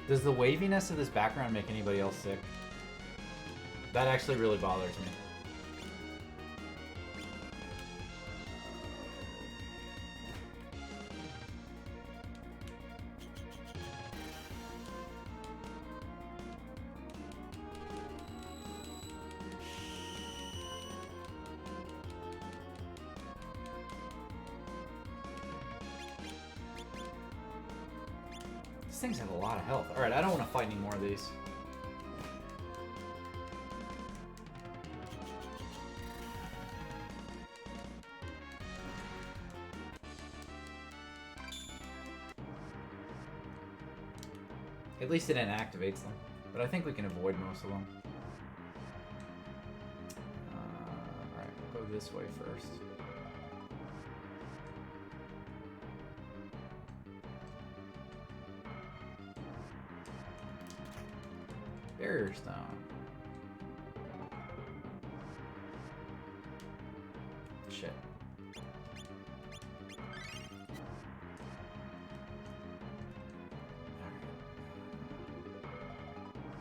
Does the waviness of this background make anybody else sick? That actually really bothers me. These things have a lot of health. Alright, I don't want to fight any more of these. At least it inactivates them. But I think we can avoid most of them. Alright, we'll go this way first. Barrier stone. Shit. Alright.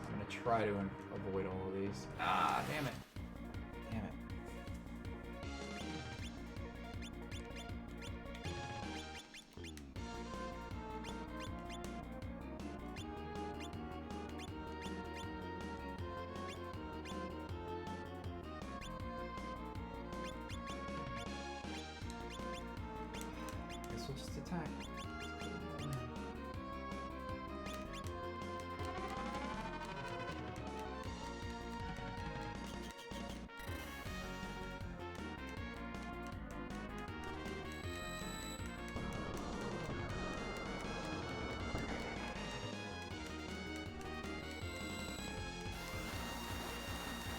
I'm gonna try to avoid all of these. Ah, damn it. Damn it. We'll just attack.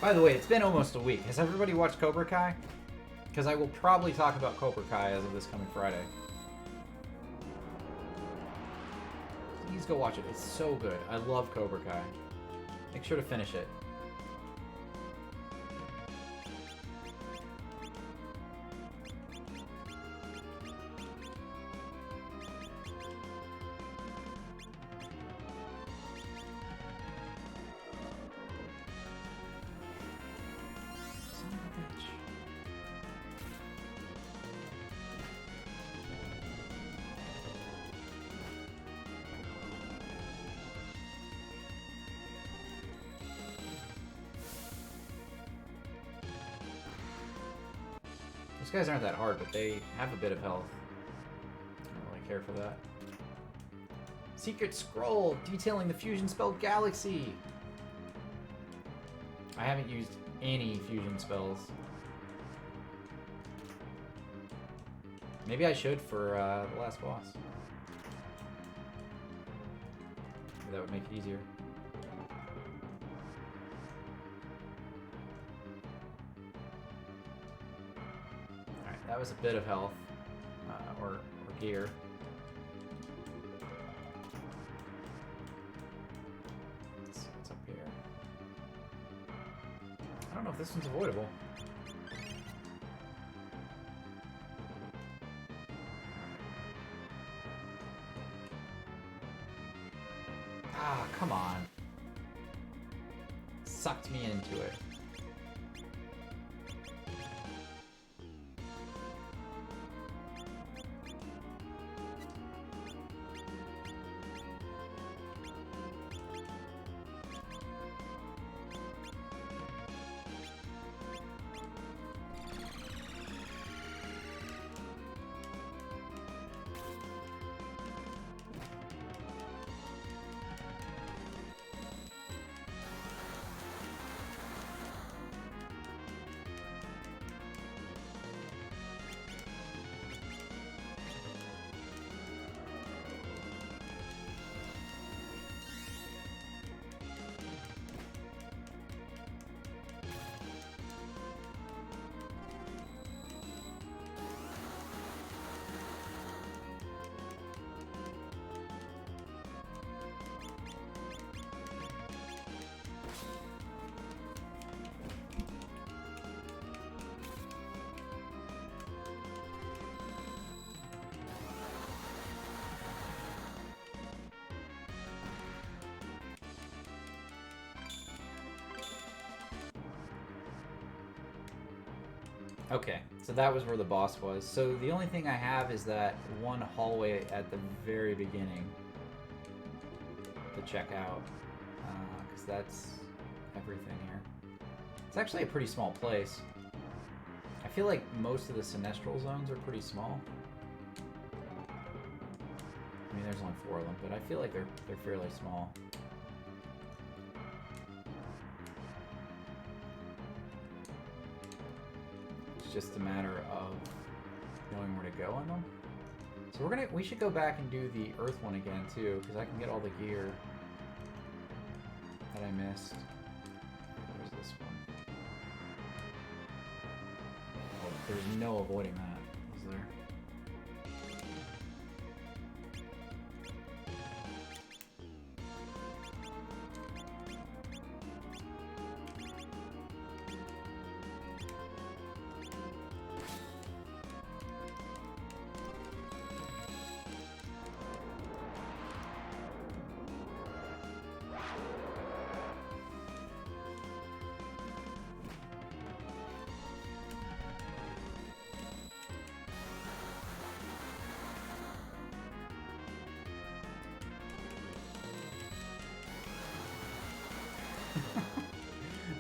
By the way, it's been almost a week. Has everybody watched Cobra Kai? Because I will probably talk about Cobra Kai as of this coming Friday. Please go watch it. It's so good. I love Cobra Kai. Make sure to finish it. Son of a bitch. Those guys aren't that hard, but they have a bit of health. I don't really care for that. Secret scroll detailing the fusion spell Galaxy. I haven't used any fusion spells. Maybe I should for the last boss. Maybe that would make it easier. That was a bit of health, or gear. Let's I don't know if this one's avoidable. Ah, come on. Sucked me into it. Okay, so that was where the boss was. So the only thing I have is that one hallway at the very beginning to check out, because that's everything here. It's actually a pretty small place. I feel like most of the Sinestral zones are pretty small. I mean, there's only 4 of them, but I feel like they're fairly small. Just a matter of knowing where to go on them. So we should go back and do the Earth one again too, because I can get all the gear that I missed. Where's this one? Oh, there's no avoiding that, is there?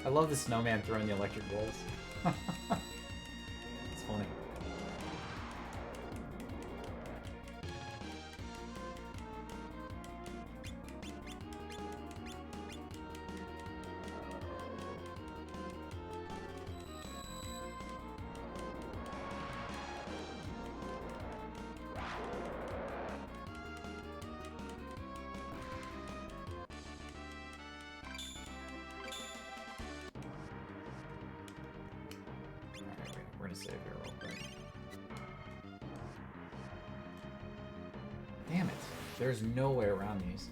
I love the snowman throwing the electric bolts. It's funny. We're gonna save here real quick. Damn it. There's no way around these.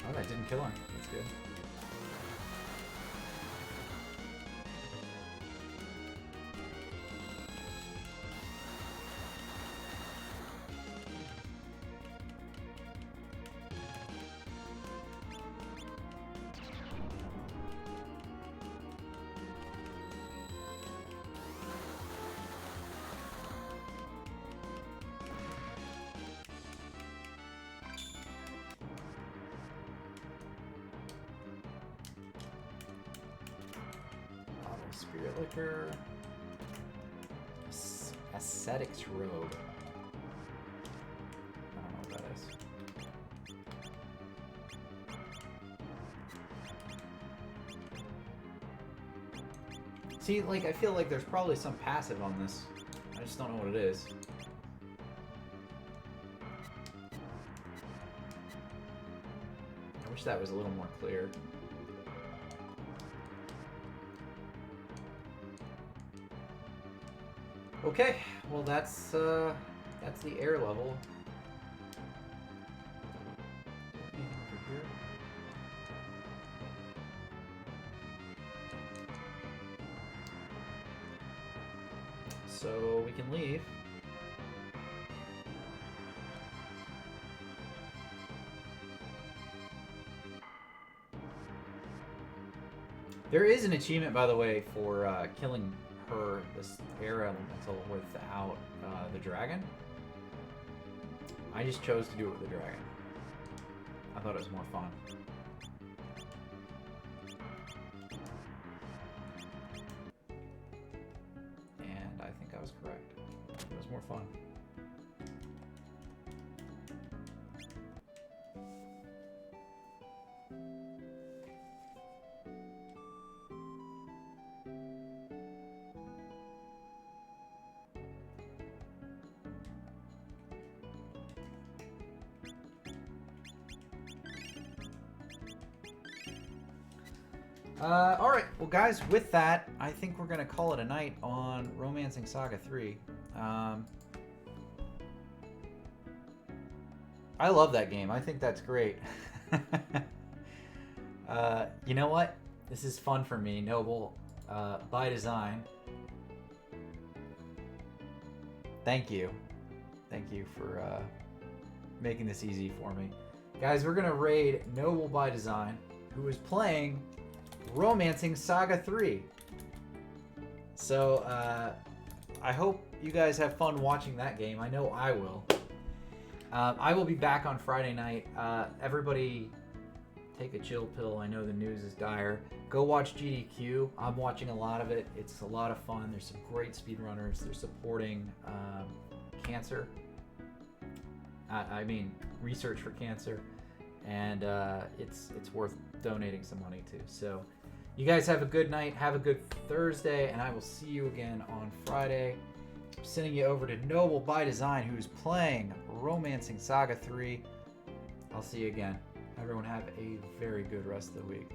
Oh, that didn't kill him. That's good. Spirit Liquor. Ascetic's Robe. I don't know what that is. See, like, I feel like there's probably some passive on this. I just don't know what it is. I wish that was a little more clear. Okay, well that's the air level. So we can leave. There is an achievement, by the way, for killing her, this air elemental, without the dragon. I just chose to do it with the dragon. I thought it was more fun. And I think I was correct. It was more fun. Alright, well guys, with that, I think we're going to call it a night on Romancing Saga 3. I love that game. I think that's great. You know what? This is fun for me. Noble, by design. Thank you. Thank you for making this easy for me. Guys, we're going to raid Noble by Design, who is playing Romancing Saga 3. So, I hope you guys have fun watching that game. I know I will. I will be back on Friday night. Everybody take a chill pill. I know the news is dire. Go watch GDQ. I'm watching a lot of it. It's a lot of fun. There's some great speedrunners. They're supporting cancer. I mean, research for cancer. And it's worth donating some money to. So you guys have a good night. Have a good Thursday. And I will see you again on Friday. I'm sending you over to Noble by Design, who's playing Romancing Saga 3. I'll see you again. Everyone have a very good rest of the week.